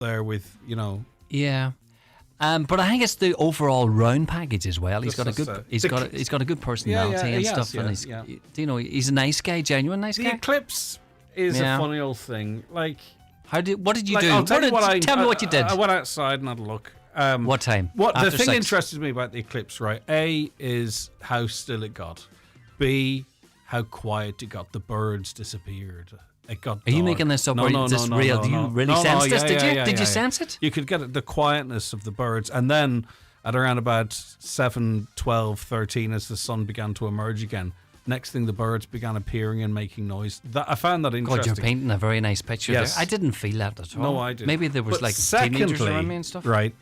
there with, Yeah. But I think it's the overall round package as well. He's got a good personality and stuff. He's a nice guy, genuine nice guy. The eclipse is a funny old thing. Like, what did you do? I'll tell me what you did. I went outside and had a look. What time? The thing that interested me about the eclipse, right? A is how still it got. B, how quiet it got. The birds disappeared. It got dark. Are you making this up? No, real? Do you really sense this? Did you sense it? You could get the quietness of the birds, and then at around about 7, 12, 13, as the sun began to emerge again, next thing the birds began appearing and making noise. I found that interesting. God, you're painting a very nice picture there. I didn't feel that at all. No, I didn't. Maybe there was teenagers around me and stuff. Right.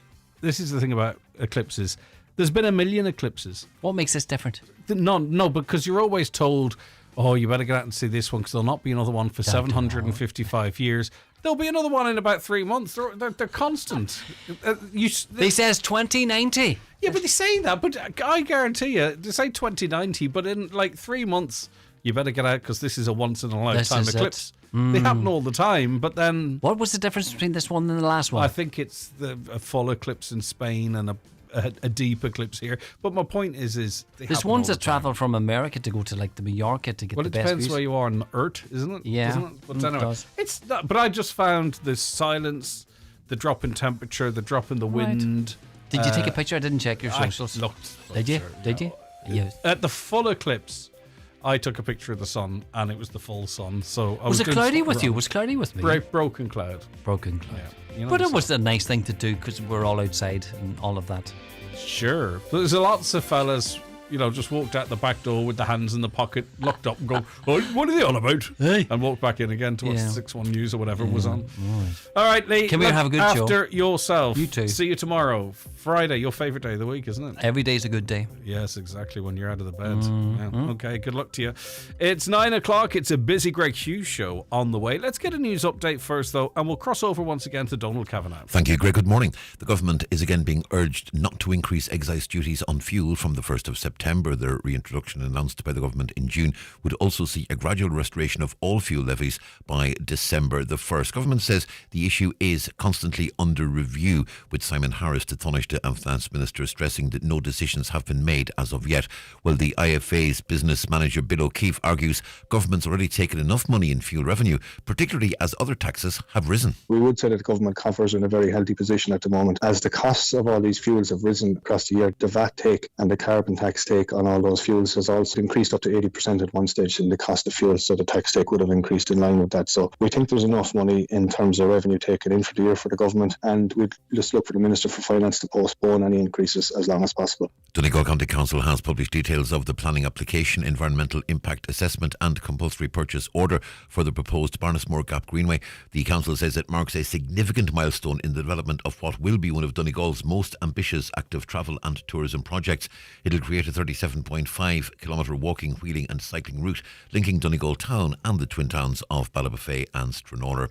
This is the thing about eclipses. There's been 1 million eclipses. What makes this different? No, because you're always told, oh, you better get out and see this one because there'll not be another one for 755 years. There'll be another one in about 3 months. They're constant. They says 2090. Yeah, but they say that. But I guarantee you, they say 2090, but in 3 months, you better get out because this is a once-in-a-lifetime eclipse. They happen all the time, but then... What was the difference between this one and the last one? I think it's a full eclipse in Spain and a deep eclipse here. But my point is there's ones that travel from America to go to the Mallorca to get the best views. Well, it depends where you are on Earth, isn't it? Yeah. Isn't it? But anyway, it's not, but I just found the silence, the drop in temperature, the drop in the wind. Did you take a picture? I didn't check your socials. I looked. Did you? Did you? Yes. At the full eclipse, I took a picture of the sun, and it was the full sun. So was it cloudy with you? Was it cloudy with me? Broken cloud. Broken cloud. Yeah. But it was a nice thing to do because we're all outside and all of that. Sure. There's lots of fellas, just walked out the back door with the hands in the pocket, locked up and go, oh, what are they on about? Hey. And walked back in again to watch 6-1 News or whatever it was on. Right. All right, Lee. Can we have a good show? After yourself. You too. See you tomorrow. Friday, your favourite day of the week, isn't it? Every day's a good day. Yes, exactly, when you're out of the bed. Yeah. Okay, good luck to you. It's 9 o'clock. It's a busy Greg Hughes show on the way. Let's get a news update first, though, and we'll cross over once again to Donald Kavanagh. Thank you, Greg. Good morning. The government is again being urged not to increase excise duties on fuel from the 1st of September. Their reintroduction announced by the government in June would also see a gradual restoration of all fuel levies by December the 1st. Government says the issue is constantly under review, with Simon Harris, the Taoiseach and Finance Minister, stressing that no decisions have been made as of yet. Well, the IFA's business manager Bill O'Keefe argues government's already taken enough money in fuel revenue, particularly as other taxes have risen. We would say that the government coffers are in a very healthy position at the moment. As the costs of all these fuels have risen across the year, the VAT take and the carbon tax take on all those fuels has also increased up to 80% at one stage in the cost of fuel, so the tax take would have increased in line with that. So we think there's enough money in terms of revenue taken in for the year for the government, and we'd just look for the Minister for Finance to postpone any increases as long as possible. Donegal County Council has published details of the planning application, environmental impact assessment and compulsory purchase order for the proposed Barnesmore Gap Greenway. The council says it marks a significant milestone in the development of what will be one of Donegal's most ambitious active travel and tourism projects. It'll create a 37.5 kilometre walking, wheeling and cycling route linking Donegal town and the twin towns of Ballybofey and Stranraer.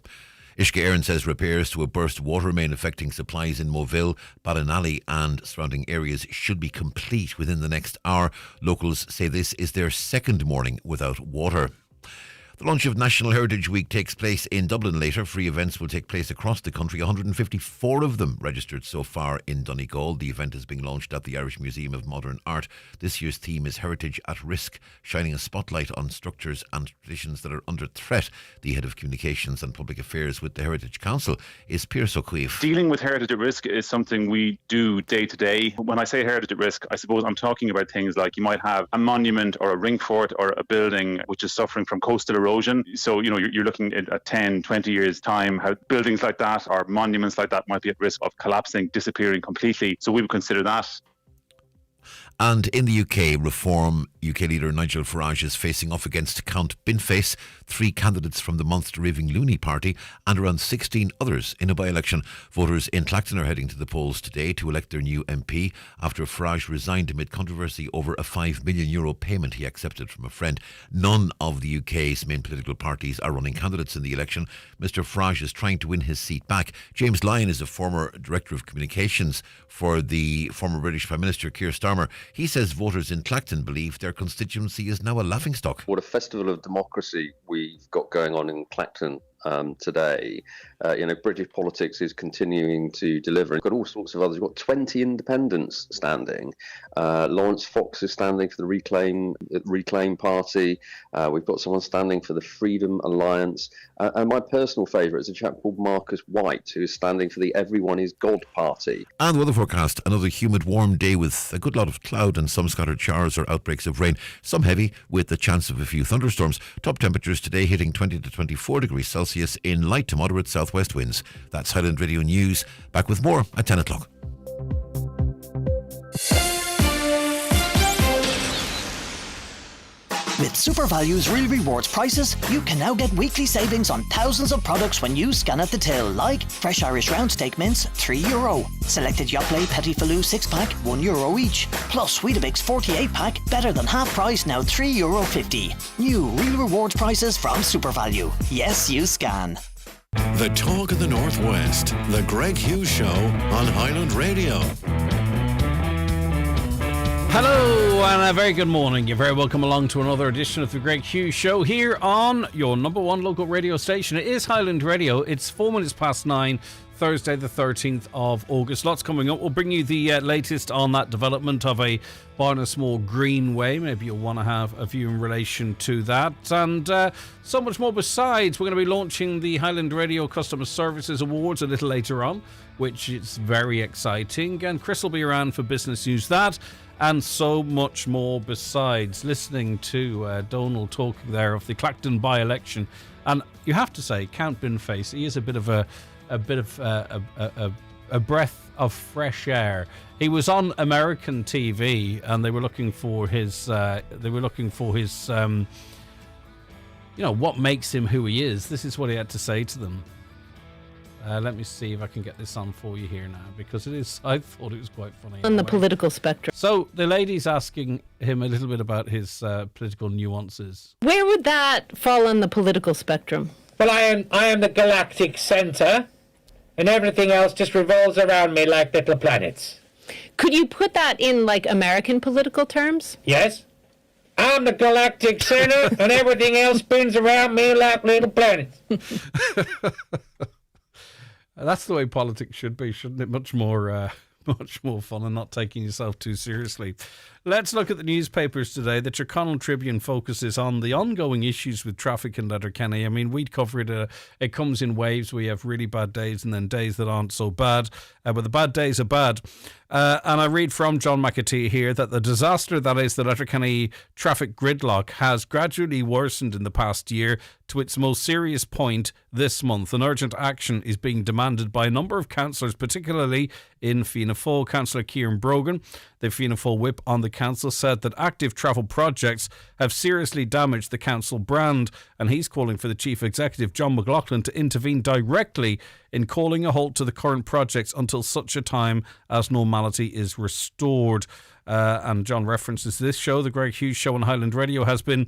Ishka Éireann says repairs to a burst water main affecting supplies in Moville, Ballinally and surrounding areas should be complete within the next hour. Locals say this is their second morning without water. The launch of National Heritage Week takes place in Dublin later. Free events will take place across the country, 154 of them registered so far in Donegal. The event is being launched at the Irish Museum of Modern Art. This year's theme is Heritage at Risk, shining a spotlight on structures and traditions that are under threat. The Head of Communications and Public Affairs with the Heritage Council is Pierce O'Keefe. Dealing with heritage at risk is something we do day to day. When I say heritage at risk, I suppose I'm talking about things like you might have a monument or a ring fort or a building which is suffering from coastal erosion. So, you're looking at 10, 20 years' time, how buildings like that or monuments like that might be at risk of collapsing, disappearing completely. So we would consider that. And in the UK, Reform UK leader Nigel Farage is facing off against Count Binface, 3 candidates from the monster-raving Looney Party, and around 16 others in a by-election. Voters in Clacton are heading to the polls today to elect their new MP after Farage resigned amid controversy over a €5 million payment he accepted from a friend. None of the UK's main political parties are running candidates in the election. Mr Farage is trying to win his seat back. James Lyon is a former Director of Communications for the former British Prime Minister Keir Starmer. He says voters in Clacton believe their constituency is now a laughingstock. What a festival of democracy we've got going on in Clacton today. British politics is continuing to deliver. You've got all sorts of others. You've got 20 independents standing. Lawrence Fox is standing for the Reclaim Party. We've got someone standing for the Freedom Alliance. And my personal favourite is a chap called Marcus White, who is standing for the Everyone is God Party. And the weather forecast, another humid, warm day with a good lot of cloud and some scattered showers or outbreaks of rain, some heavy with the chance of a few thunderstorms. Top temperatures today hitting 20 to 24 degrees Celsius in light to moderate southwest winds. That's Highland Radio News. Back with more at 10 o'clock. With SuperValue's Real Rewards prices, you can now get weekly savings on thousands of products when you scan at the till, like fresh Irish round steak mince, €3. Selected Yoplait Petit Filou 6-pack, €1 each. Plus Weetabix 48-pack, better than half price, now €3.50. New Real Rewards prices from SuperValue. Yes, you scan. The talk of the Northwest, the Greg Hughes Show on Highland Radio. Hello and a very good morning. You're very welcome along to another edition of the Greg Hughes Show here on your number one local radio station. It is Highland Radio. It's 4 minutes past 9, Thursday the 13th of August. Lots coming up. We'll bring you the latest on that development of a Barnesmore Greenway. Maybe you'll want to have a view in relation to that. And so much more besides. We're going to be launching the Highland Radio Customer Services Awards a little later on, which is very exciting. And Chris will be around for business news that. And so much more besides. Listening to Donald talking there of the Clacton by-election, and you have to say, Count Binface, he is a bit of a breath of fresh air. He was on American TV, and they were looking for his. What makes him who he is. This is what he had to say to them. Let me see if I can get this on for you here now, because I thought it was quite funny. On the political spectrum. So the lady's asking him a little bit about his political nuances. Where would that fall on the political spectrum? Well, I am the galactic center, and everything else just revolves around me like little planets. Could you put that in, like, American political terms? Yes. I'm the galactic center, and everything else spins around me like little planets. That's the way politics should be, shouldn't it? Much more fun and not taking yourself too seriously. Let's look at the newspapers today. The Tyrconnell Tribune focuses on the ongoing issues with traffic in Letterkenny. I mean, we'd cover it. It comes in waves. We have really bad days and then days that aren't so bad. But the bad days are bad. And I read from John McAtee here that the disaster that is the Letterkenny traffic gridlock has gradually worsened in the past year to its most serious point this month. And urgent action is being demanded by a number of councillors, particularly in Fianna Fáil. Councillor Kieran Brogan, the Fianna Fáil whip on the council, said that active travel projects have seriously damaged the council brand, and he's calling for the Chief Executive, John McLaughlin, to intervene directly in calling a halt to the current projects until such a time as normality is restored. And John references this show. The Greg Hughes Show on Highland Radio has been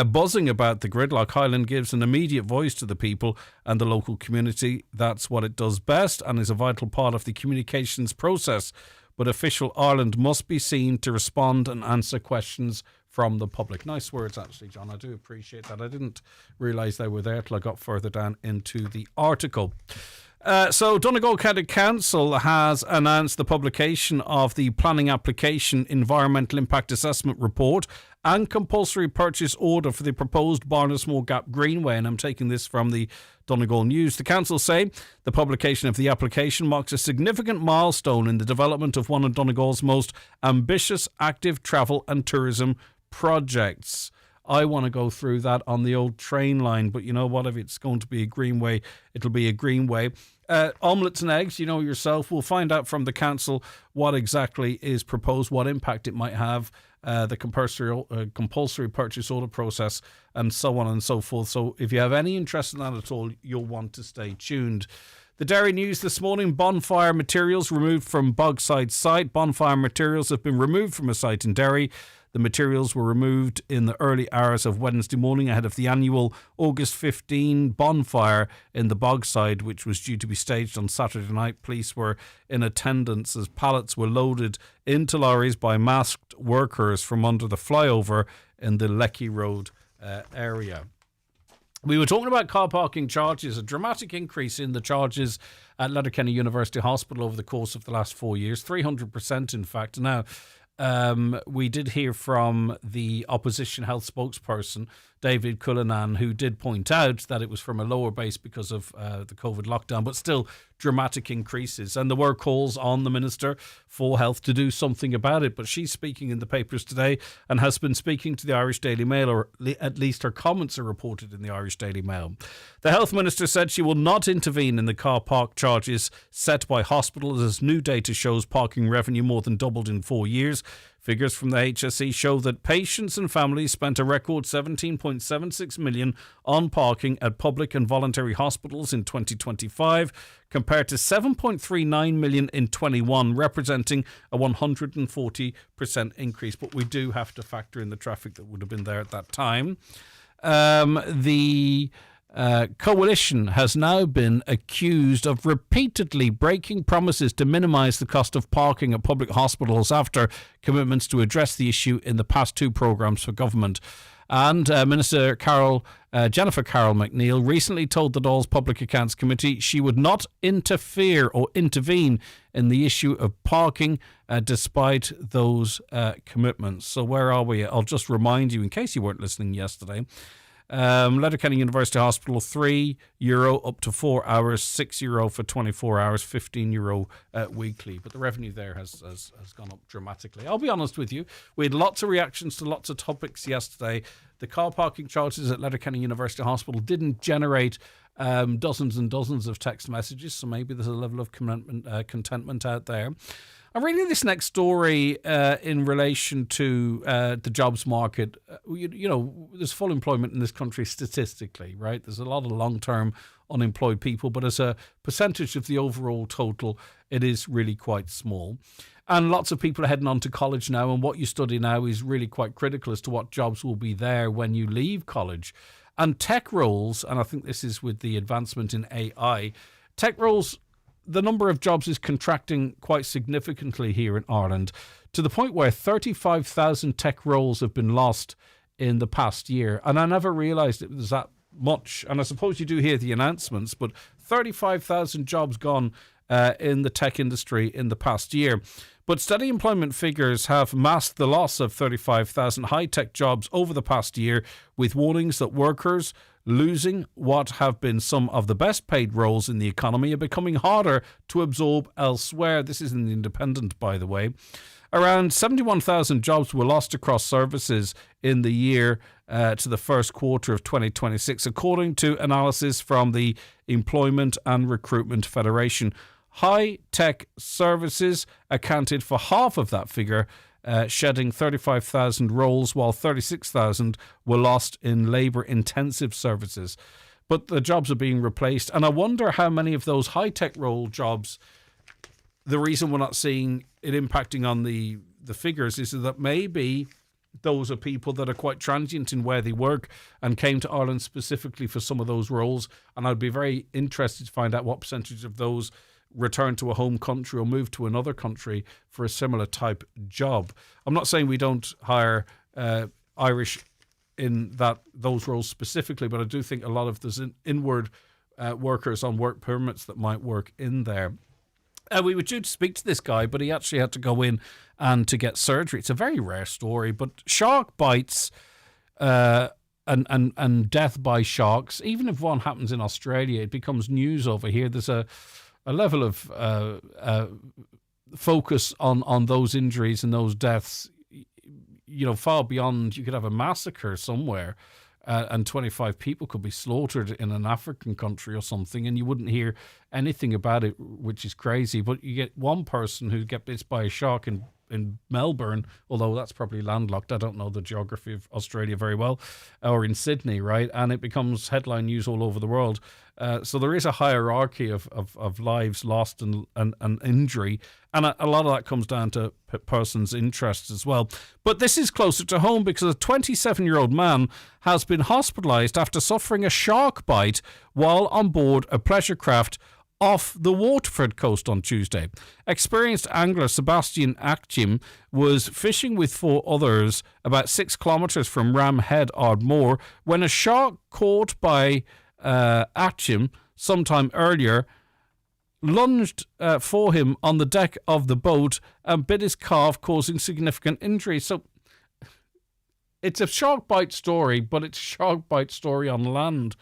buzzing about the gridlock. Highland gives an immediate voice to the people and the local community. That's what it does best and is a vital part of the communications process. But official Ireland must be seen to respond and answer questions from the public. Nice words, actually, John. I do appreciate that. I didn't realise they were there till I got further down into the article. So Donegal County Council has announced the publication of the Planning Application Environmental Impact Assessment Report and compulsory purchase order for the proposed Barnesmore Gap Greenway. And I'm taking this from the Donegal News. The council say the publication of the application marks a significant milestone in the development of one of Donegal's most ambitious active travel and tourism projects. I want to go through that on the old train line, but you know what? If it's going to be a greenway, it'll be a greenway. Omelettes and eggs, you know yourself. We'll find out from the council what exactly is proposed, what impact it might have, the compulsory purchase order process, and so on and so forth. So if you have any interest in that at all, you'll want to stay tuned. The Derry News this morning: bonfire materials removed from Bogside site. Bonfire materials have been removed from a site in Derry. The materials were removed in the early hours of Wednesday morning ahead of the annual August 15 bonfire in the Bogside, which was due to be staged on Saturday night. Police were in attendance as pallets were loaded into lorries by masked workers from under the flyover in the Lecky Road area. We were talking about car parking charges, a dramatic increase in the charges at Letterkenny University Hospital over the course of the last 4 years, 300% in fact. Now, we did hear from the opposition health spokesperson, David Cullinan, who did point out that it was from a lower base because of the COVID lockdown, but still dramatic increases. And there were calls on the Minister for Health to do something about it. But she's speaking in the papers today and has been speaking to the Irish Daily Mail, or at least her comments are reported in the Irish Daily Mail. The Health Minister said she will not intervene in the car park charges set by hospitals, as new data shows parking revenue more than doubled in 4 years. Figures from the HSE show that patients and families spent a record $17.76 million on parking at public and voluntary hospitals in 2025, compared to $7.39 million in 21, representing a 140% increase. But we do have to factor in the traffic that would have been there at that time. The coalition has now been accused of repeatedly breaking promises to minimise the cost of parking at public hospitals after commitments to address the issue in the past two programmes for government. And Minister Jennifer Carroll McNeill recently told the Dáil's Public Accounts Committee she would not interfere or intervene in the issue of parking despite those commitments. So where are we? I'll just remind you, in case you weren't listening yesterday, Letterkenny University Hospital, €3 up to 4 hours, €6 for 24 hours, €15 weekly. But the revenue there has gone up dramatically. I'll be honest with you, we had lots of reactions to lots of topics yesterday. The car parking charges at Letterkenny University Hospital didn't generate dozens and dozens of text messages, so maybe there's a level of contentment out there. I'm reading this next story in relation to the jobs market. You know, there's full employment in this country statistically, right? There's a lot of long-term unemployed people, but as a percentage of the overall total, it is really quite small. And lots of people are heading on to college now, and what you study now is really quite critical as to what jobs will be there when you leave college. And tech roles, and I think this is with the advancement in AI, tech roles, the number of jobs is contracting quite significantly here in Ireland, to the point where 35,000 tech roles have been lost in the past year. And I never realised it was that much. And I suppose you do hear the announcements, but 35,000 jobs gone in the tech industry in the past year. But steady employment figures have masked the loss of 35,000 high-tech jobs over the past year, with warnings that workers losing what have been some of the best paid roles in the economy are becoming harder to absorb elsewhere. This is in the Independent, by the way. Around 71,000 jobs were lost across services in the year to the first quarter of 2026, according to analysis from the Employment and Recruitment Federation. High-tech services accounted for half of that figure, shedding 35,000 roles, while 36,000 were lost in labour-intensive services. But the jobs are being replaced, and I wonder how many of those high-tech role jobs, the reason we're not seeing it impacting on the figures is that maybe those are people that are quite transient in where they work and came to Ireland specifically for some of those roles, and I'd be very interested to find out what percentage of those return to a home country or move to another country for a similar type job. I'm not saying we don't hire Irish in those roles specifically, but I do think a lot of there's inward workers on work permits that might work in there. We were due to speak to this guy, but he actually had to go in and to get surgery. It's a very rare story, but shark bites and death by sharks, even if one happens in Australia, it becomes news over here. There's a level of focus on those injuries and those deaths, you know, far beyond. You could have a massacre somewhere and 25 people could be slaughtered in an African country or something, and you wouldn't hear anything about it, which is crazy. But you get one person who gets bit by a shark in Melbourne, although that's probably landlocked. I don't know the geography of Australia very well, or in Sydney, right? And it becomes headline news all over the world. So there is a hierarchy of lives lost and injury. And a lot of that comes down to person's interests as well. But this is closer to home because a 27-year-old man has been hospitalised after suffering a shark bite while on board a pleasure craft off the Waterford coast on Tuesday. Experienced angler Sebastian Akjim was fishing with 4 others about 6 kilometres from Ram Head, Ardmore, when a shark caught by Akjim sometime earlier lunged for him on the deck of the boat and bit his calf, causing significant injury. So it's a shark bite story, but it's a shark bite story on land.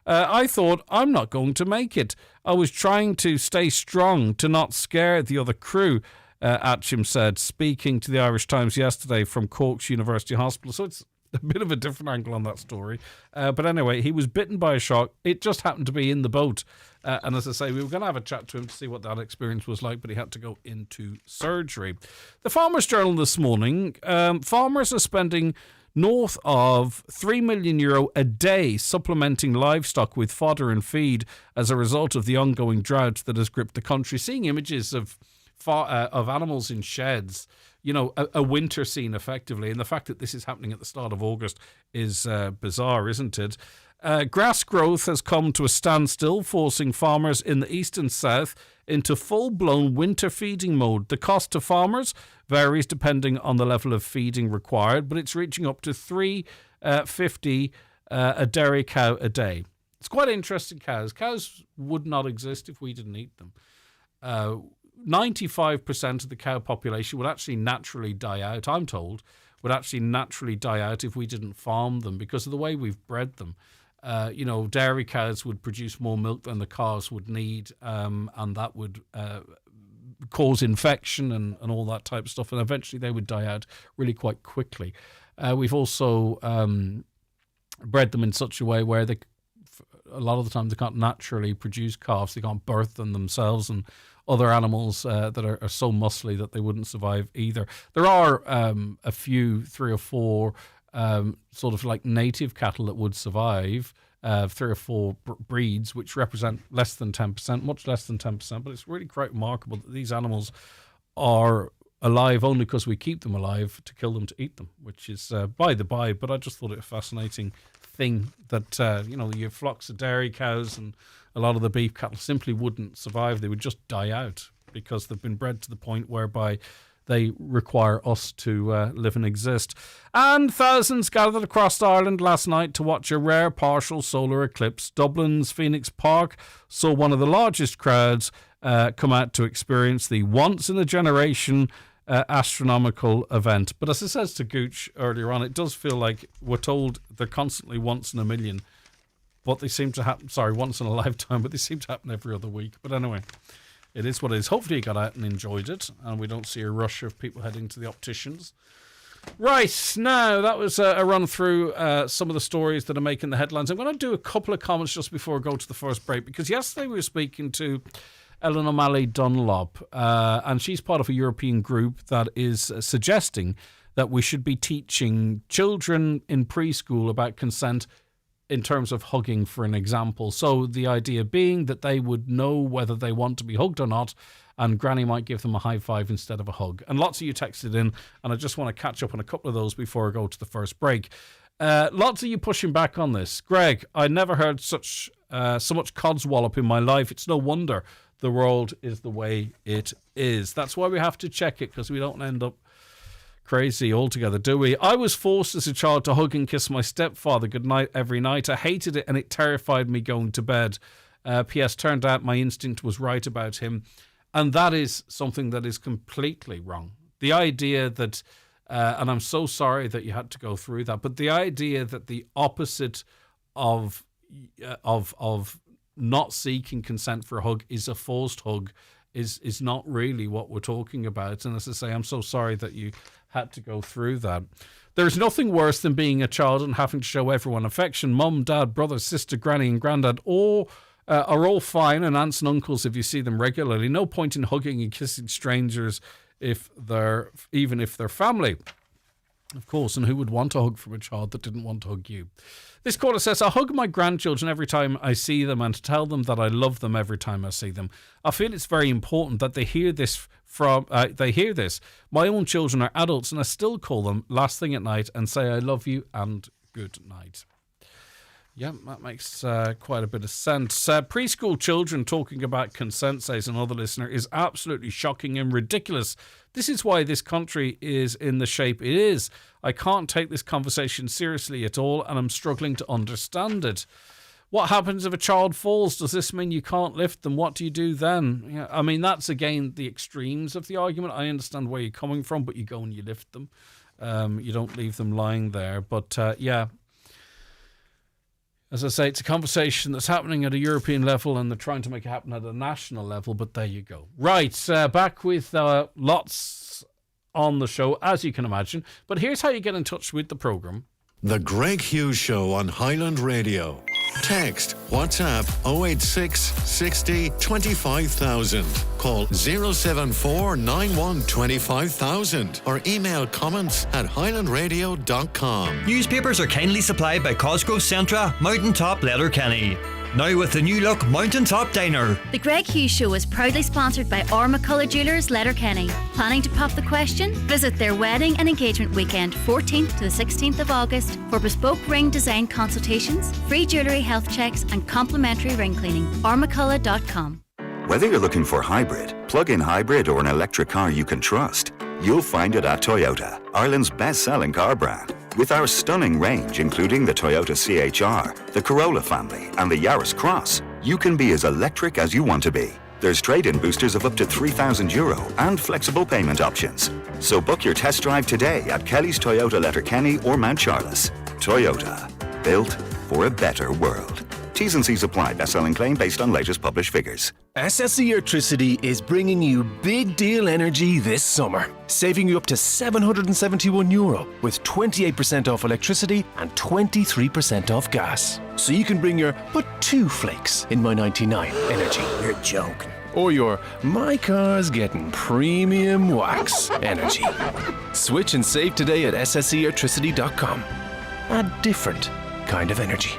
I thought, I'm not going to make it. I was trying to stay strong to not scare the other crew, Atchim said, speaking to the Irish Times yesterday from Cork's University Hospital. So it's a bit of a different angle on that story. But anyway, he was bitten by a shark. It just happened to be in the boat. And as I say, we were going to have a chat to him to see what that experience was like, but he had to go into surgery. The Farmers Journal this morning, farmers are spending north of €3 million a day supplementing livestock with fodder and feed as a result of the ongoing drought that has gripped the country. Seeing images of animals in sheds, you know, a winter scene effectively, and the fact that this is happening at the start of August is bizarre, isn't it? Grass growth has come to a standstill, forcing farmers in the east and south into full-blown winter feeding mode. The cost to farmers varies depending on the level of feeding required, but it's reaching up to $3.50 a dairy cow a day. It's quite interesting, cows. Cows would not exist if we didn't eat them. 95% of the cow population would actually naturally die out, I'm told, would actually naturally die out if we didn't farm them because of the way we've bred them. You know, dairy cows would produce more milk than the calves would need, and that would cause infection and all that type of stuff, and eventually they would die out really quite quickly. We've also bred them in such a way where a lot of the time they can't naturally produce calves, they can't birth them themselves, and other animals that are so muscly that they wouldn't survive either. There are a few, 3 or 4 sort of like native cattle that would survive, 3 or 4 breeds, which represent less than 10%, much less than 10%. But it's really quite remarkable that these animals are alive only because we keep them alive to kill them to eat them, which is by the by. But I just thought it a fascinating thing that, you know, your flocks of dairy cows and a lot of the beef cattle simply wouldn't survive. They would just die out because they've been bred to the point whereby they require us to live and exist. And thousands gathered across Ireland last night to watch a rare partial solar eclipse. Dublin's Phoenix Park saw one of the largest crowds come out to experience the once-in-a-generation astronomical event. But as I said to Gooch earlier on, it does feel like we're told they're constantly once in a million, but they seem to happen, once in a lifetime, but they seem to happen every other week. But anyway, it is what it is. Hopefully you got out and enjoyed it, and we don't see a rush of people heading to the opticians. Right, now that was a run through some of the stories that are making the headlines. I'm going to do a couple of comments just before I go to the first break, because yesterday we were speaking to Ellen O'Malley Dunlop, and she's part of a European group that is suggesting that we should be teaching children in preschool about consent in terms of hugging, for an example. So the idea being that they would know whether they want to be hugged or not, and Granny might give them a high five instead of a hug. And lots of you texted in, and I just want to catch up on a couple of those before I go to the first break. Lots of you pushing back on this. Greg, I never heard so much codswallop in my life. It's no wonder the world is the way it is. That's why we have to check it, because we don't end up crazy altogether, do we? I was forced as a child to hug and kiss my stepfather goodnight every night. I hated it and it terrified me going to bed. P.S. Turned out my instinct was right about him. And that is something that is completely wrong. The idea that, and I'm so sorry that you had to go through that, but the idea that the opposite of not seeking consent for a hug is a forced hug is not really what we're talking about. And as I say, I'm so sorry that you had to go through that. There's nothing worse than being a child and having to show everyone affection. Mum, dad, brother, sister, granny and granddad are all fine, and aunts and uncles if you see them regularly. No point in hugging and kissing strangers even if they're family. Of course, and who would want a hug from a child that didn't want to hug you? This caller says, I hug my grandchildren every time I see them and tell them that I love them every time I see them. I feel it's very important that they hear this. My own children are adults, and I still call them last thing at night and say I love you and good night. Yeah, that makes quite a bit of sense. Preschool children talking about consent, says another listener, is absolutely shocking and ridiculous. This is why this country is in the shape it is. I can't take this conversation seriously at all, and I'm struggling to understand it. What happens if a child falls? Does this mean you can't lift them? What do you do then? Yeah, I mean, that's, again, the extremes of the argument. I understand where you're coming from, but you go and you lift them. You don't leave them lying there. But, yeah, as I say, it's a conversation that's happening at a European level, and they're trying to make it happen at a national level, but there you go. Right, back with lots on the show, as you can imagine. But here's how you get in touch with the programme. The Greg Hughes Show on Highland Radio. Text WhatsApp 086 60 25000. Call 074 91 25000 or email comments at highlandradio.com. Newspapers are kindly supplied by Cosgrove Centra, Mountaintop, Letterkenny. Now with the new look Mountaintop Diner. The Greg Hughes Show is proudly sponsored by McCullough Jewellers, Letterkenny. Planning to pop the question? Visit their wedding and engagement weekend 14th to the 16th of August for bespoke ring design consultations, free jewellery health checks and complimentary ring cleaning. mccullough.com. Whether you're looking for hybrid, plug-in hybrid or an electric car you can trust, you'll find it at Toyota, Ireland's best-selling car brand. With our stunning range, including the Toyota CHR, the Corolla family, and the Yaris Cross, you can be as electric as you want to be. There's trade-in boosters of up to €3,000 and flexible payment options. So book your test drive today at Kelly's Toyota Letterkenny or Mount Charles. Toyota, built for a better world. T's and C's apply. Best-selling claim based on latest published figures. SSE Electricity is bringing you big deal energy this summer, saving you up to €771 with 28% off electricity and 23% off gas. So you can bring your but two flakes in my 99 energy. You're joking. Or your my car's getting premium wax energy. Switch and save today at sseelectricity.com. A different kind of energy.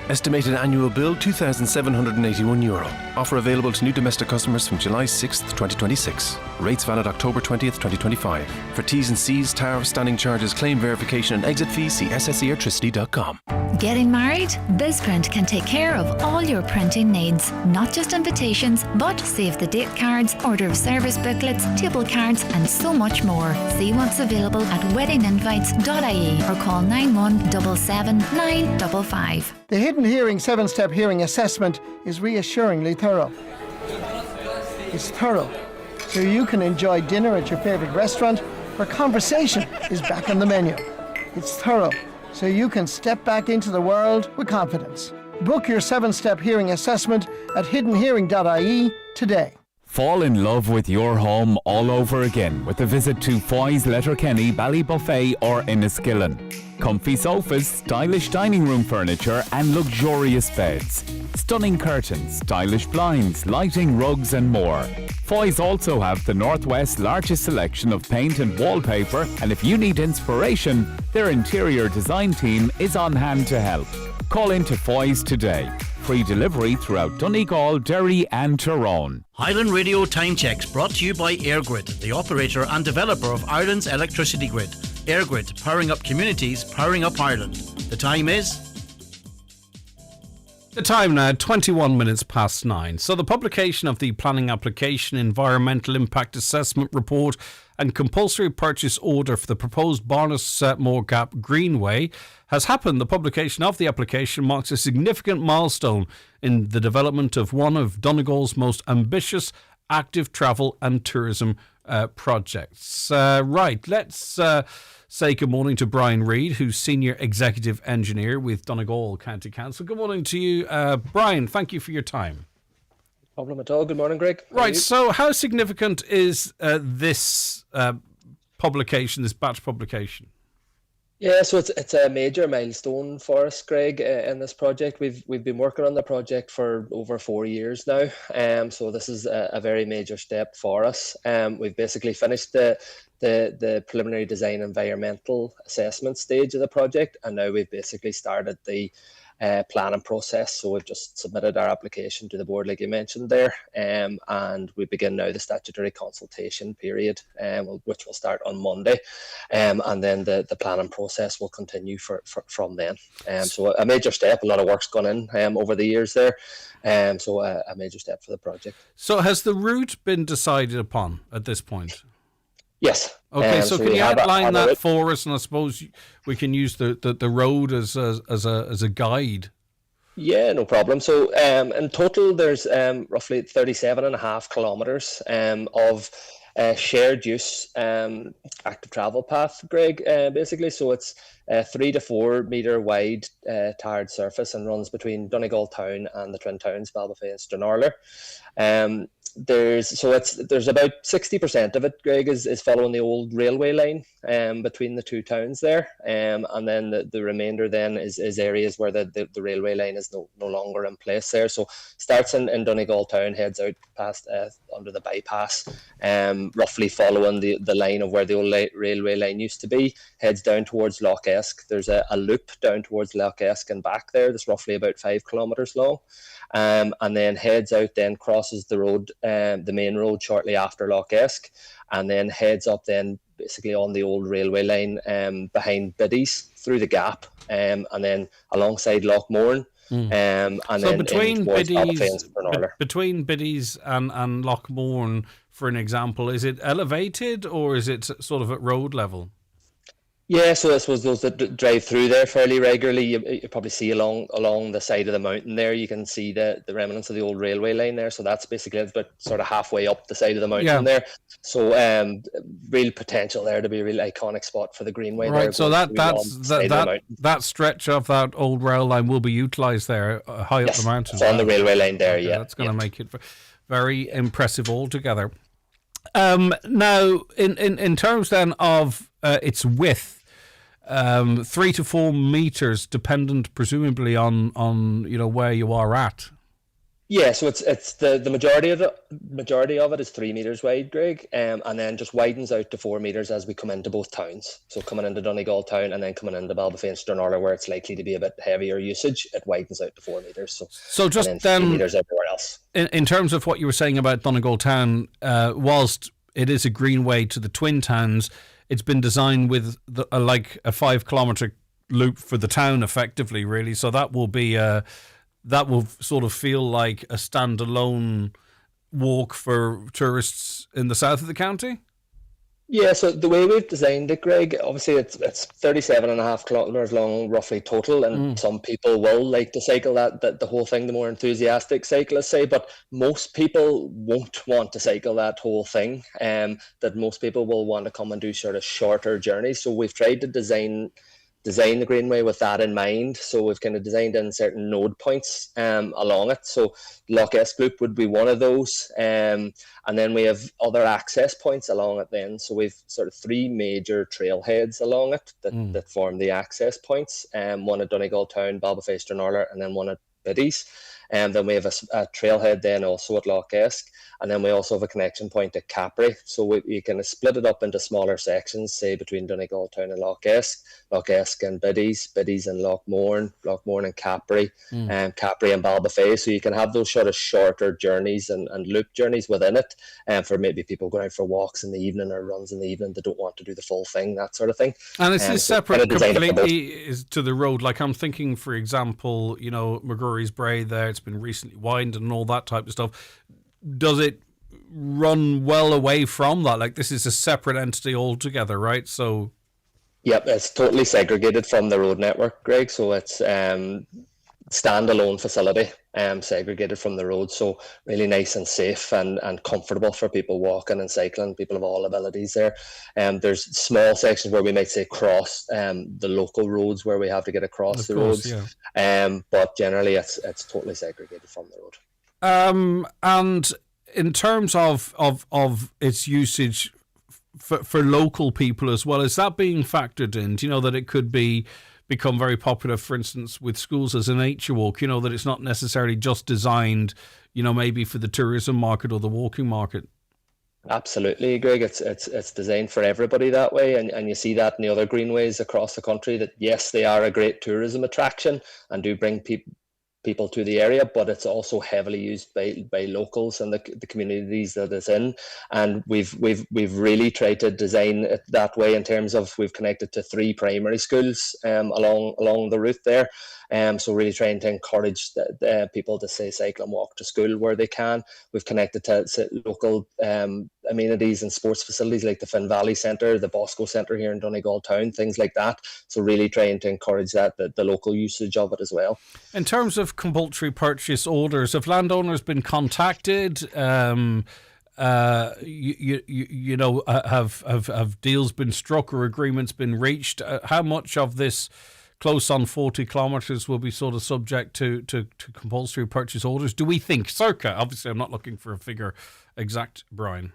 Estimated annual bill €2,781. Offer available to new domestic customers from July 6th, 2026. Rates valid October 20th, 2025. For T's and C's, tariff, standing charges, claim verification and exit fees, see sseelectricity.com. Getting married? BizPrint can take care of all your printing needs. Not just invitations, but save the date cards, order of service booklets, table cards and so much more. See what's available at weddinginvites.ie or call 9177 955. The Hidden Hearing 7-Step Hearing Assessment is reassuringly thorough. It's thorough, so you can enjoy dinner at your favourite restaurant where conversation is back on the menu. It's thorough, so you can step back into the world with confidence. Book your 7-Step Hearing Assessment at hiddenhearing.ie today. Fall in love with your home all over again with a visit to Foy's, Letterkenny, Ballybuffet or Enniskillen. Comfy sofas, stylish dining room furniture and luxurious beds. Stunning curtains, stylish blinds, lighting, rugs and more. Foy's also have the Northwest's largest selection of paint and wallpaper, and if you need inspiration, their interior design team is on hand to help. Call into Foy's today. Free delivery throughout Donegal, Derry and Tyrone. Highland Radio Time Checks brought to you by EirGrid, the operator and developer of Ireland's electricity grid. EirGrid, powering up communities, powering up Ireland. The time is... The time now, 21 minutes past 9. So the publication of the Planning Application Environmental Impact Assessment Report and compulsory purchase order for the proposed Barnesmore Gap Greenway has happened. The publication of the application marks a significant milestone in the development of one of Donegal's most ambitious active travel and tourism projects. Right, let's say good morning to Brian Reid, who's Senior Executive Engineer with Donegal County Council. Good morning to you, Brian. Thank you for your time. No problem at all. Good morning, Greg. Right, so how significant is this publication, this batch publication? Yeah, so it's a major milestone for us, Greg, in this project. We've been working on the project for over 4 years now, so this is a very major step for us. We've basically finished the preliminary design environmental assessment stage of the project, and now we've basically started the planning process. So we've just submitted our application to the board, like you mentioned there, and we begin now the statutory consultation period, which will start on Monday, and then the planning process will continue from then. So a major step. A lot of work's gone in over the years there, so a major step for the project. So has the route been decided upon at this point? Yes. Okay, so can you outline that for us? And I suppose we can use the road as a guide. Yeah, no problem. So in total, there's roughly 37.5 kilometres of shared use active travel path, Greg, basically. So it's 3 to 4 metre wide tarred surface and runs between Donegal town and the twin towns, Ballybofey and Stranraer. There's about 60% of it, Greg, is following the old railway line between the two towns there, and then the remainder then is areas where the railway line is no longer in place there. So starts in Donegal town, heads out past under the bypass, roughly following the line of where the old railway line used to be, heads down towards Loch Esk. There's a loop down towards Loch Esk and back there that's roughly about 5 kilometres long. And then heads out, then crosses the road, the main road shortly after Loch Esk, and then heads up then basically on the old railway line behind Biddy's through the gap, and then alongside Loch Mourne. And so then between Biddy's and Loch Mourne, for an example, is it elevated or is it sort of at road level? Yeah, so I suppose those that drive through there fairly regularly, you probably see along the side of the mountain there, you can see the remnants of the old railway line there. So that's basically about sort of halfway up the side of the mountain there. So real potential there to be a real iconic spot for the Greenway. Right, there, so that stretch of that old rail line will be utilised there high up the mountain. It's on the railway line there, That's going to make it very impressive altogether. Now, in terms then of its width, 3 to 4 meters, dependent presumably on where you are at. Yeah, so it's the majority of it is 3 meters wide, Greg, and then just widens out to 4 meters as we come into both towns. So coming into Donegal town and then coming into Ballybofey and Stranraer, where it's likely to be a bit heavier usage, it widens out to 4 meters. So just then 3 then meters everywhere else. In terms of what you were saying about Donegal town, whilst it is a greenway to the twin towns, it's been designed with a 5-kilometre loop for the town, effectively, really. So that will be that will sort of feel like a standalone walk for tourists in the south of the county. Yeah, so the way we've designed it, Greg, obviously it's 37.5 kilometres long, roughly total, and some people will like to cycle that the whole thing, the more enthusiastic cyclists say, but most people won't want to cycle that whole thing, that most people will want to come and do sort of shorter journeys. So we've tried to design the Greenway with that in mind. So we've kind of designed in certain node points along it. So Loch Esk Loop would be one of those. And then we have other access points along it then. So we've sort of 3 major trailheads along it that form the access points. One at Donegal Town, Ballybofey, Stranraer, and then one at Biddy's. And then we have a trailhead then also at Loch Esk. And then we also have a connection point at Capri. So we kind of split it up into smaller sections, say between Donegal Town and Loch Esk and Biddy's and Loch Mourne and Capri, and Capri and Ballybofey. So you can have those sort of shorter journeys and loop journeys within it, for maybe people going out for walks in the evening or runs in the evening that don't want to do the full thing, that sort of thing. And this is separate completely to the road. Like I'm thinking, for example, McGrory's Brae there, it's been recently widened and all that type of stuff. Does it run well away from that? Like this is a separate entity altogether, right? So, yep, it's totally segregated from the road network, Greg. So it's standalone facility, segregated from the road. So really nice and safe and comfortable for people walking and cycling, people of all abilities there. There's small sections where we might say cross the local roads where we have to get across the roads. Yeah. But generally it's totally segregated from the road. And in terms of its usage for local people as well, is that being factored in? Do you know that it could become very popular, for instance, with schools as a nature walk? That it's not necessarily just designed, maybe for the tourism market or the walking market? Absolutely, Greg. It's designed for everybody that way, and you see that in the other greenways across the country. That yes, they are a great tourism attraction and do bring people to the area, but it's also heavily used by locals and the communities that it's in. And we've really tried to design it that way in terms of we've connected to 3 primary schools along the route there. So really trying to encourage people to say cycle and walk to school where they can. We've connected to local amenities and sports facilities like the Finn Valley Centre, the Bosco Centre here in Donegal Town, things like that. So really trying to encourage the local usage of it as well. In terms of compulsory purchase orders, have landowners been contacted? Have deals been struck or agreements been reached? How much of this close on 40 kilometres will be sort of subject to compulsory purchase orders, do we think? Circa, obviously I'm not looking for a figure exact, Brian.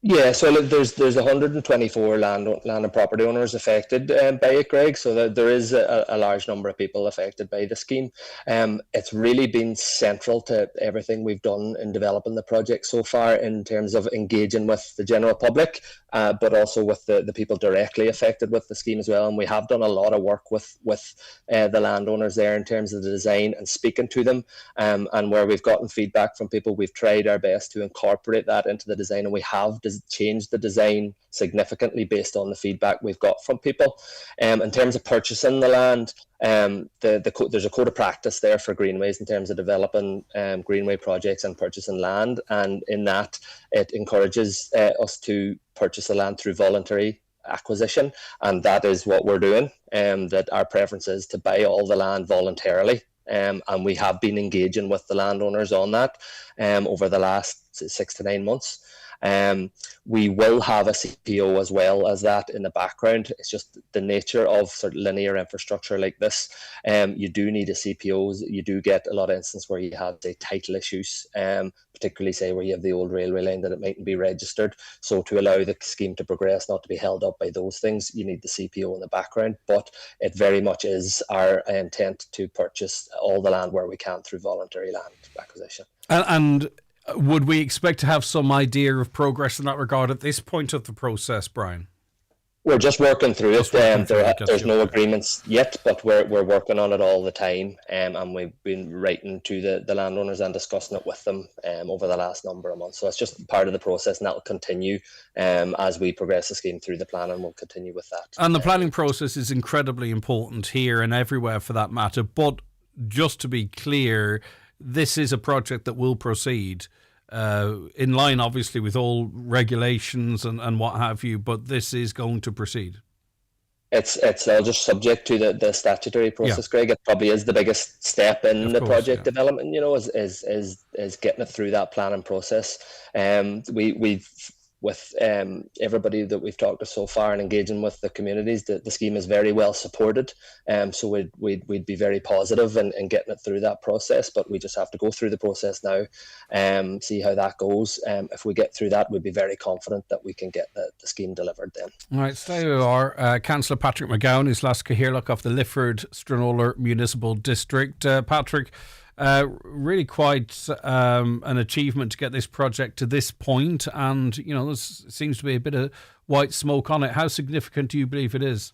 Yeah, so there's 124 land and property owners affected by it, Greg. So there is a large number of people affected by the scheme. It's really been central to everything we've done in developing the project so far in terms of engaging with the general public, but also with the people directly affected with the scheme as well. And we have done a lot of work with the landowners there in terms of the design and speaking to them. And where we've gotten feedback from people, we've tried our best to incorporate that into the design, and we have changed the design significantly based on the feedback we've got from people. In terms of purchasing the land, there's a code of practice there for greenways in terms of developing greenway projects and purchasing land, and in that it encourages us to purchase the land through voluntary acquisition, and that is what we're doing. That our preference is to buy all the land voluntarily. And we have been engaging with the landowners on that over the last 6 to 9 months. We will have a CPO as well as that in the background. It's just the nature of sort of linear infrastructure like this. You do need a CPO. You do get a lot of instances where you have, say, title issues, particularly, say, where you have the old railway line that it mightn't be registered. So to allow the scheme to progress, not to be held up by those things, you need the CPO in the background. But it very much is our intent to purchase all the land where we can through voluntary land acquisition. And would we expect to have some idea of progress in that regard at this point of the process, Brian? We're just working through it. There's no agreements yet, but we're working on it all the time. And we've been writing to the landowners and discussing it with them over the last number of months. So it's just part of the process, and that will continue as we progress the scheme through the plan, and we'll continue with that. And the planning process is incredibly important here and everywhere for that matter. But just to be clear, this is a project that will proceed in line, obviously, with all regulations and what have you, but this is going to proceed. It's all just subject to the statutory process, Greg. It probably is the biggest step in the project development, is getting it through that planning process. We've with everybody that we've talked to so far and engaging with the communities, the scheme is very well supported. So we'd be very positive in getting it through that process, but we just have to go through the process now, see how that goes. If we get through that, we'd be very confident that we can get the scheme delivered then. All right, stay where we are. Councillor Patrick McGowan is Lasca Hirlock of the Lifford-Stranorlar Municipal District. Patrick, really quite an achievement to get this project to this point, and there seems to be a bit of white smoke on it. How significant do you believe it is?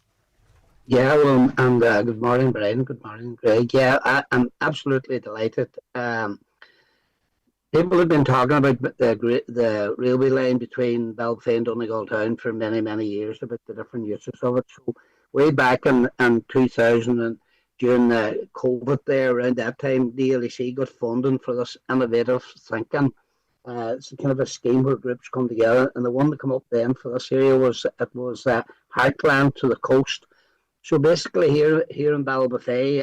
Yeah, well, and good morning, Brian. Good morning, Greg. Yeah, I'm absolutely delighted. People have been talking about the railway line between Ballybofey and Donegal Town for many, many years, about the different uses of it. So way back in 2000 and during the COVID there, around that time, the LEC got funding for this innovative thinking. It's kind of a scheme where groups come together, and the one that came up then for this area was Heartland to the coast. So basically here in Ballybofey,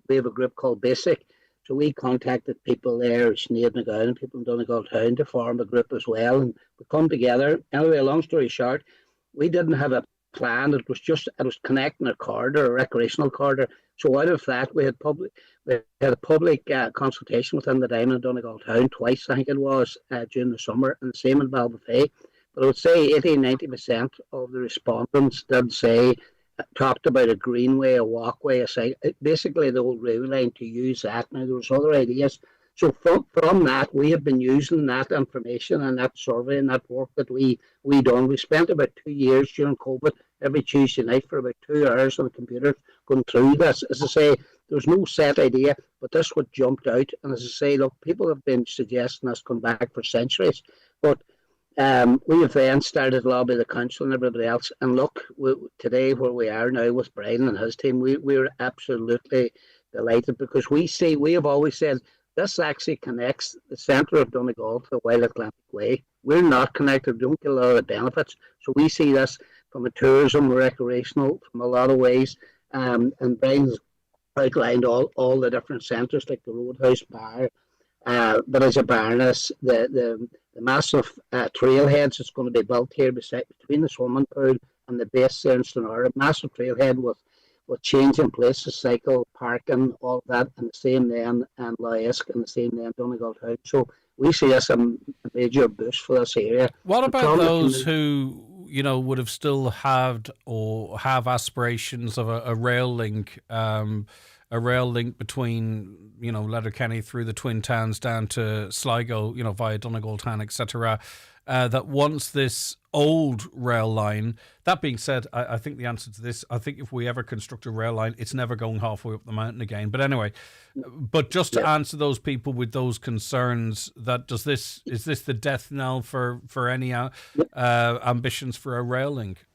we have a group called Basic. So we contacted people there, Sinead McGowan, people in Donegal Town, to form a group as well, and we come together. Anyway, long story short, we didn't have a plan. It was connecting a corridor, a recreational corridor. So out of that, we had a public consultation within the Diamond in Donegal Town twice, I think it was, during the summer, and the same in Ballybofey. But I would say 80-90% of the respondents did say, talked about a greenway, a walkway, basically the old railway line, to use that. Now, there was other ideas So from that, we have been using that information and that survey and that work that we done. We spent about 2 years during COVID every Tuesday night for about 2 hours on the computer going through this. As I say, there's no set idea, but this what jumped out. And as I say, look, people have been suggesting us come back for centuries, but we have then started to lobby the council and everybody else. And look, today where we are now with Brian and his team, we're absolutely delighted because we have always said this actually connects the centre of Donegal to the Wild Atlantic Way. We're not connected, we don't get a lot of the benefits. So we see this from a tourism, recreational, from a lot of ways. And Brian's outlined all the different centres like the Roadhouse Bar, but as a Barnes, the massive trailheads that's going to be built here between the swimming pool and the base there in Stranraer. Massive trailhead with changing places, cycle, parking, all of that, and the same then and Laisk and the same then Donegal Town. So we see this a major boost for this area. What about those who, would have still had or have aspirations of a rail link, between, Letterkenny through the Twin Towns down to Sligo, via Donegal Town, etc., that once this old rail line, that being said, I think the answer to this, I think if we ever construct a rail line, it's never going halfway up the mountain again. But anyway, just to answer those people with those concerns, is this the death knell for any ambitions for a rail link?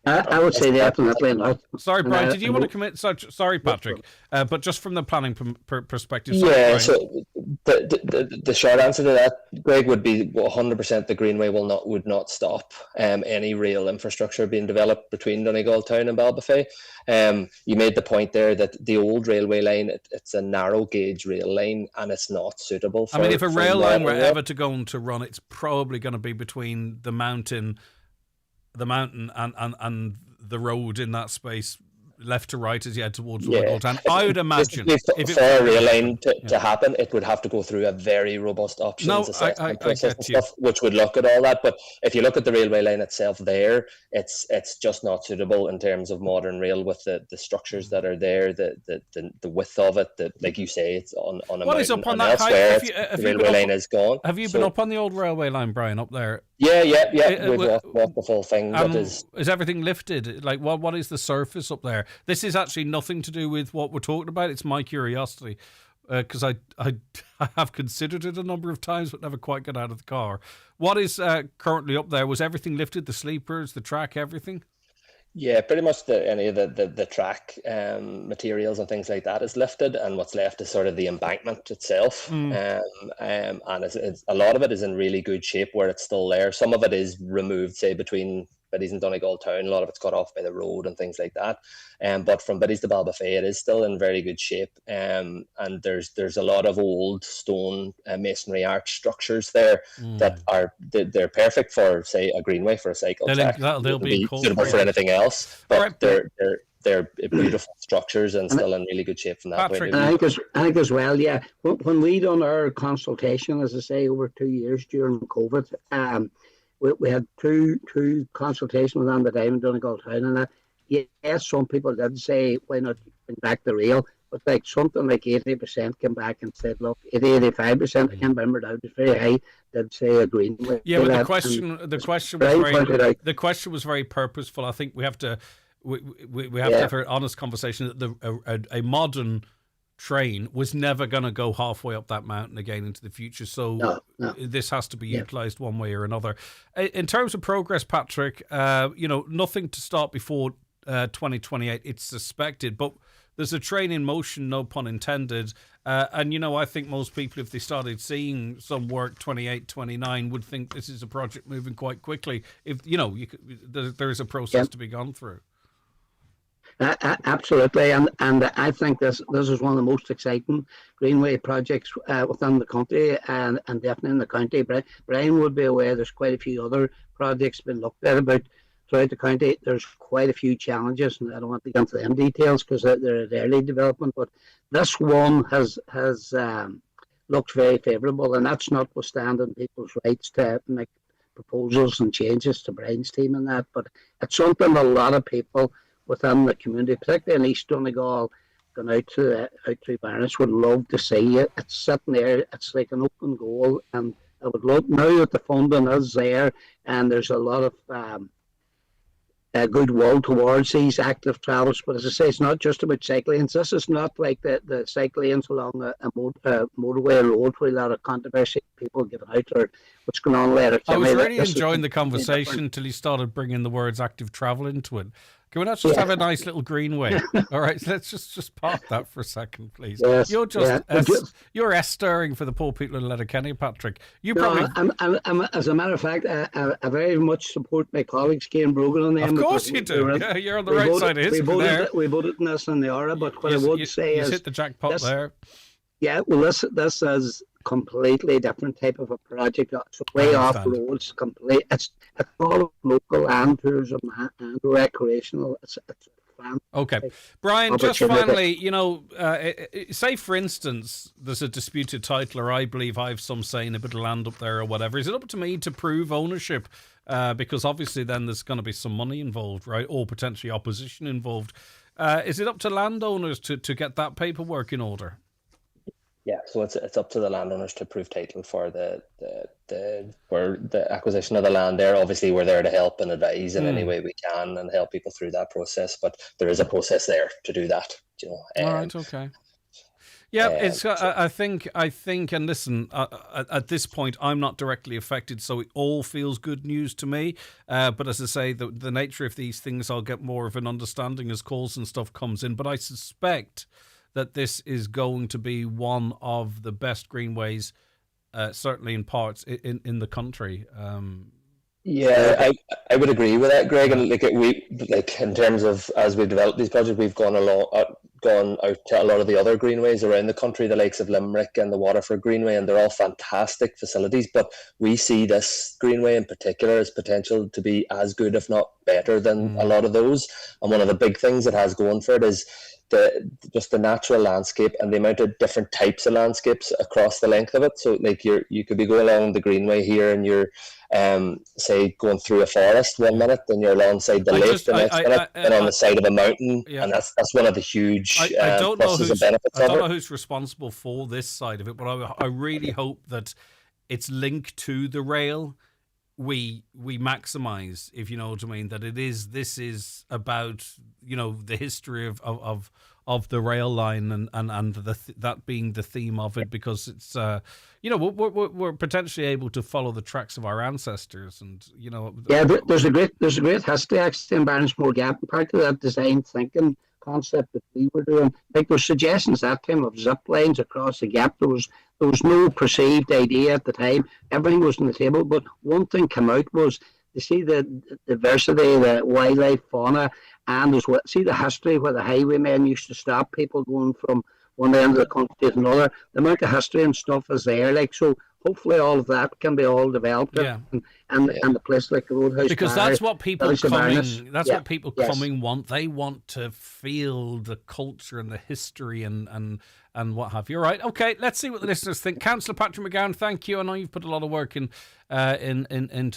I would say definitely not. Sorry, Brian, did you want to commit? Sorry, Patrick, but just from the planning perspective. Sorry, so the short answer to that, Greg, would be 100% the Greenway would not stop any rail infrastructure being developed between Donegal Town and Ballybofey. You made the point there that the old railway line, it's a narrow gauge rail line and it's not suitable for, if a rail line were ever to go on to run, it's probably going to be between the mountain and the road in that space, left to right as you head towards Donegal Town. I would imagine for a rail line to happen, it would have to go through a very robust options assessment process and stuff, which would look at all that. But if you look at the railway line itself there, it's just not suitable in terms of modern rail with the structures that are there, the width of it, like you say, it's on a what is mountain. Up on and that elsewhere, height? the railway line is gone. Have you been up on the old railway line, Brian, up there? Yeah. We've walked the full thing. Is everything lifted? Like, what is the surface up there? This is actually nothing to do with what we're talking about. It's my curiosity, because I have considered it a number of times, but never quite got out of the car. What is currently up there? Was everything lifted? The sleepers, the track, everything? Yeah, pretty much any of the track materials and things like that is lifted, and what's left is sort of the embankment itself. And it's a lot of it is in really good shape where it's still there. Some of it is removed, say between Biddies and Donegal Town. A lot of it's cut off by the road and things like that. But from Biddies to Ballybofey, it is still in very good shape. And there's a lot of old stone masonry arch structures there that they're perfect for, say, a greenway for a cycle track. They'll be suitable for anything else, but they're beautiful structures and still in really good shape from that point of view. I think as well, yeah. When we done our consultation, as I say, over 2 years during COVID, we had two consultations on the Diamond Donegal Town, and that. Yes, some people did say, why not bring back the rail? But like something like 80% came back and said, look, 85%, I can't remember now, it was very high, did say a greenway. Yeah, but the question was very purposeful. I think we have to have an honest conversation that a modern train was never going to go halfway up that mountain again into the future. So this has to be utilised one way or another. In terms of progress, Patrick, nothing to start before 2028, it's suspected, but there's a train in motion, no pun intended. And, I think most people, if they started seeing some work 28, 29, would think this is a project moving quite quickly. If, there is a process to be gone through. Absolutely, and I think this is one of the most exciting greenway projects within the country, and definitely in the county. Brian would be aware there's quite a few other projects been looked at about throughout the county. There's quite a few challenges, and I don't want to get into them details because they're at early development. But this one has looked very favourable, and that's notwithstanding people's rights to make proposals and changes to Brian's team and that. But it's something a lot of people within the community, particularly in East Donegal, gone out to Barnes would love to see it. It's sitting there. It's like an open goal, and I would love now that the funding is there, and there's a lot of goodwill towards these active travels. But as I say, it's not just about cyclanes. This is not like the cyclanes along a motorway road where a lot of controversy, people giving out or what's going on later. I was really enjoying the conversation until he started bringing the words active travel into it. Can we not just have a nice little greenway? All right, let's just park that for a second, please. Yes, You're S-stirring for the poor people in Letterkenny, Patrick. I'm, as a matter of fact, I very much support my colleagues, Kane Brogan, on them. Of course you do. You're on the right side of history there. We voted in this in the Aura, but what I would say is... You hit the jackpot there. Yeah, well, this is completely different type of a project. It's way off roads, complete. It's all local and tourism and recreational. It's fun. Okay, Brian. Just finally, say for instance, there's a disputed title, or I believe I have some say in a bit of land up there or whatever. Is it up to me to prove ownership? Because obviously, then there's going to be some money involved, right, or potentially opposition involved. Is it up to landowners to get that paperwork in order? Yeah, so it's up to the landowners to prove title for the acquisition of the land there. Obviously, we're there to help and advise in any way we can and help people through that process. But there is a process there to do that. All right, okay. Yeah, it's. I think, and listen. At this point, I'm not directly affected, so it all feels good news to me. But as I say, the nature of these things, I'll get more of an understanding as calls and stuff comes in. But I suspect that this is going to be one of the best greenways, certainly in parts in the country. Yeah, I would agree with that, Greg. And like in terms of as we've developed these projects, we've gone out to a lot of the other greenways around the country, the likes of Limerick and the Waterford Greenway, and they're all fantastic facilities. But we see this greenway in particular as potential to be as good, if not better, than a lot of those. And one of the big things it has going for it is just the natural landscape and the amount of different types of landscapes across the length of it. So like you could be going along the greenway here and you're say going through a forest one minute, then you're alongside the lake the next minute, and on the side of a mountain, and that's one of the huge pluses and benefits of it. I don't know who's responsible for this side of it, but I really hope that it's linked to the rail. We maximize, if you know what I mean, that this is about the history of the rail line and that being the theme of it, because it's we're potentially able to follow the tracks of our ancestors, and there's a great history actually in Barnesmore Gap, and part of that design thinking concept that we were doing, like there's suggestions that time of zip lines across the gap. There was no perceived idea at the time. Everything was on the table, but one thing came out was to see the diversity, the wildlife, fauna, and as well see the history where the highwaymen used to stop people going from one end of the country to another. The amount of history and stuff is there, so hopefully all of that can be all developed, and the place like the Roadhouse, because that's what people coming. That's what people coming want. They want to feel the culture and the history and what have you. All right, okay. Let's see what the listeners think. Councillor Patrick McGowan, thank you. I know you've put a lot of work into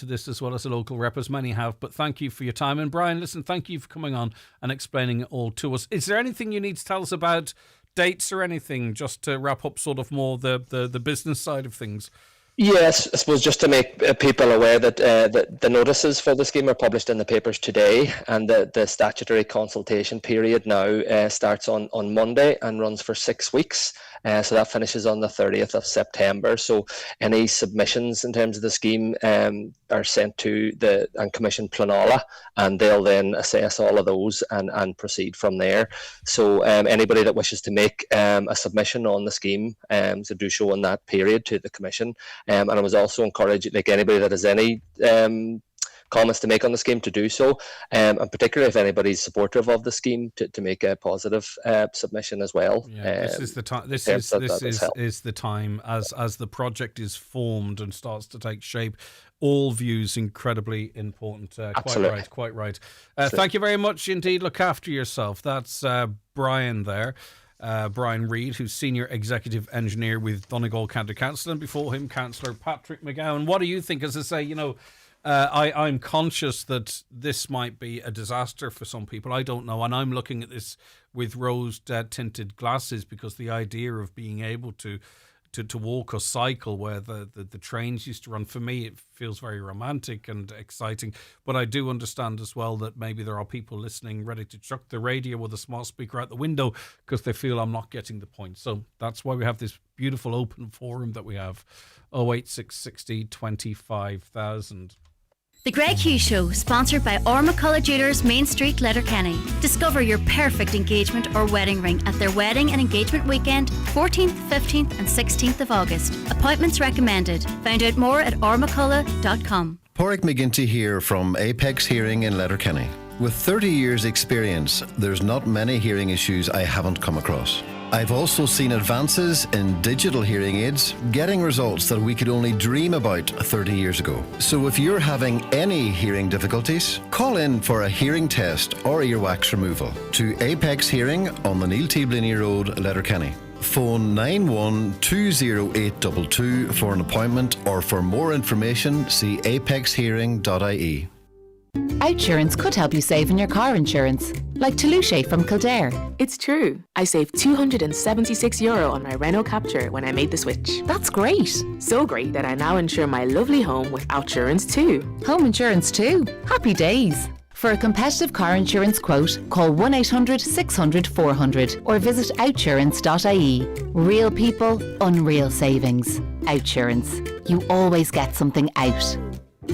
this as well as a local rep, as many have. But thank you for your time. And Brian, listen, thank you for coming on and explaining it all to us. Is there anything you need to tell us about dates or anything, just to wrap up sort of more the business side of things? Yes, I suppose just to make people aware that the notices for the scheme are published in the papers today, and the statutory consultation period now starts on Monday and runs for 6 weeks. So that finishes on the 30th of September. So any submissions in terms of the scheme are sent to and Commission Planola, and they'll then assess all of those and proceed from there. So anybody that wishes to make a submission on the scheme to do so in that period to the Commission. And I was also encouraged, like anybody that has any comments to make on the scheme, to do so, and particularly if anybody's supportive of the scheme, to make a positive submission as well. This is the time. This is the time as the project is formed and starts to take shape. All views incredibly important. Quite right. Thank you very much indeed. Look after yourself. That's Brian there. Brian Reid, who's Senior Executive Engineer with Donegal County Council, and before him, Councillor Patrick McGowan. What do you think? As I say, I'm conscious that this might be a disaster for some people. I don't know. And I'm looking at this with rose-tinted glasses, because the idea of being able to walk or cycle where the trains used to run, for me, it feels very romantic and exciting. But I do understand as well that maybe there are people listening ready to chuck the radio with a smart speaker out the window because they feel I'm not getting the point. So that's why we have this beautiful open forum that we have. 08660 25,000. The Greg Hughes Show, sponsored by Ormacolla Jewelers, Main Street, Letterkenny. Discover your perfect engagement or wedding ring at their wedding and engagement weekend, 14th, 15th and 16th of August. Appointments recommended. Find out more at ormacolla.com. Porrick McGinty here from Apex Hearing in Letterkenny. With 30 years experience, there's not many hearing issues I haven't come across. I've also seen advances in digital hearing aids, getting results that we could only dream about 30 years ago. So if you're having any hearing difficulties, call in for a hearing test or earwax removal to Apex Hearing on the Neil T. Blaney Road, Letterkenny. Phone 9120822 for an appointment, or for more information, see apexhearing.ie. Outsurance could help you save in your car insurance, like Toulouse from Kildare. It's true. I saved €276 on my Renault Capture when I made the switch. That's great. So great that I now insure my lovely home with Outsurance too. Home insurance too. Happy days. For a competitive car insurance quote, call 1-800-600-400 or visit outsurance.ie. Real people, unreal savings. Outsurance. You always get something out.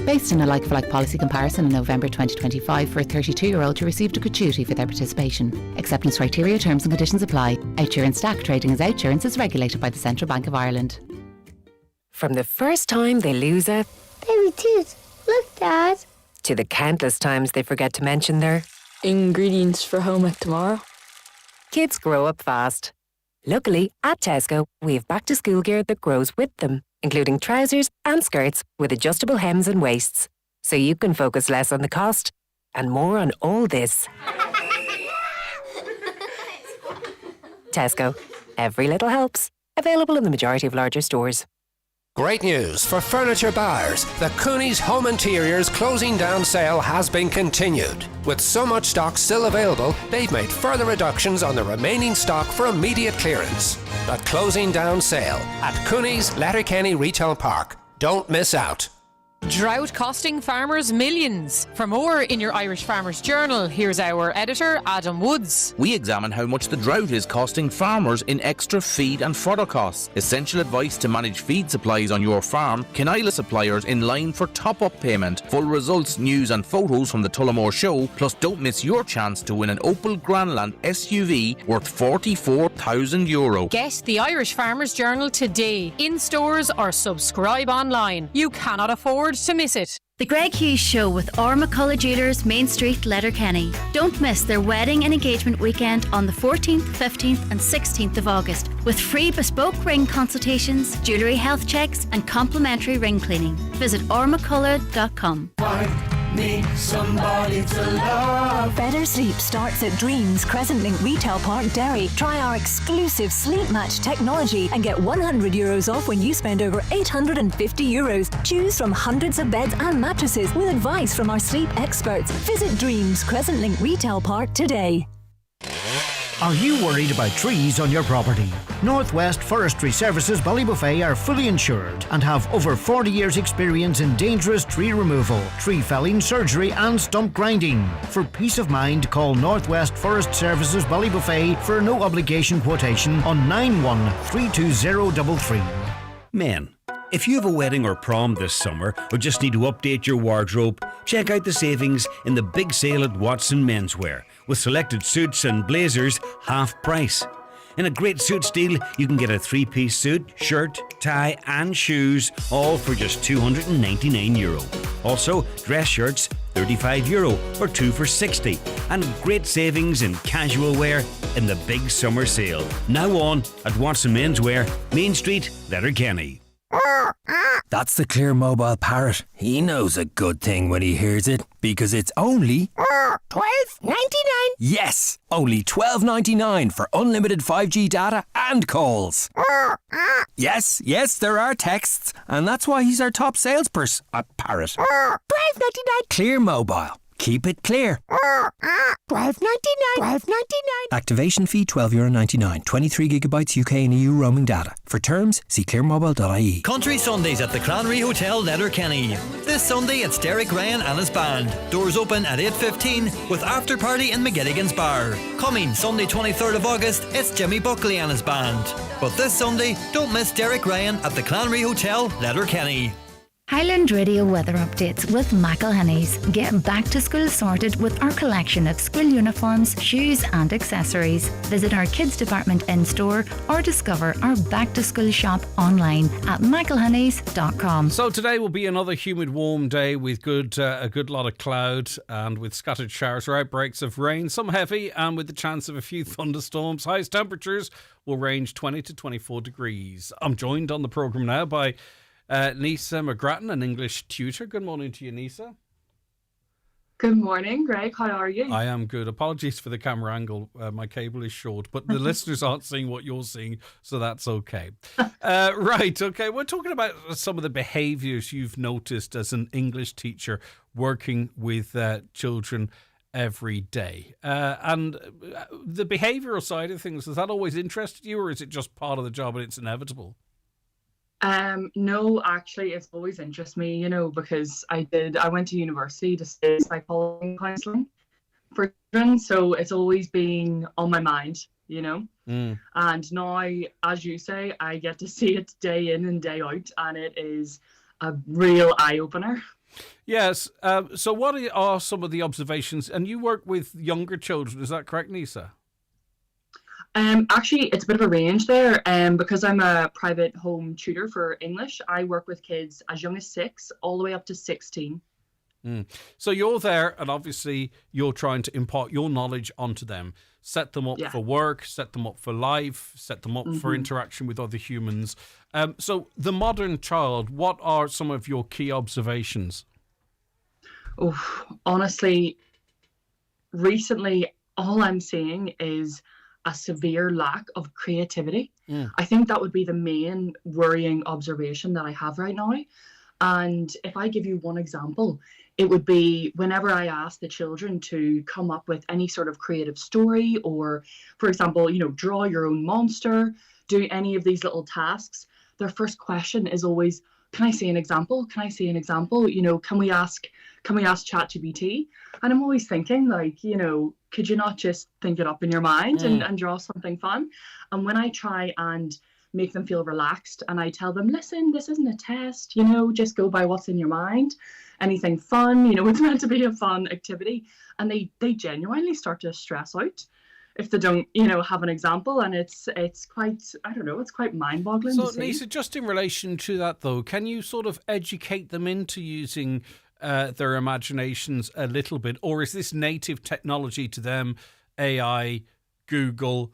Based on a like-for-like policy comparison in November 2025 for a 32-year-old who received a gratuity for their participation. Acceptance criteria, terms and conditions apply. Outsurance DAC trading as Outsurance is regulated by the Central Bank of Ireland. From the first time they lose a baby tooth. Look, Dad. To the countless times they forget to mention their ingredients for home ec tomorrow. Kids grow up fast. Luckily, at Tesco, we have back-to-school gear that grows with them, including trousers and skirts with adjustable hems and waists, so you can focus less on the cost and more on all this. Tesco. Every little helps. Available in the majority of larger stores. Great news for furniture buyers. The Cooney's Home Interiors closing down sale has been continued. With so much stock still available, they've made further reductions on the remaining stock for immediate clearance. The closing down sale at Cooney's Letterkenny Retail Park. Don't miss out. Drought costing farmers millions. For more in your Irish Farmers Journal, here's our editor, Adam Woods. We examine how much the drought is costing farmers in extra feed and fodder costs, essential advice to manage feed supplies on your farm, Kenila suppliers in line for top-up payment, full results, news and photos from the Tullamore Show, plus don't miss your chance to win an Opel Grandland SUV worth €44,000. Get the Irish Farmers Journal today, in stores or subscribe online. You cannot afford to miss it. The Greg Hughes Show with Ormacolla Jewelers, Main Street, Letterkenny. Don't miss their wedding and engagement weekend on the 14th, 15th and 16th of August, with free bespoke ring consultations, jewellery health checks and complimentary ring cleaning. Visit ormacolla.com. Need somebody to love. Better sleep starts at Dreams Crescent Link Retail Park, Derry. Try our exclusive Sleep Match technology and get €100 off when you spend over €850. Choose from hundreds of beds and mattresses with advice from our sleep experts. Visit Dreams Crescent Link Retail Park today. Are you worried about trees on your property? Northwest Forestry Services Ballybuffet are fully insured and have over 40 years experience in dangerous tree removal, tree felling, surgery and stump grinding. For peace of mind, call Northwest Forest Services Ballybuffet for a no obligation quotation on 913233. Men, if you have a wedding or prom this summer or just need to update your wardrobe, check out the savings in the big sale at Watson Menswear, with selected suits and blazers half price. In a great suits deal, you can get a 3-piece suit, shirt, tie and shoes, all for just €299. Also, dress shirts, €35 or 2 for €60, and great savings in casual wear in the big summer sale. Now on at Watson Menswear, Main Street, Letterkenny. That's the Clear Mobile Parrot. He knows a good thing when he hears it, because it's only $12.99. Yes, only $12.99 for unlimited 5G data and calls. Yes, there are texts, and that's why he's our top salesperson. A parrot. $12.99. Clear Mobile. Keep it clear. $12.99. Activation fee €12.99. 23 gigabytes UK and EU roaming data. For terms, see clearmobile.ie. Country Sundays at the Clanry Hotel, Letterkenny. This Sunday it's Derek Ryan and his band. Doors open at 8:15 with after party in McGilligan's Bar. Coming Sunday 23rd of August, it's Jimmy Buckley and his band. But this Sunday, don't miss Derek Ryan at the Clanry Hotel, Letterkenny. Highland Radio weather updates with McElhenney's. Get back to school sorted with our collection of school uniforms, shoes and accessories. Visit our kids department in-store or discover our back to school shop online at mcelhenneys.com. So today will be another humid, warm day with a good lot of cloud and with scattered showers or outbreaks of rain, some heavy and with the chance of a few thunderstorms. Highest temperatures will range 20 to 24 degrees. I'm joined on the programme now by Nisa McGrattan, an English tutor. Good morning to you, Nisa. Good morning, Greg. How are you? I am good. Apologies for the camera angle. My cable is short, but the listeners aren't seeing what you're seeing, so that's okay. Right, okay. We're talking about some of the behaviours you've noticed as an English teacher working with children every day. And the behavioural side of things, has that always interested you, or is it just part of the job and it's inevitable? No, actually, it's always interested me, because I went to university to study psychology and counselling for children, so it's always been on my mind, And now, as you say, I get to see it day in and day out, and it is a real eye-opener. Yes, so what are some of the observations? And you work with younger children, is that correct, Nisa? Actually, it's a bit of a range there. Because I'm a private home tutor for English, I work with kids as young as 6 all the way up to 16. So you're there, and obviously you're trying to impart your knowledge onto them, set them up for work, set them up for life, set them up for interaction with other humans. So the modern child, what are some of your key observations? Oh, honestly, recently, all I'm seeing is a severe lack of creativity. I think that would be the main worrying observation that I have right now. And if I give you one example, it would be whenever I ask the children to come up with any sort of creative story, or, for example, draw your own monster, do any of these little tasks, their first question is always, can I see an example? Can I see an example? Can we ask ChatGPT? And I'm always thinking, could you not just think it up in your mind and draw something fun? And when I try and make them feel relaxed and I tell them, listen, this isn't a test, just go by what's in your mind, anything fun, it's meant to be a fun activity. And they genuinely start to stress out if they don't, have an example. And it's quite, I don't know, it's quite mind-boggling to see. So, Nisa, just in relation to that, though, can you sort of educate them into using their imaginations a little bit, or is this native technology to them, AI, Google?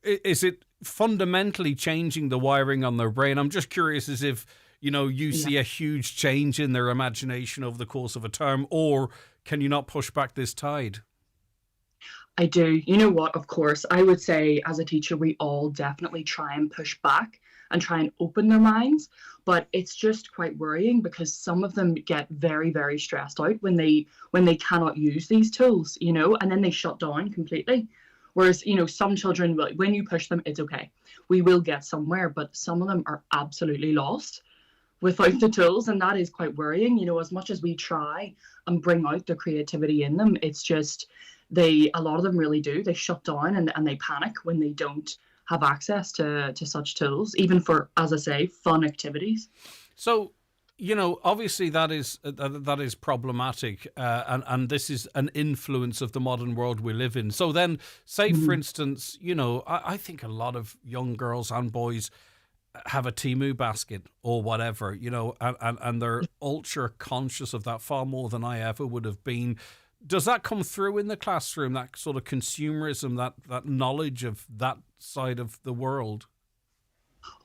Is it fundamentally changing the wiring on their brain? I'm just curious as if, you see a huge change in their imagination over the course of a term, or can you not push back this tide? I do. You know what? Of course, I would say as a teacher, we all definitely try and push back and try and open their minds. But it's just quite worrying because some of them get very, very stressed out when they cannot use these tools, and then they shut down completely. Whereas, some children, when you push them, it's okay. We will get somewhere, but some of them are absolutely lost without the tools. And that is quite worrying. As much as we try and bring out the creativity in them, it's just a lot of them really do. They shut down and they panic when they don't have access to such tools, even for, as I say, fun activities. So, obviously that is problematic, and this is an influence of the modern world we live in. So then, say for instance, I think a lot of young girls and boys have a Temu basket or whatever, and they're ultra conscious of that, far more than I ever would have been. Does that come through in the classroom, that sort of consumerism, that knowledge of that side of the world?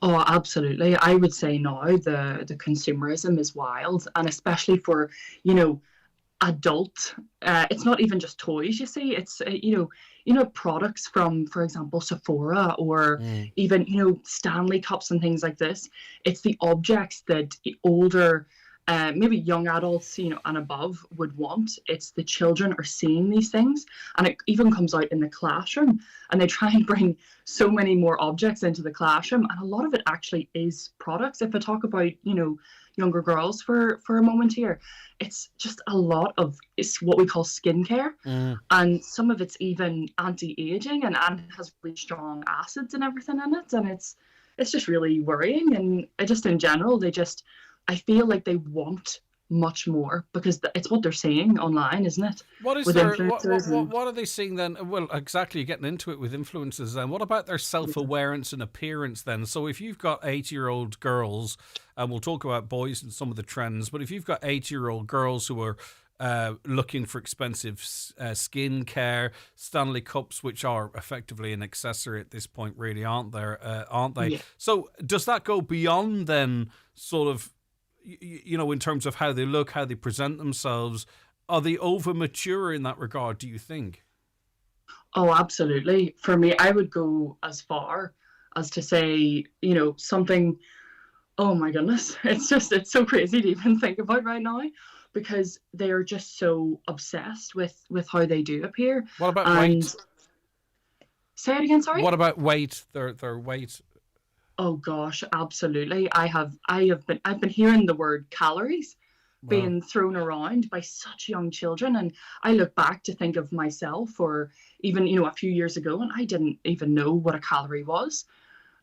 Oh, absolutely. I would say now the consumerism is wild, and especially for, adult. It's not even just toys. You see, it's products from, for example, Sephora, or even Stanley cups and things like this. It's the objects that older, maybe young adults, and above would want. It's the children are seeing these things, and it even comes out in the classroom. And they try and bring so many more objects into the classroom, and a lot of it actually is products. If I talk about younger girls for a moment here, it's just a lot of it's what we call skincare, and some of it's even anti-aging and has really strong acids and everything in it, and it's just really worrying. And just in general, I feel like they want much more because it's what they're seeing online, isn't it? What is what are they seeing then? Well, exactly, you're getting into it with influencers then. What about their self-awareness and appearance then? So if you've got 8-year-old girls, and we'll talk about boys and some of the trends, but if you've got 8-year-old girls who are looking for expensive skin care, Stanley cups, which are effectively an accessory at this point, really, aren't they? Yeah. So does that go beyond then sort of, in terms of how they look, how they present themselves? Are they over mature in that regard, do you think? Oh, absolutely. For me, I would go as far as to say, something, oh my goodness, it's so crazy to even think about right now, because they are just so obsessed with how they do appear. What about weight? Say it again, sorry? What about weight? Their weight? Oh gosh, absolutely. I've been hearing the word calories being thrown around by such young children, and I look back to think of myself, or even a few years ago, and I didn't even know what a calorie was.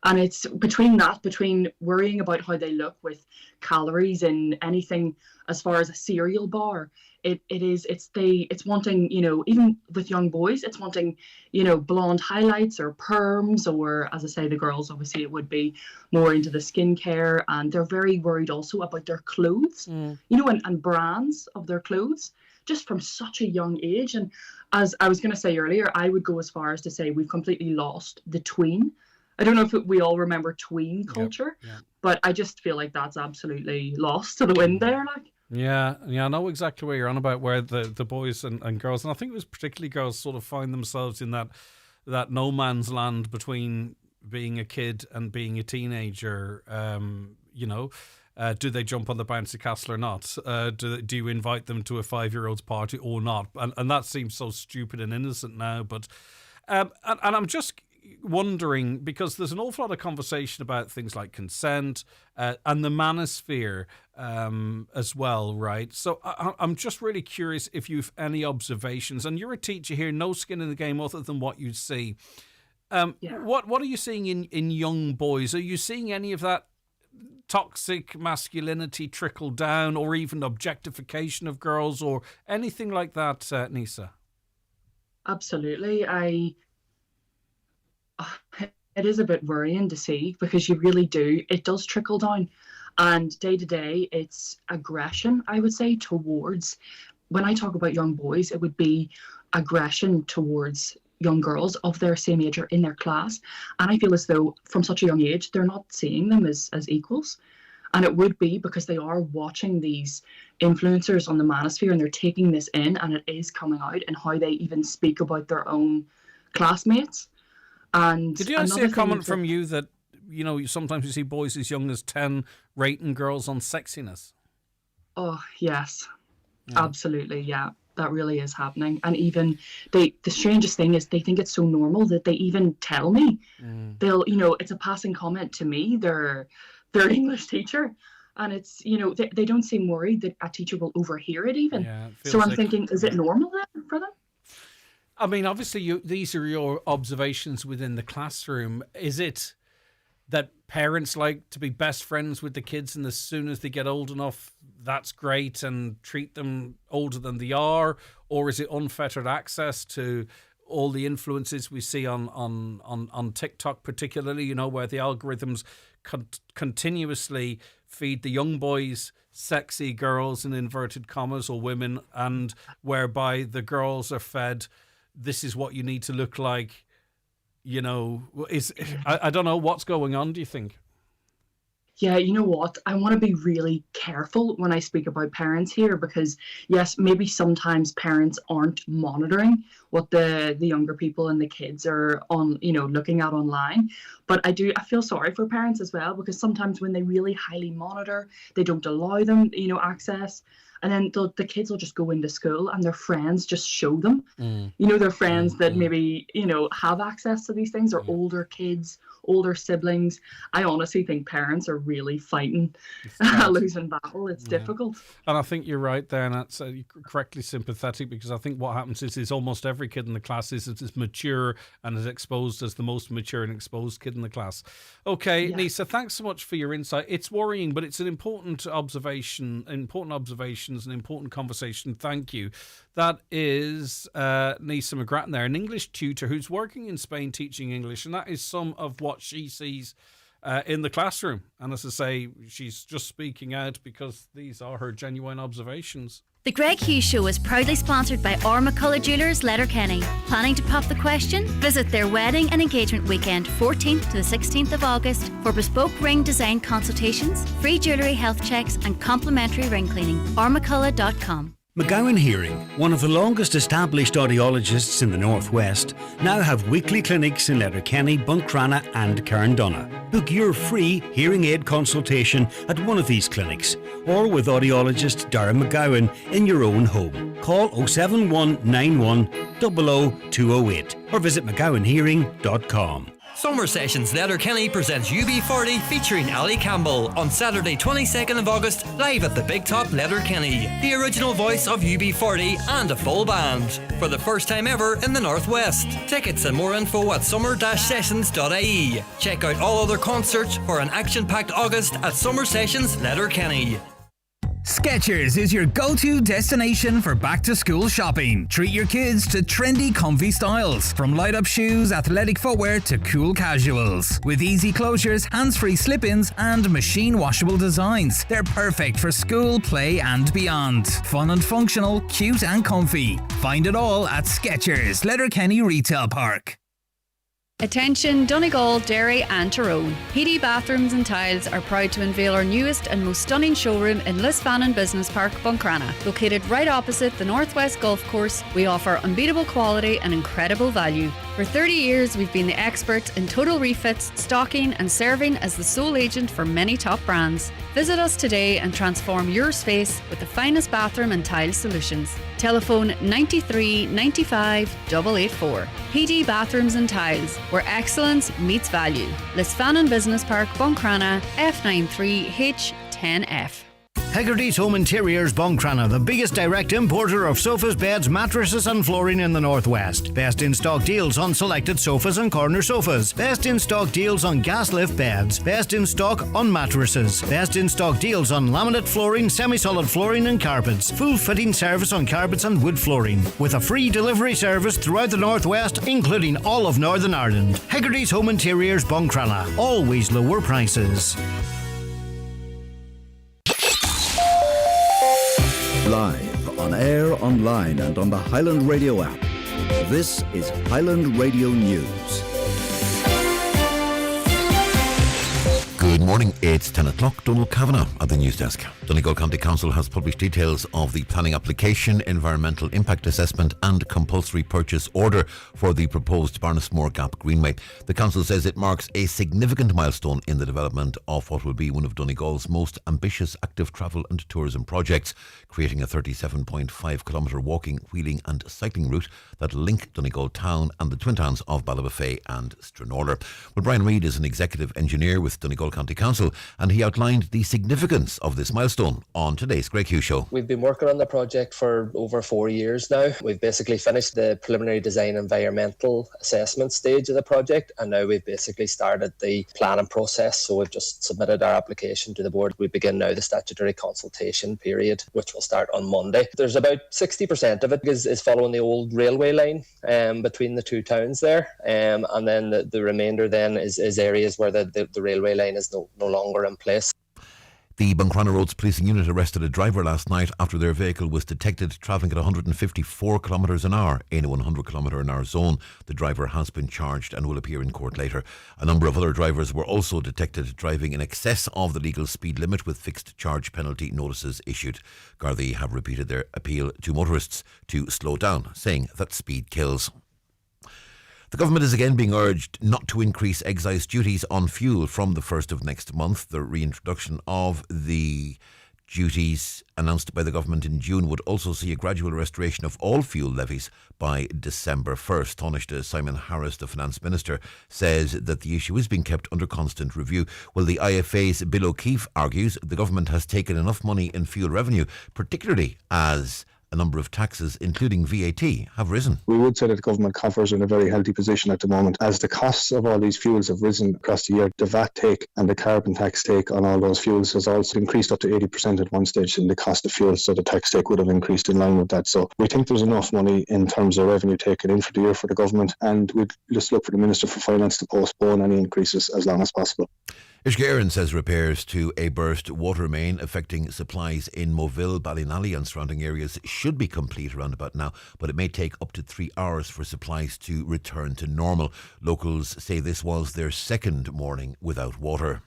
And it's between worrying about how they look with calories in anything as far as a cereal bar, it's wanting, even with young boys, it's wanting, blonde highlights or perms, or, as I say, the girls, obviously it would be more into the skincare, and they're very worried also about their clothes, and brands of their clothes, just from such a young age. And as I was going to say earlier, I would go as far as to say we've completely lost the tween. I don't know if we all remember tween culture, but I just feel like that's absolutely lost to the wind there. Yeah, I know exactly where you're on about, where the boys and girls, and I think it was particularly girls, sort of find themselves in that no man's land between being a kid and being a teenager. Do they jump on the bouncy castle or not? Do you invite them to a 5-year-old's party or not? And that seems so stupid and innocent now, but and I'm just wondering, because there's an awful lot of conversation about things like consent and the manosphere as well, right? So I'm just really curious if you've any observations, and you're a teacher here, no skin in the game other than what you see. What are you seeing in young boys? Are you seeing any of that toxic masculinity trickle down, or even objectification of girls, or anything like that, Nisa? Absolutely. It is a bit worrying to see, because you really do. It does trickle down, and day to day, it's aggression, I would say, towards. When I talk about young boys, it would be aggression towards young girls of their same age or in their class, and I feel as though from such a young age they're not seeing them as equals. And it would be because they are watching these influencers on the manosphere, and they're taking this in, and it is coming out in how they even speak about their own classmates. And did you see a comment from you that sometimes you see boys as young as 10 rating girls on sexiness? Oh yes, absolutely, yeah, that really is happening. And even the strangest thing is they think it's so normal that they even tell me. They'll it's a passing comment to me, their English teacher, and it's they don't seem worried that a teacher will overhear it even. So I'm thinking, is it normal then for them? I mean, obviously, these are your observations within the classroom. Is it that parents like to be best friends with the kids, and as soon as they get old enough, that's great, and treat them older than they are? Or is it unfettered access to all the influences we see on TikTok, particularly, where the algorithms continuously feed the young boys sexy girls in inverted commas, or women, and whereby the girls are fed, this is what you need to look like, I don't know what's going on, do you think? Yeah, you know what? I want to be really careful when I speak about parents here because, yes, maybe sometimes parents aren't monitoring what the younger people and the kids are on, looking at online. But I feel sorry for parents as well because sometimes when they really highly monitor, they don't allow them, access. And then the kids will just go into school and their friends just show them, their friends that maybe, have access to these things or older kids, older siblings. I honestly think parents are really fighting a losing battle. It's difficult. And I think you're right there, and that's correctly sympathetic because I think what happens is almost every kid in the class is as mature and as exposed as the most mature and exposed kid in the class. Okay, yeah. Nisa, thanks so much for your insight. It's worrying, but it's an important observations, an important conversation. Thank you. That is Nisa McGrattan there, an English tutor who's working in Spain teaching English, and that is some of what she sees in the classroom. And as I say, she's just speaking out because these are her genuine observations. The Greg Hughes Show is proudly sponsored by McCullough Jewelers, Letterkenny. Planning to pop the question? Visit their wedding and engagement weekend 14th to the 16th of August for bespoke ring design consultations, free jewellery health checks and complimentary ring cleaning. McCullough.com. McGowan Hearing, one of the longest established audiologists in the Northwest, now have weekly clinics in Letterkenny, Buncrana and Carndonagh. Book your free hearing aid consultation at one of these clinics or with audiologist Darren McGowan in your own home. Call 07191 00208 or visit mcgowanhearing.com. Summer Sessions Letterkenny presents UB40 featuring Ali Campbell on Saturday 22nd of August live at the Big Top Letterkenny. The original voice of UB40 and a full band for the first time ever in the Northwest. Tickets and more info at summer-sessions.ie. Check out all other concerts for an action-packed August at Summer Sessions Letterkenny. Skechers is your go-to destination for back-to-school shopping. Treat your kids to trendy, comfy styles. From light-up shoes, athletic footwear to cool casuals. With easy closures, hands-free slip-ins and machine-washable designs. They're perfect for school, play and beyond. Fun and functional, cute and comfy. Find it all at Skechers, Letterkenny Retail Park. Attention Donegal, Derry and Tyrone. PD Bathrooms and Tiles are proud to unveil our newest and most stunning showroom in Lisfannon Business Park, Buncrana. Located right opposite the Northwest Golf Course, we offer unbeatable quality and incredible value. For 30 years, we've been the experts in total refits, stocking and serving as the sole agent for many top brands. Visit us today and transform your space with the finest bathroom and tile solutions. Telephone 93 95 884. PD Bathrooms and Tiles, where excellence meets value. Lisfannon Business Park, Buncrana, F93H10F. Hegarty's Home Interiors Buncrana, the biggest direct importer of sofas, beds, mattresses and flooring in the Northwest. Best in stock deals on selected sofas and corner sofas. Best in stock deals on gas lift beds. Best in stock on mattresses. Best in stock deals on laminate flooring, semi-solid flooring and carpets. Full fitting service on carpets and wood flooring. With a free delivery service throughout the Northwest, including all of Northern Ireland. Hegarty's Home Interiors Buncrana. Always lower prices. Live, on air, online and on the Highland Radio app. This is Highland Radio News. Good morning, it's 10 o'clock. Donald Kavanagh at the news desk. Donegal County Council has published details of the planning application, environmental impact assessment and compulsory purchase order for the proposed Barnesmore Gap Greenway. The council says it marks a significant milestone in the development of what will be one of Donegal's most ambitious active travel and tourism projects, creating a 37.5 kilometre walking, wheeling and cycling route that link Donegal town and the twin towns of Ballybofey and Stranorlar. Well, Brian Reid is an executive engineer with Donegal County Council, and he outlined the significance of this milestone on today's Greg Hughes Show. We've been working on the project for over 4 years now. We've basically finished the preliminary design environmental assessment stage of the project, and now we've basically started the planning process. So we've just submitted our application to the board. We begin now the statutory consultation period, which will start on Monday. There's about 60% of it is following the old railway line between the two towns there, and then the remainder then is areas where the railway line is no longer in place. The Buncrana Roads Policing Unit arrested a driver last night after their vehicle was detected travelling at 154 kilometres an hour in a 100 kilometre an hour zone. The driver has been charged and will appear in court later. A number of other drivers were also detected driving in excess of the legal speed limit with fixed charge penalty notices issued. Gardaí have repeated their appeal to motorists to slow down, saying that speed kills. The government is again being urged not to increase excise duties on fuel from the 1st of next month. The reintroduction of the duties announced by the government in June would also see a gradual restoration of all fuel levies by December 1st. Taoiseach Simon Harris, the Finance Minister, says that the issue is being kept under constant review. Well, the IFA's Bill O'Keefe argues the government has taken enough money in fuel revenue, particularly as a number of taxes, including VAT, have risen. We would say that the government coffers are in a very healthy position at the moment. As the costs of all these fuels have risen across the year, the VAT take and the carbon tax take on all those fuels has also increased up to 80% at one stage in the cost of fuel, so the tax take would have increased in line with that. So we think there's enough money in terms of revenue taken in for the year for the government, and we'd just look for the Minister for Finance to postpone any increases as long as possible. Ishgaren says repairs to a burst water main affecting supplies in Moville, Ballynally and surrounding areas should be complete around about now, but it may take up to 3 hours for supplies to return to normal. Locals say this was their second morning without water.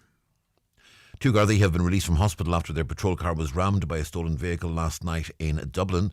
2 Gardaí have been released from hospital after their patrol car was rammed by a stolen vehicle last night in Dublin.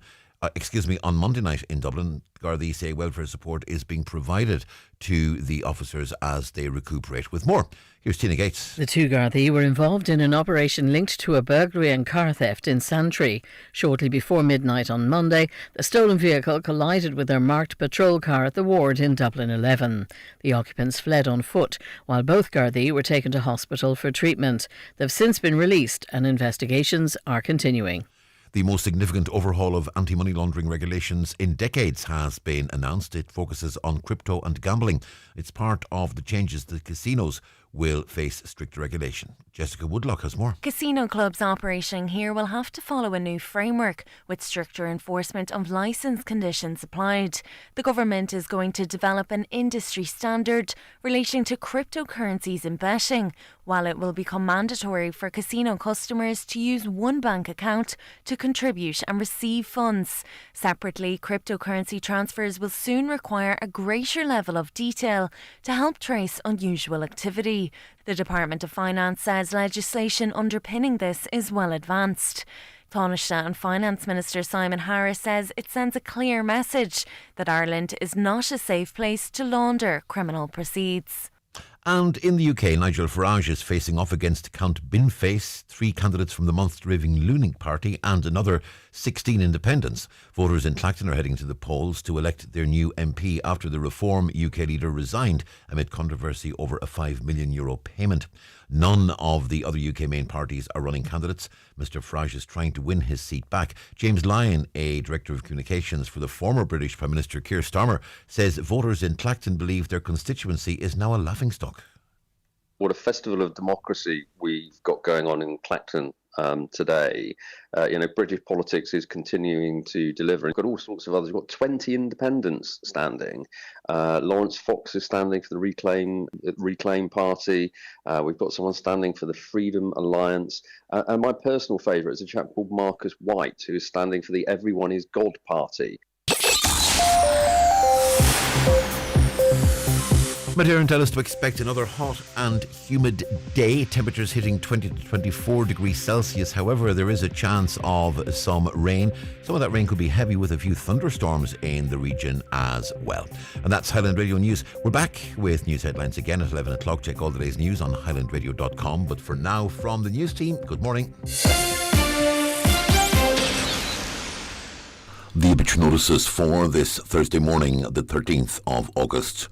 On Monday night in Dublin. Gardaí say welfare support is being provided to the officers as they recuperate. With more, here's Tina Gates. The 2 Gardaí were involved in an operation linked to a burglary and car theft in Santry. Shortly before midnight on Monday, the stolen vehicle collided with their marked patrol car at the ward in Dublin 11. The occupants fled on foot, while both Gardaí were taken to hospital for treatment. They've since been released and investigations are continuing. The most significant overhaul of anti-money laundering regulations in decades has been announced. It focuses on crypto and gambling. It's part of the changes that casinos will face stricter regulation. Jessica Woodlock has more. Casino clubs operating here will have to follow a new framework with stricter enforcement of licence conditions applied. The government is going to develop an industry standard relating to cryptocurrencies in betting, while it will become mandatory for casino customers to use one bank account to contribute and receive funds. Separately, cryptocurrency transfers will soon require a greater level of detail to help trace unusual activity. The Department of Finance says legislation underpinning this is well advanced. Taoiseach and Finance Minister Simon Harris says it sends a clear message that Ireland is not a safe place to launder criminal proceeds. And in the UK, Nigel Farage is facing off against Count Binface, 3 candidates from the month-raving Looning Party and another 16 independents. Voters in Clacton are heading to the polls to elect their new MP after the Reform UK leader resigned amid controversy over a €5 million payment. None of the other UK main parties are running candidates. Mr Farage is trying to win his seat back. James Lyon, a Director of Communications for the former British Prime Minister Keir Starmer, says voters in Clacton believe their constituency is now a laughingstock. What a festival of democracy we've got going on in Clacton today. British politics is continuing to deliver. We've got all sorts of others. We've got 20 independents standing. Lawrence Fox is standing for the Reclaim Party. We've got someone standing for the Freedom Alliance. And my personal favourite is a chap called Marcus White, who is standing for the Everyone is God Party. Meteorologists tell us to expect another hot and humid day, temperatures hitting 20 to 24 degrees Celsius. However, there is a chance of some rain. Some of that rain could be heavy with a few thunderstorms in the region as well. And that's Highland Radio News. We're back with news headlines again at 11 o'clock. Check all the day's news on highlandradio.com. But for now, from the news team, good morning. The obituary notices for this Thursday morning, the 13th of August.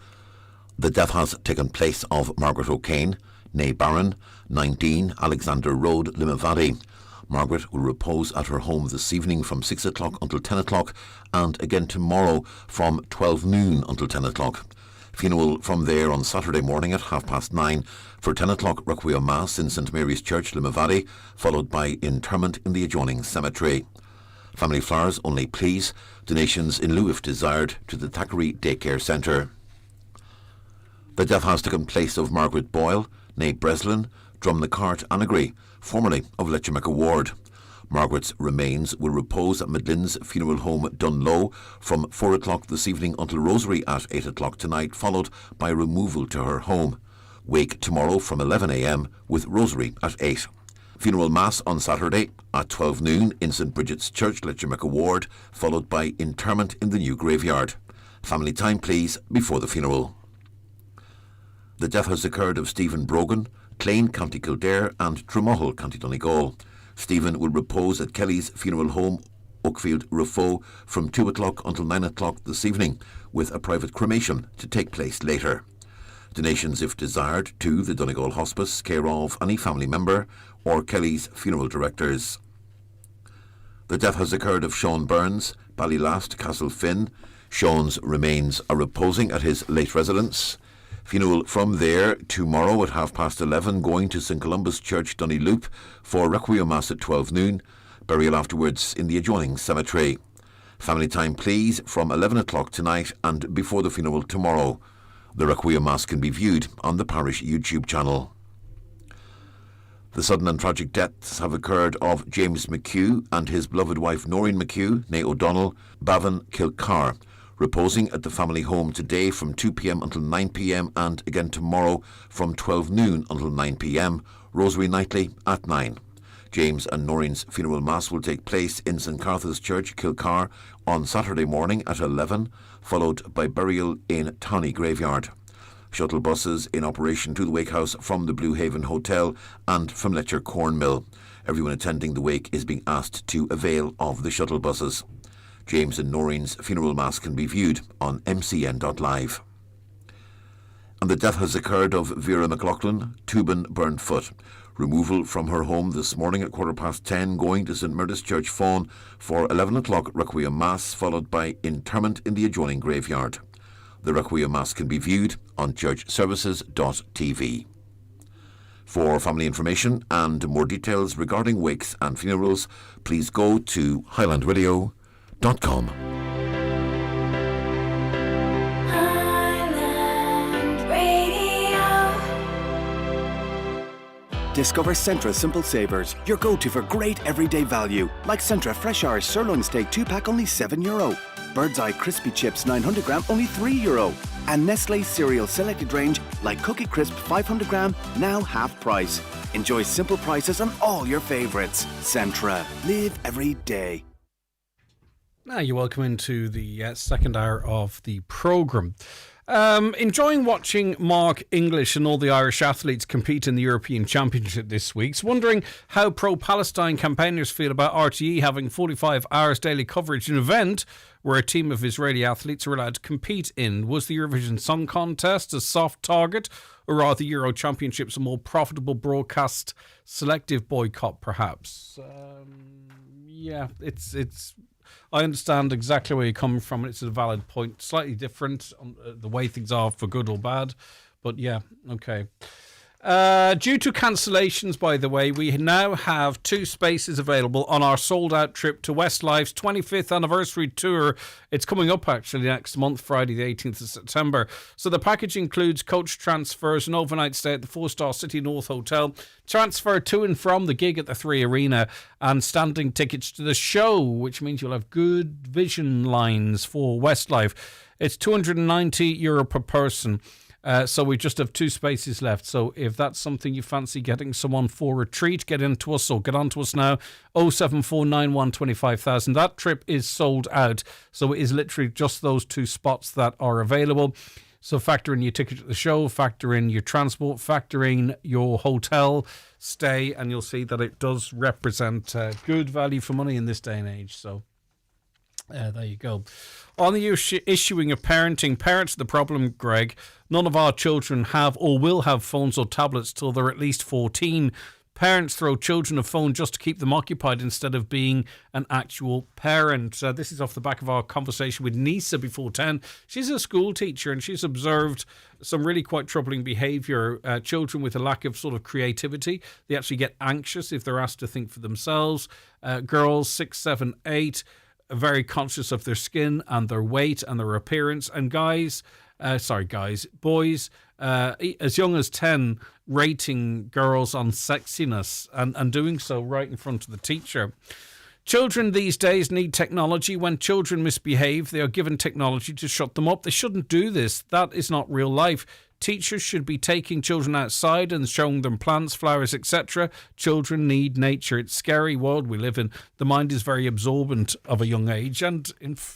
The death has taken place of Margaret O'Kane, née Barron, 19, Alexander Road, Limavady. Margaret will repose at her home this evening from 6 o'clock until 10 o'clock and again tomorrow from 12 noon until 10 o'clock. Funeral from there on Saturday morning at 9:30. For 10 o'clock, Requiem Mass in St Mary's Church, Limavady, followed by interment in the adjoining cemetery. Family flowers only, please. Donations in lieu if desired to the Thackeray Daycare Centre. The death has taken place of Margaret Boyle, née Breslin, Drumnacart, Annagry, formerly of Letchamica Ward. Margaret's remains will repose at Midlin's Funeral Home Dunlow from 4 o'clock this evening until Rosary at 8 o'clock tonight, followed by removal to her home. Wake tomorrow from 11 a.m. with Rosary at 8. Funeral Mass on Saturday at 12 noon in St Bridget's Church, Letchamica Ward, followed by interment in the new graveyard. Family time, please, before the funeral. The death has occurred of Stephen Brogan, Clane, County Kildare, and Tremohol, County Donegal. Stephen will repose at Kelly's Funeral Home, Oakfield, Rufo, from 2 o'clock until 9 o'clock this evening, with a private cremation to take place later. Donations, if desired, to the Donegal Hospice, care of any family member or Kelly's funeral directors. The death has occurred of Sean Burns, Ballylast, Castlefin. Sean's remains are reposing at his late residence. Funeral from there tomorrow at 11:30, going to St Columba's Church, Dunnyloop, for Requiem Mass at 12 noon. Burial afterwards in the adjoining cemetery. Family time, please, from 11 o'clock tonight and before the funeral tomorrow. The Requiem Mass can be viewed on the parish YouTube channel. The sudden and tragic deaths have occurred of James McHugh and his beloved wife Noreen McHugh, née O'Donnell, Bavin, Kilcar, reposing at the family home today from 2 p.m. until 9 p.m. and again tomorrow from 12 noon until 9 p.m. Rosary nightly at 9. James and Noreen's funeral mass will take place in St Cartha's Church, Kilcar, on Saturday morning at 11, followed by burial in Townie Graveyard. Shuttle buses in operation to the wake house from the Blue Haven Hotel and from Letcher Cornmill. Everyone attending the wake is being asked to avail of the shuttle buses. James and Noreen's funeral mass can be viewed on mcn.live. And the death has occurred of Vera McLaughlin, Tubin burned foot. Removal from her home this morning at 10:15, going to St Murda's Church, Fawn, for 11 o'clock Requiem Mass, followed by interment in the adjoining graveyard. The Requiem Mass can be viewed on churchservices.tv. For family information and more details regarding wakes and funerals, please go to highlandradio.com. Discover Centra Simple Savers, your go-to for great everyday value. Like Centra Fresh Irish Sirloin Steak 2-pack, only €7. Bird's Eye Crispy Chips 900 gram, only €3. And Nestle Cereal Selected Range, like Cookie Crisp 500 gram, now half price. Enjoy simple prices on all your favourites. Centra. Live every day. Now you're welcome into the second hour of the programme. Enjoying watching Mark English and all the Irish athletes compete in the European Championship this week. Wondering how pro-Palestine campaigners feel about RTE having 45 hours daily coverage, an event where a team of Israeli athletes are allowed to compete in. Was the Eurovision Song Contest a soft target, or are the Euro Championships a more profitable broadcast selective boycott, perhaps? It's I understand exactly where you're coming from. It's a valid point. Slightly different on the way things are, for good or bad. But yeah, okay. Due to cancellations, by the way, we now have 2 spaces available on our sold-out trip to Westlife's 25th anniversary tour. It's coming up, actually, next month, Friday the 18th of September. So the package includes coach transfers, an overnight stay at the 4-star City North Hotel, transfer to and from the gig at the 3 Arena, and standing tickets to the show, which means you'll have good vision lines for Westlife. It's €290 per person. So we just have 2 spaces left. So if that's something you fancy getting someone for a treat, get into us or get on to us now. 07491 25000. That trip is sold out. So it is literally just those 2 spots that are available. So factor in your ticket to the show, factor in your transport, factor in your hotel stay, and you'll see that it does represent good value for money in this day and age. So there you go. On the issuing of parenting, parents are the problem, Greg. None of our children have or will have phones or tablets till they're at least 14. Parents throw children a phone just to keep them occupied instead of being an actual parent. This is off the back of our conversation with Nisa before 10. She's a school teacher and she's observed some really quite troubling behaviour. Children with a lack of sort of creativity. They actually get anxious if they're asked to think for themselves. Girls 6, 7, 8 are very conscious of their skin and their weight and their appearance. And boys as young as 10, rating girls on sexiness and doing so right in front of the teacher. Children these days need technology. When children misbehave, they are given technology to shut them up. They shouldn't do this. That is not real life. Teachers should be taking children outside and showing them plants, flowers, etc. Children need nature. It's a scary world we live in. The mind is very absorbent of a young age, and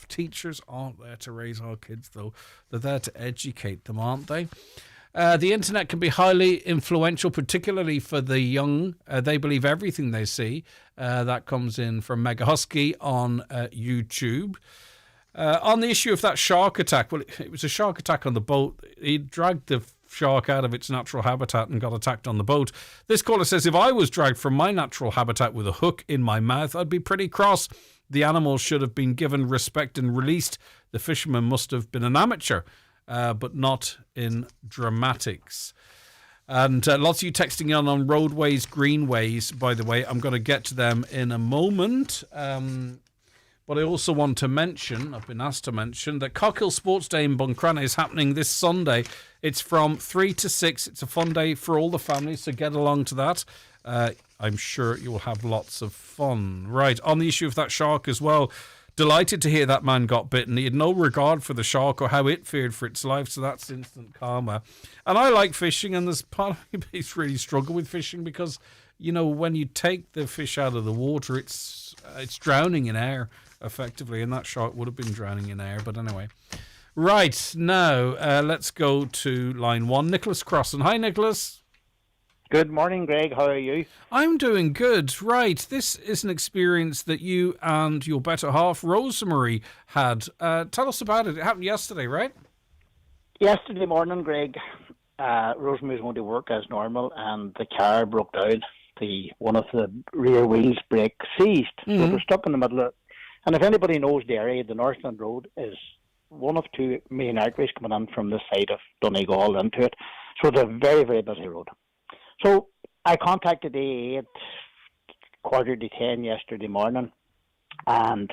teachers aren't there to raise our kids, though. They're there to educate them, aren't they? The internet can be highly influential, particularly for the young. They believe everything they see. That comes in from Mega Husky on YouTube. On the issue of that shark attack, well, it was a shark attack on the boat. He dragged the shark out of its natural habitat and got attacked on the boat. This caller says, if I was dragged from my natural habitat with a hook in my mouth, I'd be pretty cross. The animal should have been given respect and released. The fisherman must have been an amateur. But not in dramatics. And lots of you texting in on roadways, greenways, by the way. I'm going to get to them in a moment. But I also want to mention, I've been asked to mention, that Cockhill Sports Day in Buncrana is happening this Sunday. It's from 3 to 6. It's a fun day for all the families, so get along to that. I'm sure you'll have lots of fun. Right, on the issue of that shark as well, delighted to hear that man got bitten. He had no regard for the shark or how it feared for its life, so that's instant karma. And I like fishing, and there's part of me who's really struggle with fishing because, you know, when you take the fish out of the water, it's drowning in air, effectively, and that shark would have been drowning in air. But anyway. Right, now let's go to line 1. Nicholas Crossan. Hi, Nicholas. Good morning, Greg. How are you? I'm doing good. Right. This is an experience that you and your better half, Rosemary, had. Tell us about it. It happened yesterday, right? Yesterday morning, Greg, Rosemary was going to work as normal and the car broke down. One of the rear wheels brake seized. So we're stuck in the middle of... And if anybody knows the area, the Northland Road is one of two main arteries coming in from this side of Donegal into it. So it's a very, very busy road. So I contacted AA at 9:45 yesterday morning, and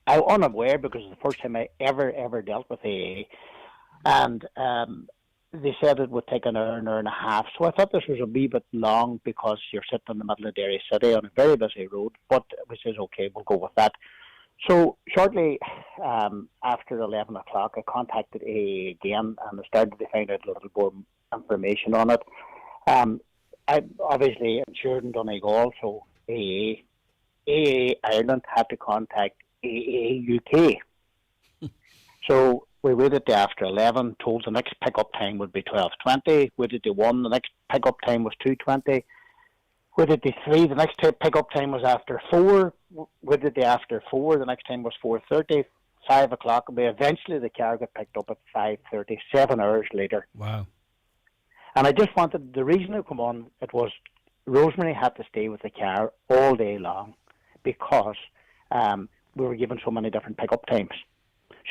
I was unaware because it's the first time I ever dealt with AA, and they said it would take an hour and a half. So I thought this was a wee bit long because you're sitting in the middle of Derry City on a very busy road, but we says, okay, we'll go with that. So shortly after 11 o'clock, I contacted AA again, and I started to find out a little more information on it. I obviously insured in Donegal, so AA Ireland had to contact AA UK. So we waited till after 11, told the next pickup time would be 12:20, waited till 1, the next pickup time was 2:20, waited till 3, the next pickup time was after 4, waited till after 4, the next time was 4:30, 5 o'clock, but eventually the car got picked up at 5:30, 7 hours later. Wow. And I just wanted, the reason I come on, it was Rosemary had to stay with the car all day long because we were given so many different pickup times.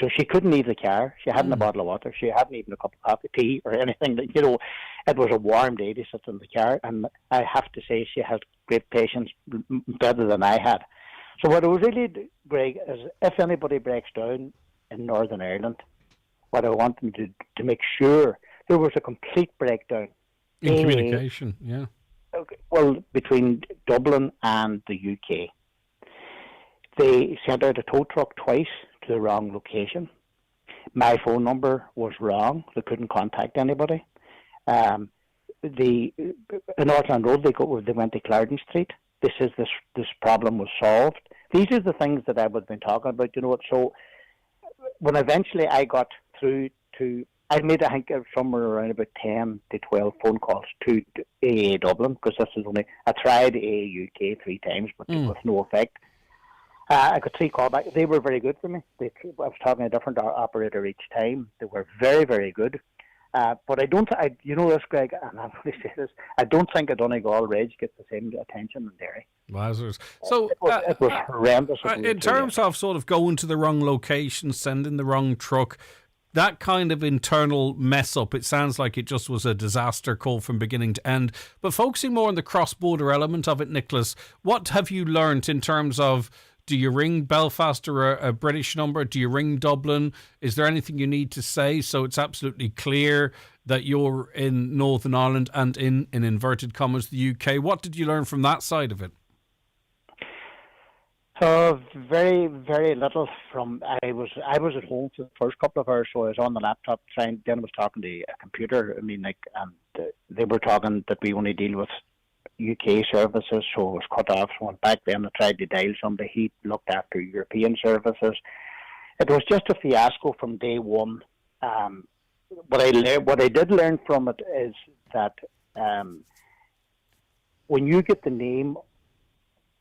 So she couldn't leave the car. She hadn't a bottle of water. She hadn't even a cup of coffee, tea or anything. You know, it was a warm day to sit in the car. And I have to say she had great patience, better than I had. So what I was really, Greg, is if anybody breaks down in Northern Ireland, what I want them to make sure there was a complete breakdown in communication, yeah. Well, between Dublin and the UK. They sent out a tow truck twice to the wrong location. My phone number was wrong. They couldn't contact anybody. In Northland Road, they went to Clarendon Street. They says this problem was solved. These are the things that I would have been talking about, you know what. So when eventually I got through to, I made, I think, somewhere around about 10 to 12 phone calls to AA Dublin, because this is only, I tried AA UK 3 times, but with no effect. I got 3 callbacks. They were very good for me. I was talking to a different operator each time. They were very, very good. But I don't, you know this, Greg, and I'm going to say this, I don't think a Donegal Rage gets the same attention in Derry. Wowzers. So it was horrendous. In terms of sort of going to the wrong location, sending the wrong truck, that kind of internal mess up, it sounds like it just was a disaster call from beginning to end. But focusing more on the cross-border element of it, Nicholas, what have you learnt in terms of, do you ring Belfast or a British number? Do you ring Dublin? Is there anything you need to say so it's absolutely clear that you're in Northern Ireland and in inverted commas, the UK. What did you learn from that side of it? Very, very little. I was at home for the first couple of hours, so I was on the laptop trying. Then I was talking to a computer. I mean, they were talking that we only deal with UK services, so it was cut off. So I went back then and tried to dial somebody. He looked after European services. It was just a fiasco from day one. What I did learn from it is that when you get the name.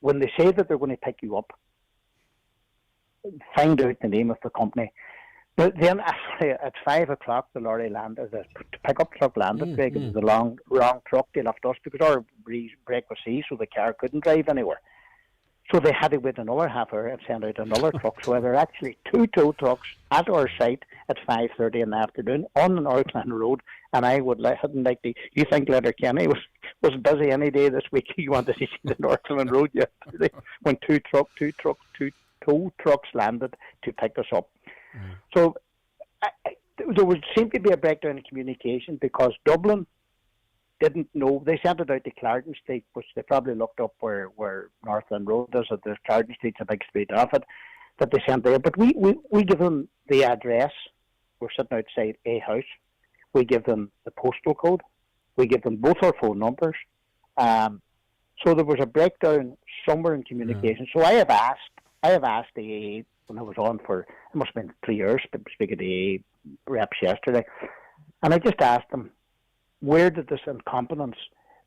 When they say that they're going to pick you up, find out the name of the company. But then at 5 o'clock, the lorry landed, the pickup truck landed. It was the wrong truck. They left us because our brake was seized, so the car couldn't drive anywhere. So they had to wait another half hour and send out another truck. So there were actually 2 tow trucks at our site at 5:30 in the afternoon on the Northland Road. And I hadn't liked to. You think Letterkenny was busy any day this week? You wanted to see the Northland Road yesterday when 2 tow trucks landed to pick us up. So there would seem to be a breakdown in communication because Dublin didn't know. They sent it out to Clarendon Street, which they probably looked up where Northland Road is. At the Clarendon Street's a big street off it that they sent there. But we give them the address. We're sitting outside a house. We give them the postal code. We give them both our phone numbers. So there was a breakdown somewhere in communication. So I have asked the AA when I was on for, it must have been 3 years, speaking to the AA reps yesterday, and I just asked them, where did this incompetence,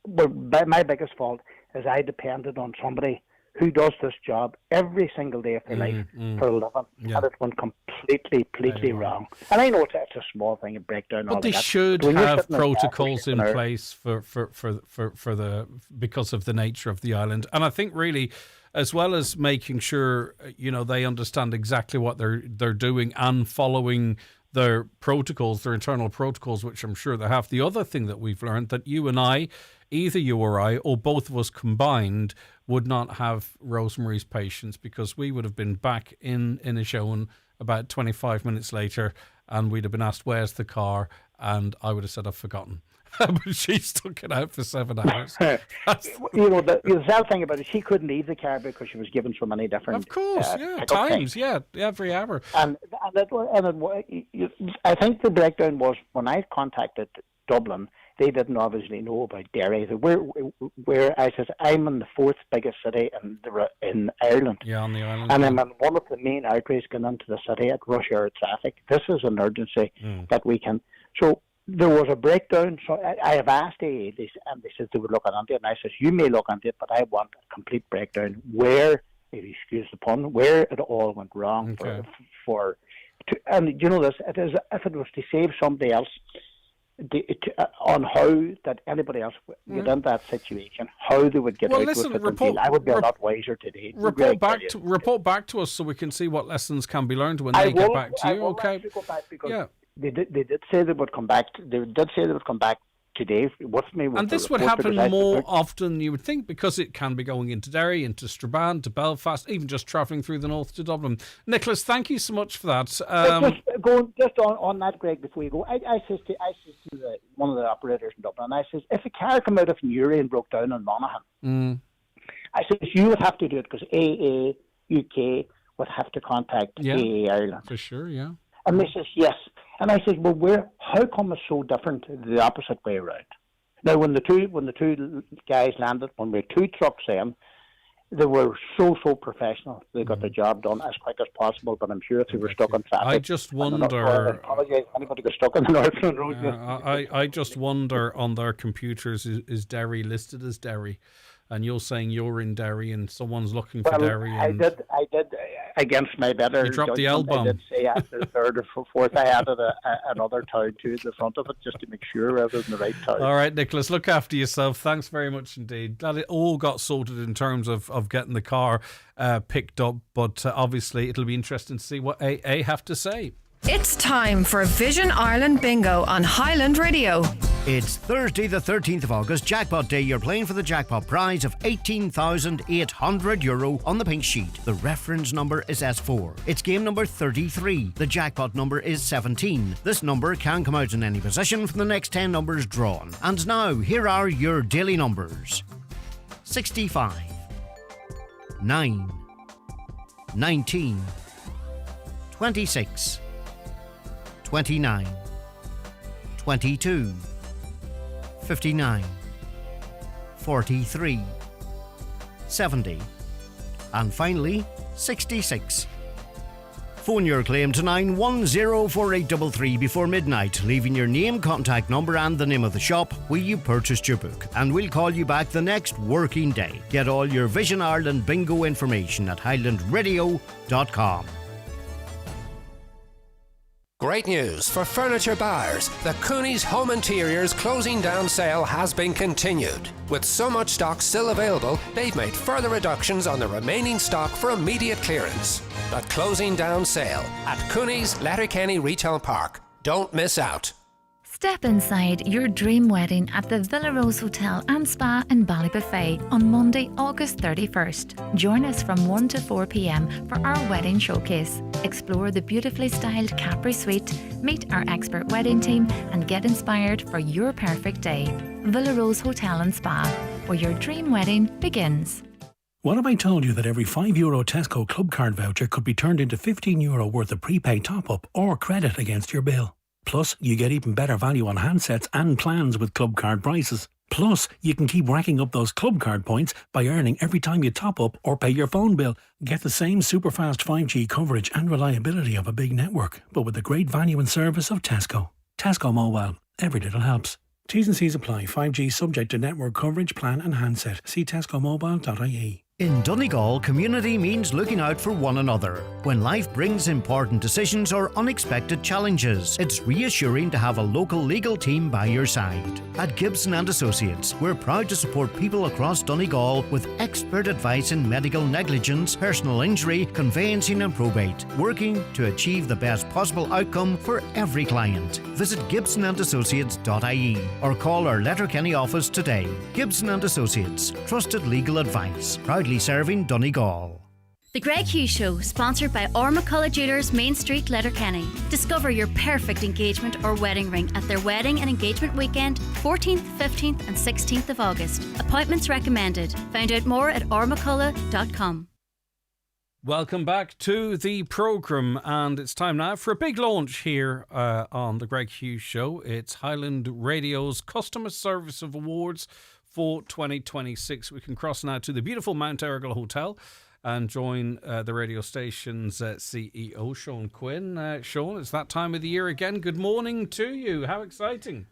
my biggest fault is I depended on somebody who does this job every single day of their life for a living, and it went completely wrong. And I know it's a small thing, a breakdown. But they should have protocols in place for the because of the nature of the island. And I think really, as well as making sure they understand exactly what they're doing and following their protocols, their internal protocols, which I'm sure they have. The other thing that we've learned that you and I, either you or I, or both of us combined, would not have Rosemary's patience, because we would have been back in a show and about 25 minutes later, and we'd have been asked, where's the car? And I would have said, I've forgotten. But she stuck it out for 7 hours. The sad thing about it, she couldn't leave the car because she was given so many different. Of course, times, every hour. And I think the breakdown was when I contacted Dublin, they didn't obviously know about Derry. Where I said, I'm in the 4th biggest city in Ireland. Yeah, on the island. And I'm in one of the main arteries going into the city at rush hour traffic. This is an urgency that we can. So there was a breakdown. So I have asked AA, and they said they would look into it. And I said, you may look into it, but I want a complete breakdown where, if you excuse the pun, where it all went wrong. And you know this, it is, if it was to save somebody else, on how that anybody else would get into that situation, how they would get out with it. I would be a lot wiser today. Report back to us so we can see what lessons can be learned when they get back to you. Okay. Go back because they did say they would come back. They did say they would come back today with me. And this would happen more often, you would think, because it can be going into Derry, into Strabane, to Belfast, even just travelling through the north to Dublin. Nicholas, thank you so much for that. Just on that, Greg, before you go, I says to one of the operators in Dublin, I says, if a car come out of Newry and broke down in Monaghan, I says, you would have to do it because AA UK would have to contact AA Ireland. For sure, yeah. And they says, yes. And I said, well, how come it's so different the opposite way around? Now, when the two guys landed, when we had 2 trucks in, they were so professional. They got the job done as quick as possible, but I'm sure if they were stuck in traffic. I just wonder. I apologize if anybody got stuck on the Northland Road. I just wonder on their computers, is Derry listed as Derry? And you're saying you're in Derry and someone's looking for Derry. I did, against my better. You dropped the L-bomb. I did say after the 3rd or 4th, I added another town to the front of it just to make sure I was in the right town. All right, Nicholas, look after yourself. Thanks very much indeed. Glad it all got sorted in terms of getting the car picked up, but obviously it'll be interesting to see what AA have to say. It's time for Vision Ireland Bingo on Highland Radio. It's Thursday the 13th of August, Jackpot Day. You're playing for the jackpot prize of €18,800 on the pink sheet. The reference number is S4. It's game number 33. The jackpot number is 17. This number can come out in any position from the next 10 numbers drawn. And now, here are your daily numbers. 65, 9, 19, 26, 29, 22, 59, 43, 70, and finally 66. Phone your claim to 9104833 before midnight, leaving your name, contact number and the name of the shop where you purchased your book, and we'll call you back the next working day. Get all your Vision Ireland bingo information at highlandradio.com. Great news for furniture buyers. The Cooney's Home Interiors closing down sale has been continued. With so much stock still available, they've made further reductions on the remaining stock for immediate clearance. The closing down sale at Cooney's Letterkenny Retail Park. Don't miss out. Step inside your dream wedding at the Villa Rose Hotel and Spa in Ballybuffet on Monday, August 31st. Join us from 1 to 4 p.m. for our wedding showcase. Explore the beautifully styled Capri Suite, meet our expert wedding team and get inspired for your perfect day. Villa Rose Hotel and Spa, where your dream wedding begins. What if I told you that every €5 Tesco Club Card voucher could be turned into €15 worth of prepaid top-up or credit against your bill? Plus, you get even better value on handsets and plans with Club Card prices. Plus, you can keep racking up those Club Card points by earning every time you top up or pay your phone bill. Get the same super fast 5G coverage and reliability of a big network, but with the great value and service of Tesco. Tesco Mobile. Every little helps. T's and C's apply. 5G subject to network coverage, plan and handset. See tescomobile.ie. In Donegal, community means looking out for one another. When life brings important decisions or unexpected challenges, it's reassuring to have a local legal team by your side. At Gibson and Associates, we're proud to support people across Donegal with expert advice in medical negligence, personal injury, conveyancing and probate, working to achieve the best possible outcome for every client. Visit gibsonandassociates.ie or call our Letterkenny office today. Gibson and Associates, trusted legal advice. Proudly serving Donegal. The Greg Hughes Show, sponsored by McCullough Jewelers, Main Street, Letterkenny. Discover your perfect engagement or wedding ring at their wedding and engagement weekend, 14th, 15th and 16th of August. Appointments recommended. Find out more at ormccullough.com. Welcome back to the programme, and it's time now for a big launch here on the Greg Hughes Show. It's Highland Radio's Customer Service of Awards for 2026. We can cross now to the beautiful Mount Errigal Hotel and join the radio station's CEO, Sean Quinn. Sean, it's that time of the year again. Good morning to you. How exciting.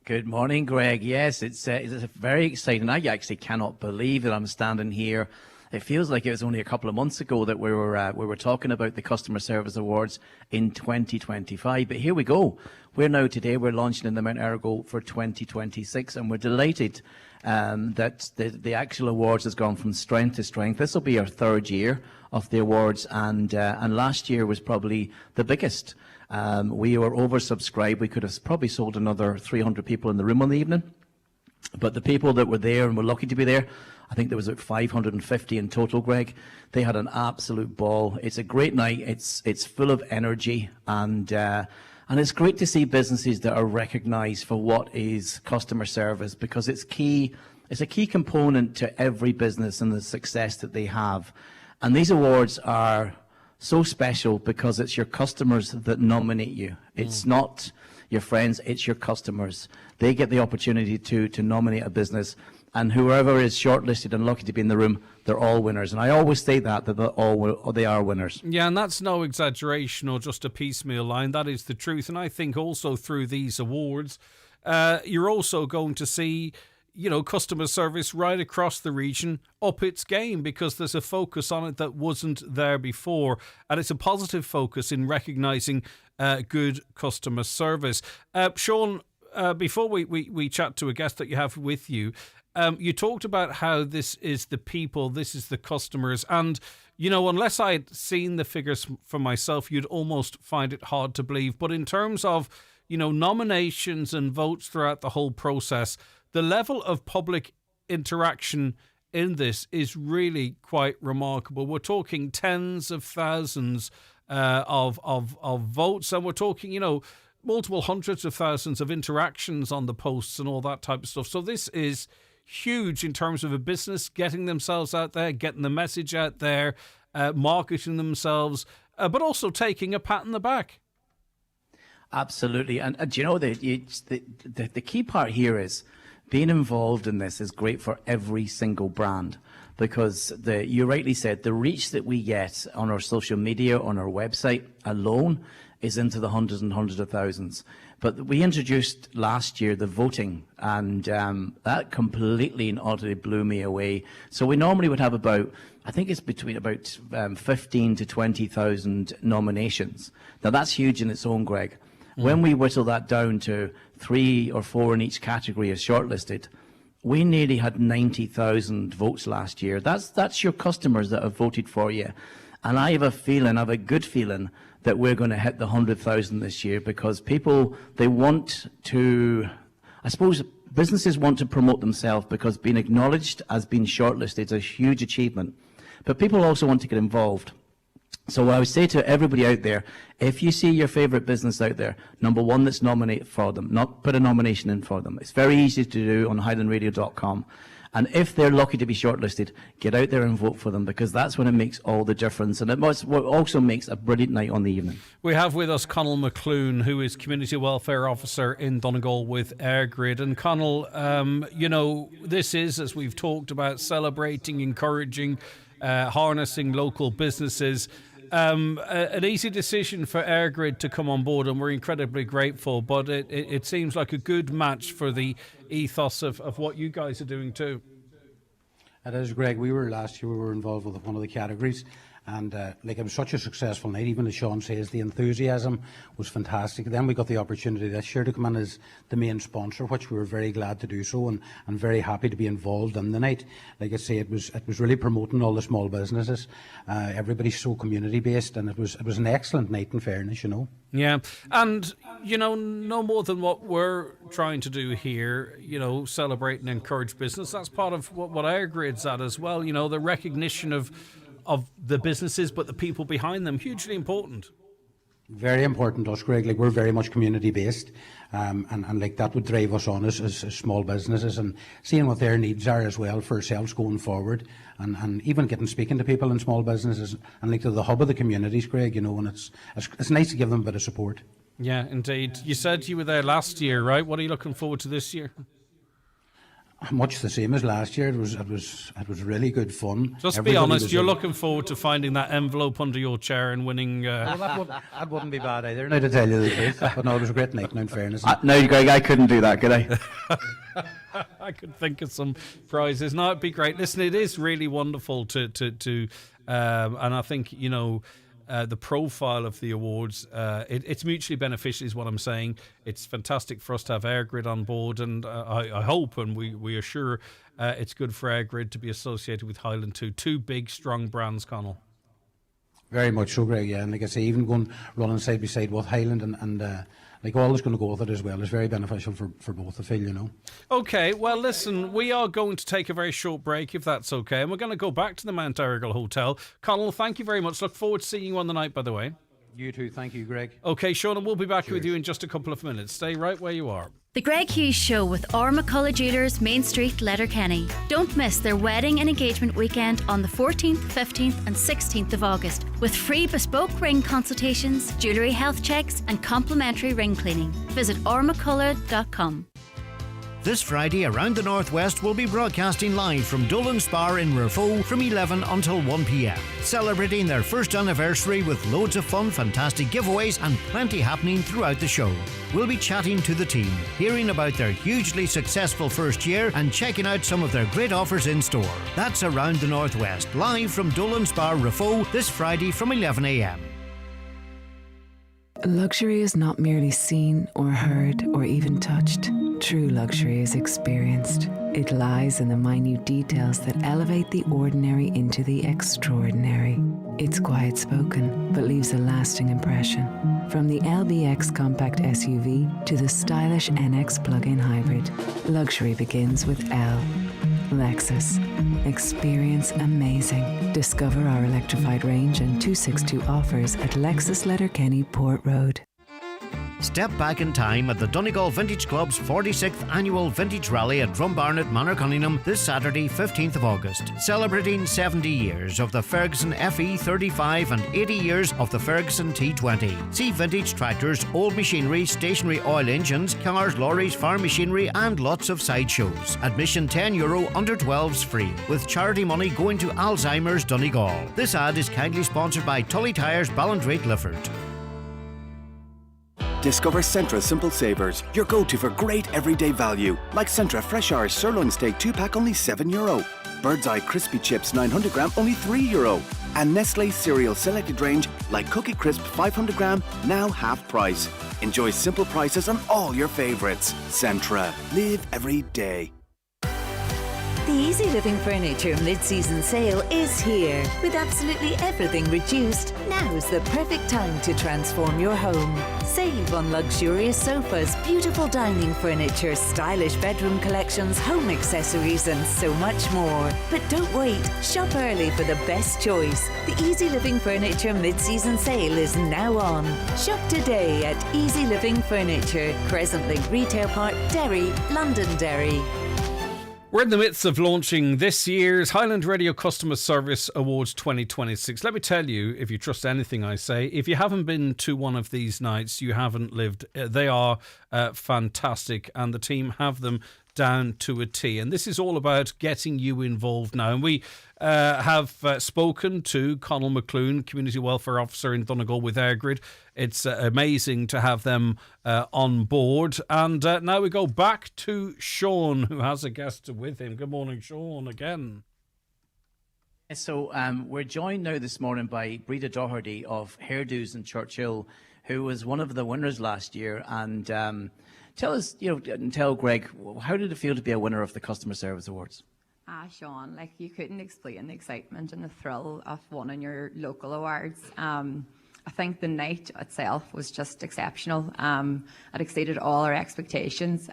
Good morning, Greg. Yes, it's very exciting. I actually cannot believe that I'm standing here. It feels like it was only a couple of months ago that we were talking about the Customer Service Awards in 2025. But here we go. We're launching in the Mount Errigal for 2026, and we're delighted that the actual awards has gone from strength to strength. This will be our third year of the awards, and last year was probably the biggest. We were oversubscribed. We could have probably sold another 300 people in the room on the evening. But the people that were there and were lucky to be there, I think there was about 550 in total, Greg. They had an absolute ball. It's a great night. It's full of energy, and it's great to see businesses that are recognised for what is customer service, because it's key. It's a key component to every business and the success that they have. And these awards are so special because it's your customers that nominate you. It's not your friends, it's your customers. They get the opportunity to nominate a business, and whoever is shortlisted and lucky to be in the room, they're all winners. And I always say that they are winners. Yeah, and that's no exaggeration or just a piecemeal line. That is the truth. And I think also through these awards, you're also going to see, customer service right across the region up its game, because there's a focus on it that wasn't there before. And it's a positive focus in recognising good customer service. Sean, before we chat to a guest that you have with you, you talked about how this is the people, this is the customers. And, unless I'd seen the figures for myself, you'd almost find it hard to believe. But in terms of nominations and votes throughout the whole process. The level of public interaction in this is really quite remarkable. We're talking tens of thousands of votes, and we're talking, multiple hundreds of thousands of interactions on the posts and all that type of stuff. So this is huge in terms of a business getting themselves out there, getting the message out there, marketing themselves, but also taking a pat on the back. Absolutely. And do you know, the key part here is being involved in this is great for every single brand, because you rightly said, the reach that we get on our social media, on our website alone, is into the hundreds and hundreds of thousands. But we introduced last year the voting, and that completely and utterly blew me away. So we normally would have about, I think it's between about 15 to 20,000 nominations. Now that's huge in its own, Greg. When we whittle that down to 3 or 4 in each category as shortlisted, we nearly had 90,000 votes last year. That's your customers that have voted for you. And I have a good feeling that we're going to hit the 100,000 this year, because people, they want to, I suppose businesses want to promote themselves, because being acknowledged as being shortlisted is a huge achievement. But people also want to get involved. So what I would say to everybody out there, if you see your favourite business out there, number one, let's nominate for them, not put a nomination in for them. It's very easy to do on highlandradio.com. And if they're lucky to be shortlisted, get out there and vote for them, because that's when it makes all the difference. And it also makes a brilliant night on the evening. We have with us Conall McClune, who is Community Welfare Officer in Donegal with AirGrid. And Conall, this is, as we've talked about, celebrating, encouraging, harnessing local businesses. An easy decision for AirGrid to come on board, and we're incredibly grateful, but it seems like a good match for the ethos of what you guys are doing too. It is, Greg. Last year we were involved with one of the categories, and it was such a successful night. Even as Sean says, the enthusiasm was fantastic. Then we got the opportunity this year to come in as the main sponsor, which we were very glad to do so, and very happy to be involved in the night. Like I say, it was really promoting all the small businesses. Everybody's so community based, and it was an excellent night, in fairness, Yeah, and no more than what we're trying to do here, celebrate and encourage business. That's part of what AirGrid's at as well. The recognition of the businesses, but the people behind them, hugely important. Very important to us, Greg. We're very much community based, and that would drive us on as small businesses, and seeing what their needs are as well for ourselves going forward, and even speaking to people in small businesses, and to the hub of the communities, Greg. And it's nice to give them a bit of support. Yeah, indeed. You said you were there last year, right? What are you looking forward to this year? Much the same as last year. It was really good fun. Just be honest, you're looking forward to finding that envelope under your chair and winning. Well, that wouldn't be bad either, now to tell you the truth. But no, it was a great night, in fairness. No, Greg, I couldn't do that, could I? I could think of some prizes. No, it'd be great. Listen, it is really wonderful to and I think, the profile of the awards, it's mutually beneficial is what I'm saying. It's fantastic for us to have AirGrid on board, and I hope and we are sure it's good for AirGrid to be associated with Highland too. Two big, strong brands, Conall. Very much so, Greg, yeah. And like I say, even running side by side with Highland and all is going to go with it as well is very beneficial for both, I feel, Okay, well, listen, we are going to take a very short break, if that's okay, and we're going to go back to the Mount Errigal Hotel. Conall, thank you very much. Look forward to seeing you on the night, by the way. You too. Thank you, Greg. Okay, Sean, and we'll be back with you in just a couple of minutes. Stay right where you are. The Greg Hughes Show with McCullough Jewelers, Main Street, Letterkenny. Don't miss their wedding and engagement weekend on the 14th, 15th and 16th of August, with free bespoke ring consultations, jewellery health checks and complimentary ring cleaning. Visit ormaccullough.com. This Friday, Around the Northwest will be broadcasting live from Dolan Spa in Rafo from 11 until 1 p.m. Celebrating their first anniversary with loads of fun, fantastic giveaways and plenty happening throughout the show. We'll be chatting to the team, hearing about their hugely successful first year and checking out some of their great offers in store. That's Around the Northwest, live from Dolan Spa Rafo this Friday from 11 a.m. Luxury is not merely seen or heard or even touched. True luxury is experienced. It lies in the minute details that elevate the ordinary into the extraordinary. It's quiet spoken, but leaves a lasting impression. From the LBX compact SUV to the stylish NX plug-in hybrid, luxury begins with L. Lexus. Experience amazing. Discover our electrified range and 262 offers at Lexus Letterkenny Port Road. Step back in time at the Donegal Vintage Club's 46th Annual Vintage Rally at Drumbarnet, Manor Cunningham this Saturday, 15th of August. Celebrating 70 years of the Ferguson FE 35 and 80 years of the Ferguson T20. See vintage tractors, old machinery, stationary oil engines, cars, lorries, farm machinery and lots of sideshows. Admission €10, under 12s free, with charity money going to Alzheimer's Donegal. This ad is kindly sponsored by Tully Tyres, Ballandrake, Lifford. Discover Centra Simple Savers, your go-to for great everyday value. Like Centra Fresh Hours Sirloin Steak 2-pack, only €7. Bird's Eye Crispy Chips 900 gram, only €3. And Nestle Cereal Selected Range, like Cookie Crisp 500 gram, now half price. Enjoy simple prices on all your favourites. Centra. Live every day. The Easy Living Furniture mid-season sale is here. With absolutely everything reduced, now's the perfect time to transform your home. Save on luxurious sofas, beautiful dining furniture, stylish bedroom collections, home accessories and so much more. But don't wait, shop early for the best choice. The Easy Living Furniture mid-season sale is now on. Shop today at Easy Living Furniture, Crescent Link Retail Park, Derry, Londonderry. We're in the midst of launching this year's Highland Radio Customer Service Awards 2026. Let me tell you, if you trust anything I say, if you haven't been to one of these nights, you haven't lived. They are fantastic, and the team have them down to a T. And this is all about getting you involved now. And we have spoken to Conal McClune, Community Welfare Officer in Donegal with EirGrid. It's amazing to have them on board. And now we go back to Sean, who has a guest with him. Good morning, Sean, again. So we're joined now this morning by Breda Doherty of Hairdos in Churchill, who was one of the winners last year. And tell us, and tell Greg, how did it feel to be a winner of the Customer Service Awards? Sean, you couldn't explain the excitement and the thrill of winning your local awards. I think the night itself was just exceptional. It exceeded all our expectations.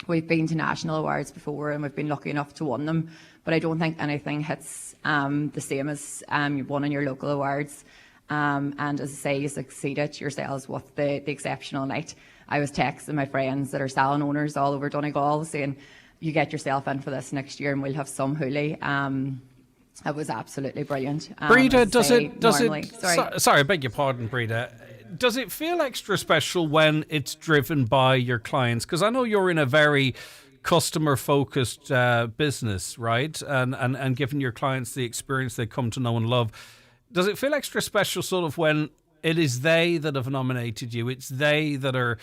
We've been to national awards before and we've been lucky enough to win them, but I don't think anything hits the same as winning your local awards. And as I say, you succeeded yourselves with the exceptional night. I was texting my friends that are salon owners all over Donegal saying, you get yourself in for this next year and we'll have some hoolie. It was absolutely brilliant. Breda, sorry, I beg your pardon, Breda. Does it feel extra special when it's driven by your clients? Because I know you're in a very customer-focused business, right? And giving your clients the experience they come to know and love. Does it feel extra special sort of when it is they that have nominated you? It's they that are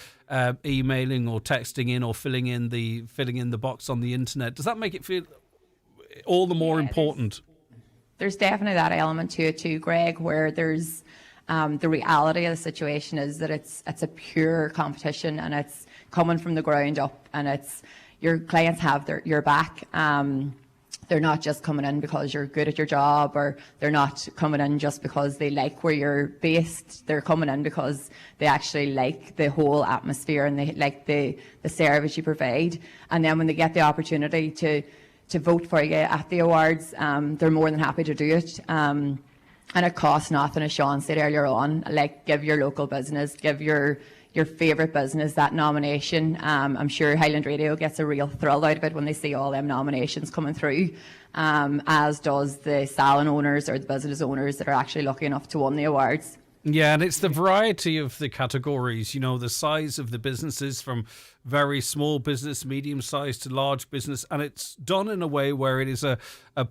emailing or texting in or filling in the box on the internet. Does that make it feel all the more important? There's definitely that element to it too, Greg, where there's the reality of the situation is that it's a pure competition and it's coming from the ground up, and it's your clients have your back. They're not just coming in because you're good at your job, or they're not coming in just because they like where you're based. They're coming in because they actually like the whole atmosphere and they like the service you provide. And then when they get the opportunity to vote for you at the awards, they're more than happy to do it. And it costs nothing, as Sean said earlier on. Give your local business, give your favourite business that nomination. I'm sure Highland Radio gets a real thrill out of it when they see all them nominations coming through, as does the salon owners or the business owners that are actually lucky enough to win the awards. Yeah, and it's the variety of the categories, the size of the businesses from very small business, medium size to large business, and it's done in a way where it is a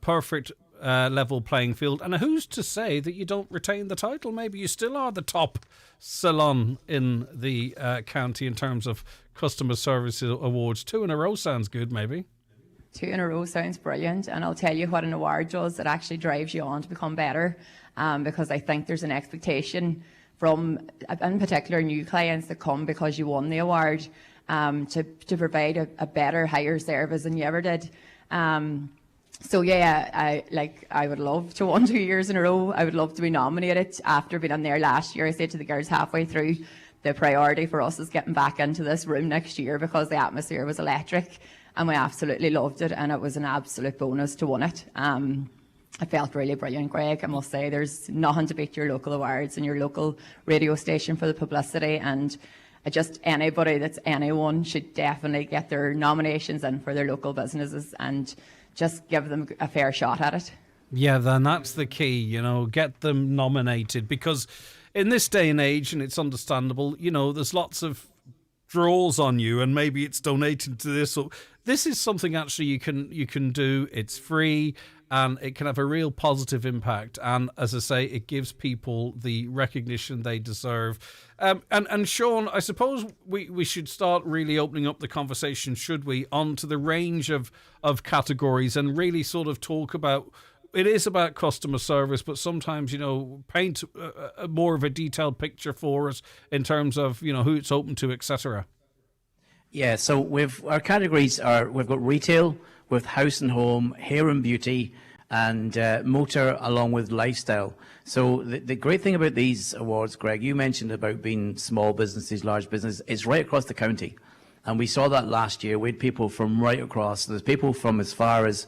perfect level playing field. And who's to say that you don't retain the title? Maybe you still are the top salon in the county in terms of customer service awards. 2 in a row sounds good, maybe. 2 in a row sounds brilliant, and I'll tell you what an award does. It actually drives you on to become better, because I think there's an expectation from, in particular, new clients that come because you won the award. to provide a better, higher service than you ever did. So yeah, I would love to win 2 years in a row. I would love to be nominated. After being on there last year, I said to the girls halfway through, the priority for us is getting back into this room next year because the atmosphere was electric and we absolutely loved it, and it was an absolute bonus to win it. It felt really brilliant, Greg. I must say, there's nothing to beat your local awards and your local radio station for the publicity, and just anybody that's anyone should definitely get their nominations in for their local businesses and just give them a fair shot at it. Yeah, then that's the key, get them nominated, because in this day and age, and it's understandable, there's lots of draws on you, and maybe it's donating to this. So this is something actually you can do. It's free, and it can have a real positive impact. And as I say, it gives people the recognition they deserve. And Sean, I suppose we should start really opening up the conversation, should we, onto the range of categories, and really sort of talk about, it is about customer service, but sometimes, paint more of a detailed picture for us in terms of, who it's open to, etc. Yeah, so our categories we've got retail, with house and home, hair and beauty, and motor, along with lifestyle. So the great thing about these awards, Greg, you mentioned about being small businesses, large business, it's right across the county. And we saw that last year. We had people from right across. There's people from as far as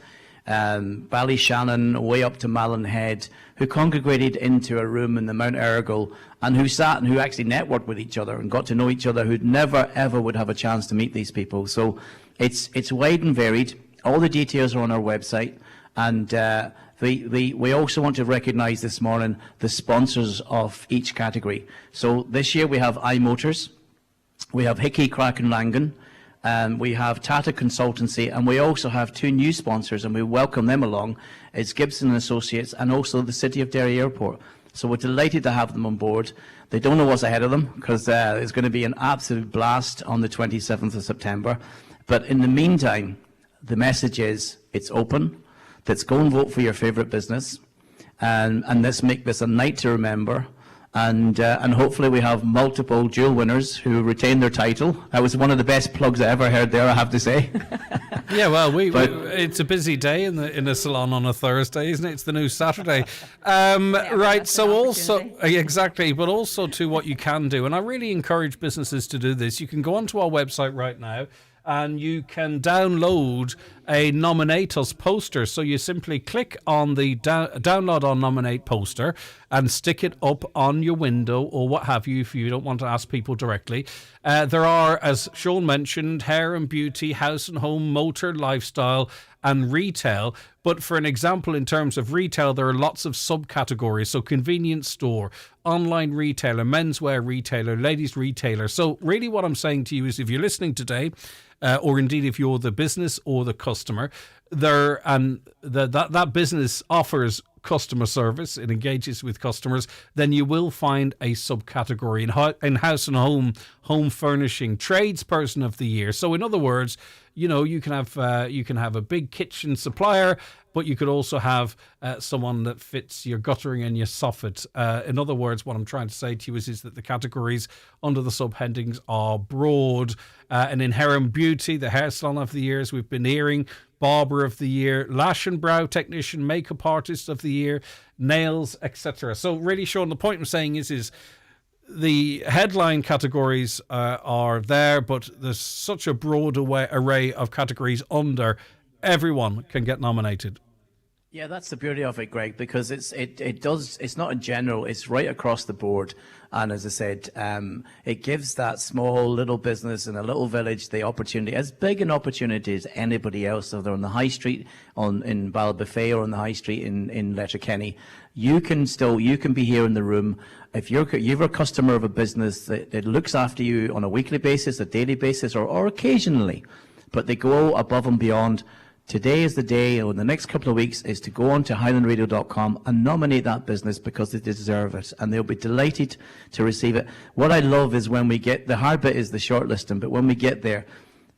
Ballyshannon, way up to Mallinhead, who congregated into a room in the Mount Errigal, and who sat and who actually networked with each other and got to know each other, who'd never ever would have a chance to meet these people. So it's wide and varied. All the details are on our website, and we also want to recognise this morning the sponsors of each category. So this year we have iMotors, we have Hickey, Craic and Langan, we have Tata Consultancy, and we also have two new sponsors, and we welcome them along. It's Gibson and Associates, and also the City of Derry Airport. So we're delighted to have them on board. They don't know what's ahead of them, because it's going to be an absolute blast on the 27th of September. But in the meantime, the message is it's open. Let's go and vote for your favourite business, and let's make this a night to remember. And hopefully we have multiple dual winners who retain their title. That was one of the best plugs I ever heard there, I have to say. Yeah, well, it's a busy day in the salon on a Thursday, isn't it? It's the new Saturday. Right, so also, exactly, but also to what you can do. And I really encourage businesses to do this. You can go onto our website right now, and you can download a Nominate Us poster. So you simply click on the download on Nominate poster and stick it up on your window or what have you if you don't want to ask people directly. There are, as Sean mentioned, hair and beauty, house and home, motor, lifestyle and retail. But for an example, in terms of retail, there are lots of subcategories. So convenience store, online retailer, menswear retailer, ladies retailer. So really what I'm saying to you is if you're listening today, or indeed if you're the business or the customer, that business offers customer service, it engages with customers, then you will find a subcategory in house and home furnishing, tradesperson of the year. So in other words, you can have a big kitchen supplier, but you could also have someone that fits your guttering and your soffit. In other words, what I'm trying to say to you is that the categories under the subheadings are broad. And in hair and beauty, the hair salon of the year, as we've been hearing, barber of the year, lash and brow technician, makeup artist of the year, nails, etc. So really, Sean, the point I'm saying is the headline categories are there, but there's such a broad array of categories under. Everyone can get nominated. Yeah, that's the beauty of it, Greg, because it's not in general, it's right across the board. And as I said, it gives that small little business in a little village the opportunity, as big an opportunity as anybody else, whether on the high street in Ballybofey or on the high street in Letterkenny. You can be here in the room. If you're a customer of a business that looks after you on a weekly basis, a daily basis, or occasionally, but they go above and beyond. Today is the day, or the next couple of weeks, is to go on to highlandradio.com and nominate that business because they deserve it, and they'll be delighted to receive it. What I love is when we get, the hard bit is the shortlisting, but when we get there,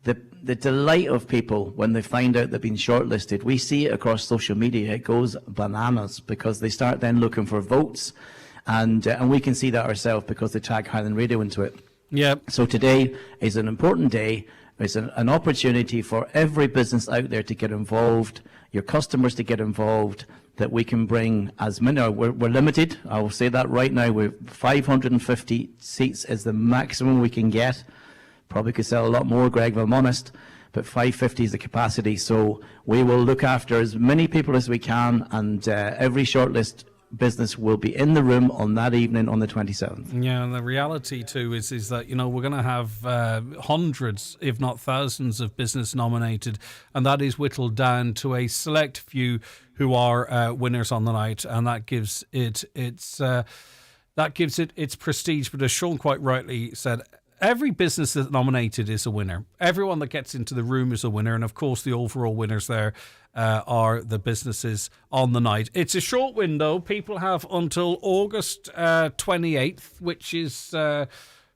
the delight of people when they find out they've been shortlisted, we see it across social media, it goes bananas because they start then looking for votes, and we can see that ourselves because they tag Highland Radio into it. Yeah. So today is an important day. It's an opportunity for every business out there to get involved, your customers to get involved, that we can bring as many. We're limited. I will say that right now. We're 550 seats is the maximum we can get. Probably could sell a lot more, Greg, if I'm honest, but 550 is the capacity. So we will look after as many people as we can, and every shortlist business will be in the room on that evening on the 27th. Yeah, and the reality too is that, you know, we're going to have hundreds, if not thousands, of business nominated, and that is whittled down to a select few who are winners on the night, and that gives it its prestige. But as Sean quite rightly said, every business that's nominated is a winner. Everyone that gets into the room is a winner, and of course the overall winners there are the businesses on the night. It's a short window. People have until August 28th, which is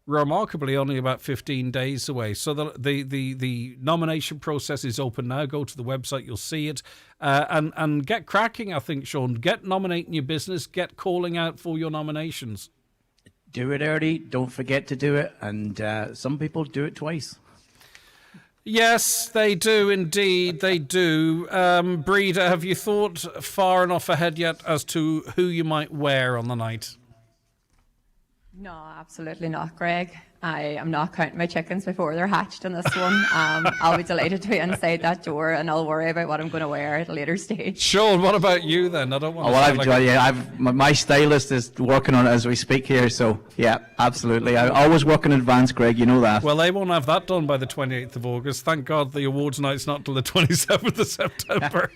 remarkably only about 15 days away. So the nomination process is open now. Go to the website, you'll see it, and get cracking. I think, Sean, get nominating your business, get calling out for your nominations. Do it early. Don't forget to do it. And some people do it twice. Yes, they do indeed. They do. Breeder, have you thought far enough ahead yet as to who you might wear on the night? No, absolutely not, Greg. I am not counting my chickens before they're hatched in this one. I'll be delighted to be inside that door, and I'll worry about what I'm going to wear at a later stage. Sean, what about you then? I don't want to. My stylist is working on it as we speak here, so yeah, absolutely. I always work in advance, Greg, you know that. Well, they won't have that done by the 28th of August. Thank God the awards night's not till the 27th of September.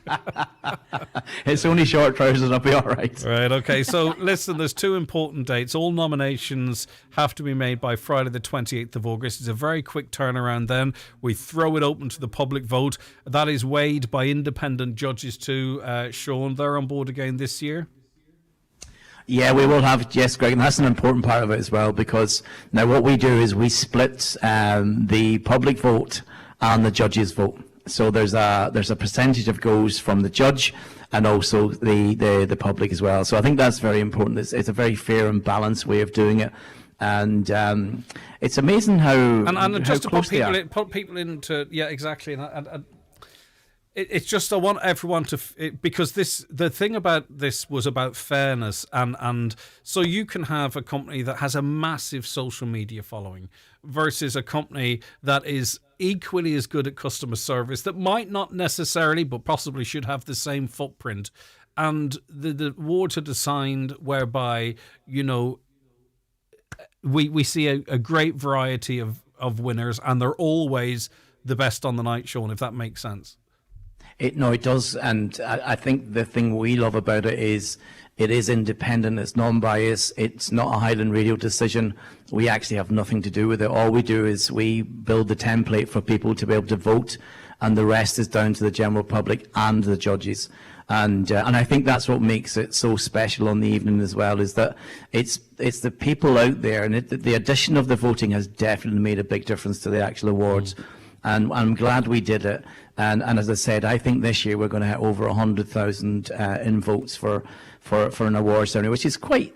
It's only short trousers, I'll be all right. Right, okay. So listen, there's two important dates. All nominations have to be made by Friday the 28th of August. It's a very quick turnaround then. We throw it open to the public vote. That is weighed by independent judges too. Sean, they're on board again this year? Yeah, we will have, yes, Greg, and that's an important part of it as well, because now what we do is we split the public vote and the judges vote. So there's a percentage of goes from the judge and also the public as well. So I think that's very important. It's a very fair and balanced way of doing it. And it's amazing how and just how to put people into exactly. And it's just I want everyone to because the thing about this was about fairness and so you can have a company that has a massive social media following versus a company that is equally as good at customer service that might not necessarily but possibly should have the same footprint, and the awards are designed whereby, you know, we see a great variety of winners, and they're always the best on the night, Sean, if that makes sense. It does, and I think the thing we love about it is independent, it's non-biased, it's not a Highland Radio decision. We actually have nothing to do with it. All we do is we build the template for people to be able to vote, and the rest is down to the general public and the judges. And I think that's what makes it so special on the evening as well, is that it's the people out there, and the addition of the voting has definitely made a big difference to the actual awards. And I'm glad we did it. And as I said, I think this year we're going to have over 100,000 in votes for an award ceremony, which is quite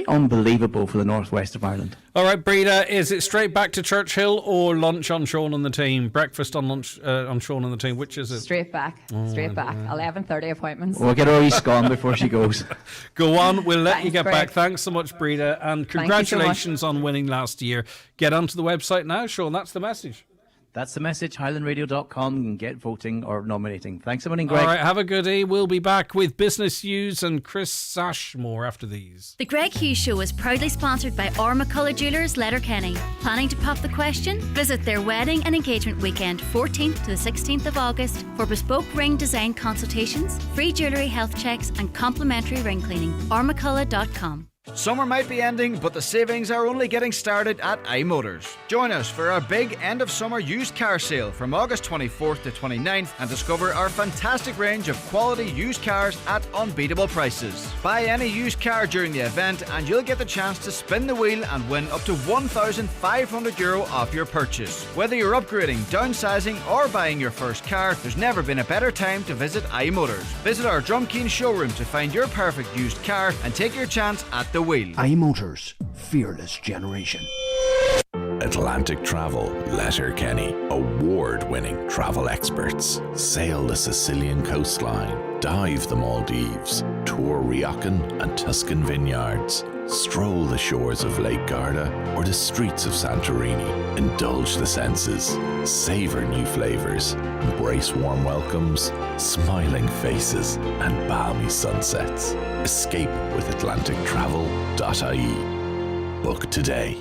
unbelievable for the northwest of Ireland. All right, Breeder, is it straight back to Churchill or lunch on Sean and the team? Breakfast on lunch on Sean and the team? Which is it? Straight back. 11:30 appointments. We'll get her wee scone before she goes. Go on, we'll let you get Greg. back. Thanks so much, Breeder, and congratulations on winning last year. Get onto the website now, Sean. That's the message. That's the message, highlandradio.com, and get voting or nominating. Thanks a million, Greg. All right, have a good day. We'll be back with Business News and Chris Sashmore after these. The Greg Hughes Show is proudly sponsored by Ormacolla Jewelers, Letterkenny. Planning to pop the question? Visit their wedding and engagement weekend, 14th to the 16th of August, for bespoke ring design consultations, free jewellery health checks, and complimentary ring cleaning. Ormacolla.com. Summer might be ending, but the savings are only getting started at iMotors. Join us for our big end of summer used car sale from August 24th to 29th and discover our fantastic range of quality used cars at unbeatable prices. Buy any used car during the event and you'll get the chance to spin the wheel and win up to €1,500 off your purchase. Whether you're upgrading, downsizing or buying your first car, there's never been a better time to visit iMotors. Visit our Drumkeen showroom to find your perfect used car and take your chance at the wheel. iMotors, fearless generation. At Atlantic Travel, Letterkenny, award-winning travel experts. Sail the Sicilian coastline, dive the Maldives, tour Riocan and Tuscan vineyards, stroll the shores of Lake Garda or the streets of Santorini. Indulge the senses, savor new flavors, embrace warm welcomes, smiling faces and balmy sunsets. Escape with atlantictravel.ie. Book today.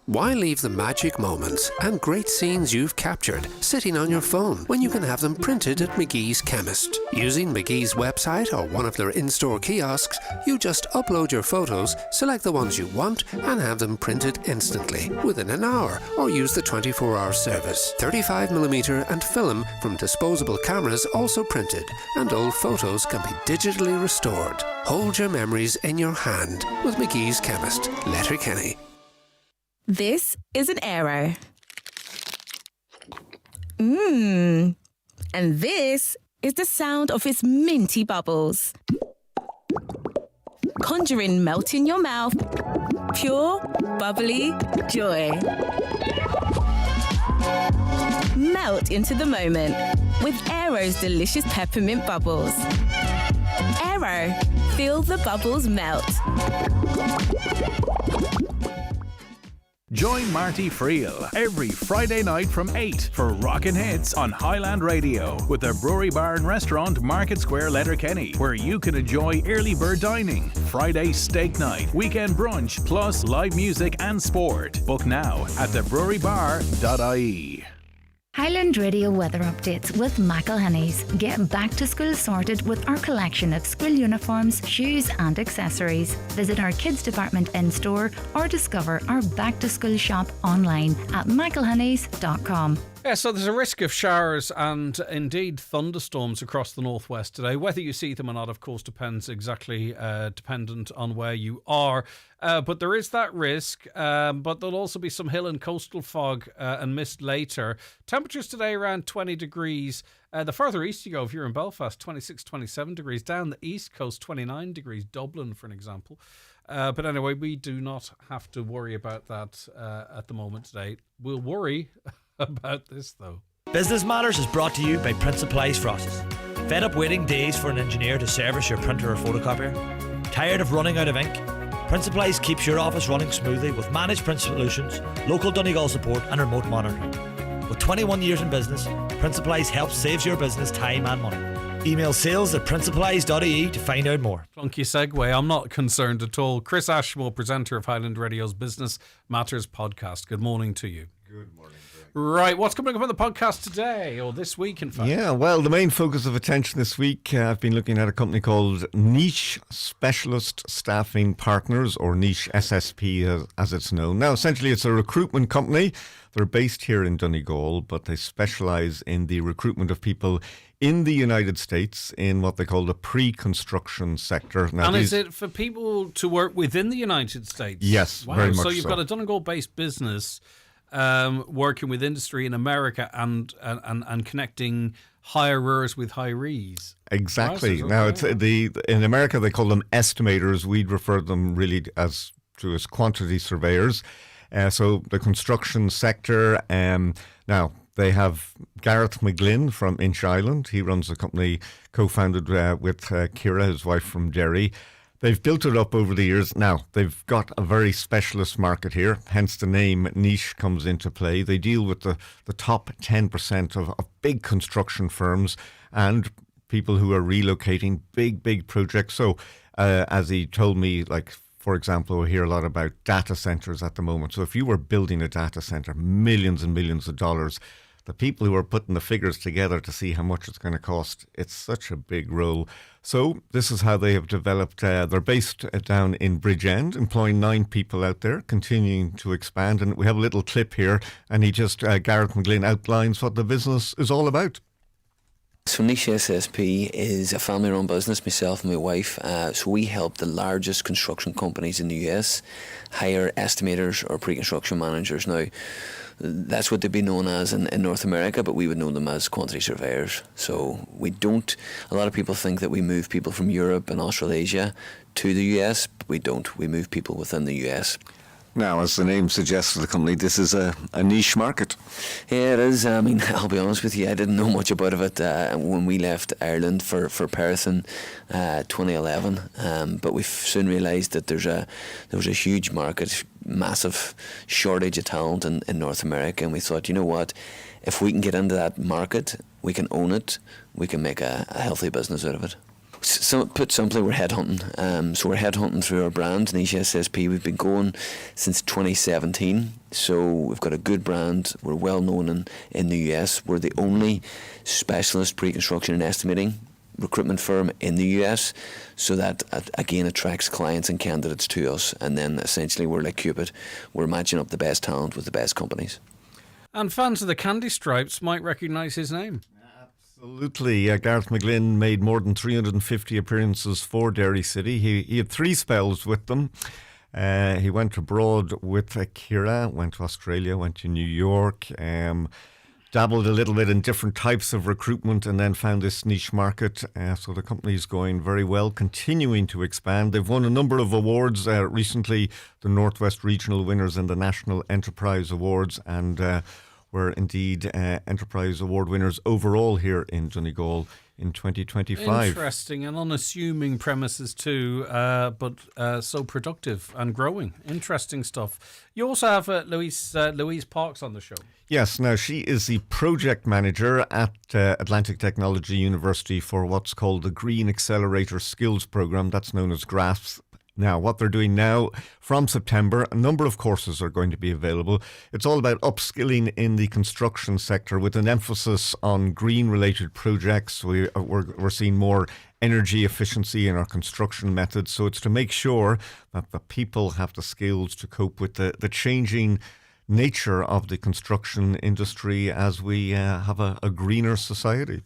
Why leave the magic moments and great scenes you've captured sitting on your phone when you can have them printed at McGee's Chemist? Using McGee's website or one of their in-store kiosks, you just upload your photos, select the ones you want, and have them printed instantly, within an hour, or use the 24-hour service. 35mm and film from disposable cameras also printed, and old photos can be digitally restored. Hold your memories in your hand with McGee's Chemist, Letterkenny. This is an arrow. And this is the sound of its minty bubbles. Conjuring melt in your mouth. Pure, bubbly joy. Melt into the moment with Aero's delicious peppermint bubbles. Aero, feel the bubbles melt. Join Marty Friel every Friday night from 8 for Rockin' Hits on Highland Radio with the Brewery Bar and Restaurant, Market Square, Letterkenny, where you can enjoy early bird dining, Friday steak night, weekend brunch, plus live music and sport. Book now at thebrewerybar.ie. Highland Radio weather updates with McElhenney's. Get back to school sorted with our collection of school uniforms, shoes and accessories. Visit our kids department in-store or discover our back to school shop online at mcelhenneys.com. Yeah, so there's a risk of showers and indeed thunderstorms across the northwest today. Whether you see them or not, of course, dependent on where you are. But there is that risk. But there'll also be some hill and coastal fog and mist later. Temperatures today around 20 degrees. The further east you go, if you're in Belfast, 26, 27 degrees. Down the east coast, 29 degrees. Dublin, for an example. But anyway, we do not have to worry about that at the moment today. We'll worry about this though. Business Matters is brought to you by Print Supplies Frosts. Fed up waiting days for an engineer to service your printer or photocopier? Tired of running out of ink? Print Supplies keeps your office running smoothly with managed print solutions, local Donegal support and remote monitoring. With 21 years in business, Print Supplies helps saves your business time and money. Email sales@printsupplies.ie to find out more. Clunky segue. I'm not concerned at all. Chris Ashmore, presenter of Highland Radio's Business Matters podcast. Good morning to you. Good morning. Right, what's coming up on the podcast today, or this week, in fact? Yeah, well, the main focus of attention this week, I've been looking at a company called Niche Specialist Staffing Partners, or Niche SSP as it's known. Now, essentially, it's a recruitment company. They're based here in Donegal, but they specialise in the recruitment of people in the United States in what they call the pre-construction sector. Now, and is it for people to work within the United States? Yes, wow. Very much so. So you've got a Donegal-based business working with industry in America and connecting hirers with hirees. Exactly. Wow, now, it's in America they call them estimators. We'd refer to them really as quantity surveyors. So the construction sector. Now they have Gareth McGlynn from Inch Island. He runs a company co-founded with Ciara, his wife from Derry. They've built it up over the years. Now, they've got a very specialist market here, hence the name Niche comes into play. They deal with the top 10% of big construction firms and people who are relocating big projects. So, as he told me, like, for example, we hear a lot about data centers at the moment. So if you were building a data center, millions and millions of dollars, the people who are putting the figures together to see how much it's going to cost, it's such a big role. So this is how they have developed. They're based down in Bridgend, employing 9 people out there, continuing to expand. And we have a little clip here, and Gareth McGlynn outlines what the business is all about. So Niche SSP is a family-run business, myself and my wife. So we help the largest construction companies in the US hire estimators or pre-construction managers. Now, that's what they'd be known as in North America, but we would know them as quantity surveyors. So we don't, a lot of people think that we move people from Europe and Australasia to the US, but we don't. We move people within the US. Now, as the name suggests for the company, this is a niche market. Yeah, it is. I mean, I'll be honest with you, I didn't know much about it when we left Ireland for Perth in 2011. But we've soon realised that there was a huge market, massive shortage of talent in North America, and we thought, you know what, if we can get into that market, we can own it, we can make a healthy business out of it. So, put simply, we're headhunting. So we're headhunting through our brand, Niche SSP. We've been going since 2017. So we've got a good brand. We're well known in the US. We're the only specialist pre-construction and estimating recruitment firm in the US. So that, again, attracts clients and candidates to us. And then essentially we're like Cupid. We're matching up the best talent with the best companies. And fans of the Candy Stripes might recognise his name. Absolutely. Gareth McGlynn made more than 350 appearances for Derry City. He had 3 spells with them. He went abroad with Kira, went to Australia, went to New York, dabbled a little bit in different types of recruitment, and then found this niche market. So the company's going very well, continuing to expand. They've won a number of awards recently, the Northwest Regional winners in the National Enterprise Awards, and were indeed Enterprise Award winners overall here in Donegal in 2025. Interesting and unassuming premises too, but so productive and growing. Interesting stuff. You also have Louise Parks on the show. Yes, now she is the project manager at Atlantic Technology University for what's called the Green Accelerator Skills Programme, that's known as GRASP. Now, what they're doing now, from September, a number of courses are going to be available. It's all about upskilling in the construction sector with an emphasis on green-related projects. We're seeing more energy efficiency in our construction methods. So it's to make sure that the people have the skills to cope with the changing nature of the construction industry as we have a greener society.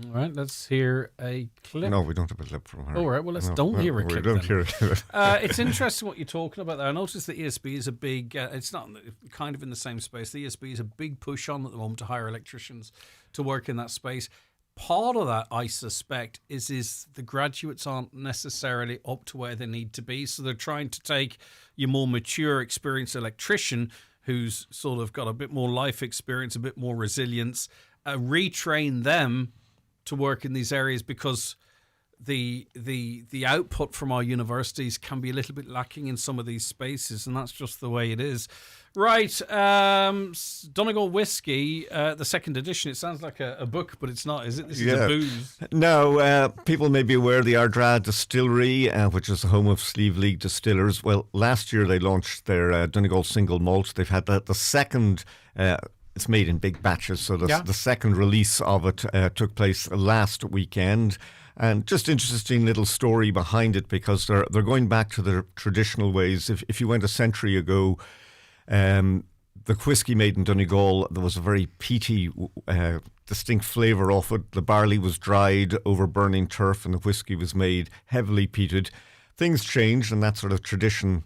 All right, let's hear a clip. No, we don't have a clip from her. All right, well, don't hear a clip. We don't hear it. It's interesting what you're talking about there. I noticed that ESB is a big, it's not kind of in the same space. The ESB is a big push on at the moment to hire electricians to work in that space. Part of that, I suspect, is the graduates aren't necessarily up to where they need to be. So they're trying to take your more mature, experienced electrician who's sort of got a bit more life experience, a bit more resilience, retrain them to work in these areas, because the output from our universities can be a little bit lacking in some of these spaces, and that's just the way it is. Right, Donegal Whiskey, the second edition. It sounds like a book, but it's not, is it? This is a booze. No, people may be aware the Ardra Distillery, which is the home of Slieve League Distillers. Well, last year they launched their Donegal Single Malt. They've had the second. It's made in big batches, so the second release of it took place last weekend. And just interesting little story behind it, because they're going back to their traditional ways. If you went a century ago, the whiskey made in Donegal, there was a very peaty, distinct flavour off it. The barley was dried over burning turf, and the whiskey was made heavily peated. Things changed, and that sort of tradition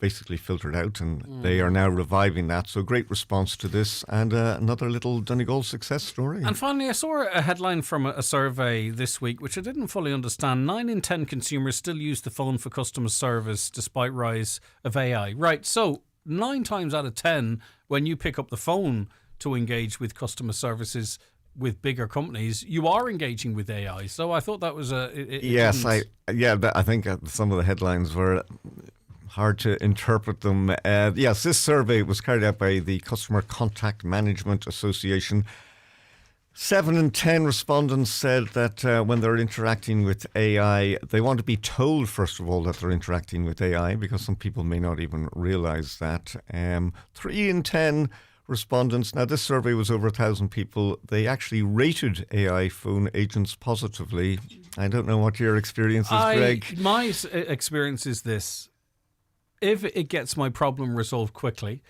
basically filtered out, and they are now reviving that. So great response to this, and another little Donegal success story. And finally, I saw a headline from a survey this week, which I didn't fully understand. 9 in 10 consumers still use the phone for customer service despite rise of AI. Right, so 9 times out of 10, when you pick up the phone to engage with customer services with bigger companies, you are engaging with AI. So I thought that was I think some of the headlines were hard to interpret them. Yes, this survey was carried out by the Customer Contact Management Association. 7 in 10 respondents said that when they're interacting with AI, they want to be told, first of all, that they're interacting with AI, because some people may not even realise that. 3 in 10 respondents, now this survey was over 1,000 people, they actually rated AI phone agents positively. I don't know what your experience is, Greg. My experience is this. If it gets my problem resolved quickly,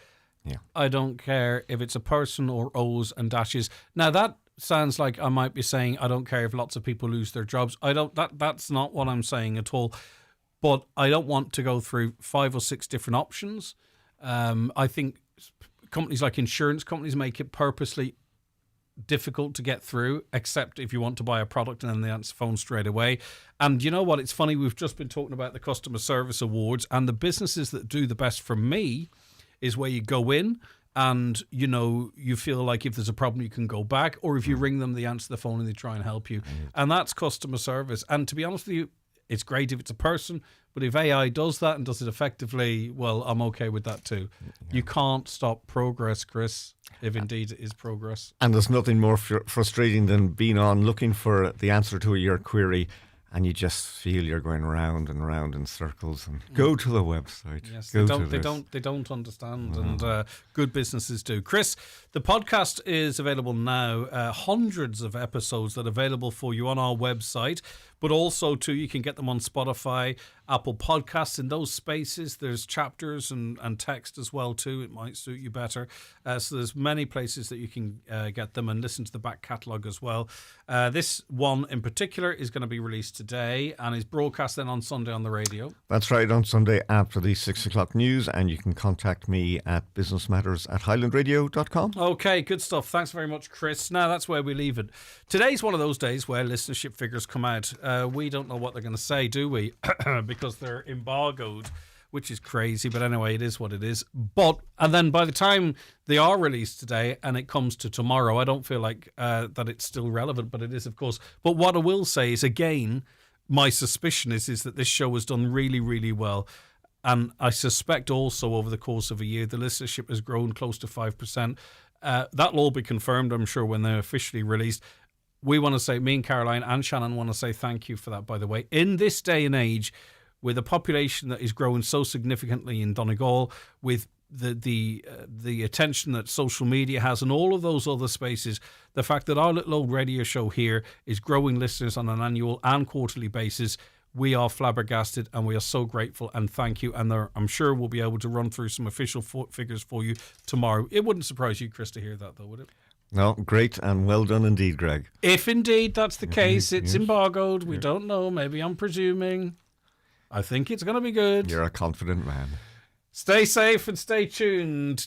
I don't care if it's a person or O's and dashes. Now that sounds like I might be saying I don't care if lots of people lose their jobs. That's not what I'm saying at all. But I don't want to go through 5 or 6 different options. I think companies like insurance companies make it purposely difficult to get through, except if you want to buy a product and then they answer the phone straight away. And you know what? It's funny, we've just been talking about the customer service awards, and the businesses that do the best for me is where you go in and, you know, you feel like if there's a problem, you can go back, or if you ring them, they answer the phone and they try and help you. And that's customer service. And to be honest with you, it's great if it's a person, but if AI does that and does it effectively, well, I'm okay with that too. You can't stop progress, Chris, if indeed it is progress. And there's nothing more frustrating than being on looking for the answer to your query, and you just feel you're going round and round in circles. And go to the website. Yes, go they don't understand, and good businesses do. Chris, the podcast is available now. Hundreds of episodes that are available for you on our website, but also too you can get them on Spotify, Apple Podcasts. In those spaces, there's chapters and text as well too. It might suit you better. So there's many places that you can get them and listen to the back catalogue as well. This one in particular is going to be released today and is broadcast then on Sunday on the radio. That's right, on Sunday after the 6 o'clock news, and you can contact me at businessmatters@highlandradio.com. Okay, good stuff. Thanks very much, Chris. Now that's where we leave it. Today's one of those days where listenership figures come out. We don't know what they're going to say, do we? Because they're embargoed, which is crazy. But anyway, it is what it is. And then by the time they are released today and it comes to tomorrow, I don't feel like that it's still relevant, but it is, of course. But what I will say is, again, my suspicion is that this show has done really, really well. And I suspect also over the course of a year, the listenership has grown close to 5%. That'll all be confirmed, I'm sure, when they're officially released. We want to say, me and Caroline and Shannon want to say thank you for that, by the way. In this day and age, with a population that is growing so significantly in Donegal, with the attention that social media has and all of those other spaces, the fact that our little old radio show here is growing listeners on an annual and quarterly basis, we are flabbergasted and we are so grateful and thank you. And I'm sure we'll be able to run through some official figures for you tomorrow. It wouldn't surprise you, Chris, to hear that, though, would it? No, great and well done indeed, Greg. If indeed that's the case, it's embargoed. We don't know. Maybe I'm presuming. I think it's going to be good. You're a confident man. Stay safe and stay tuned.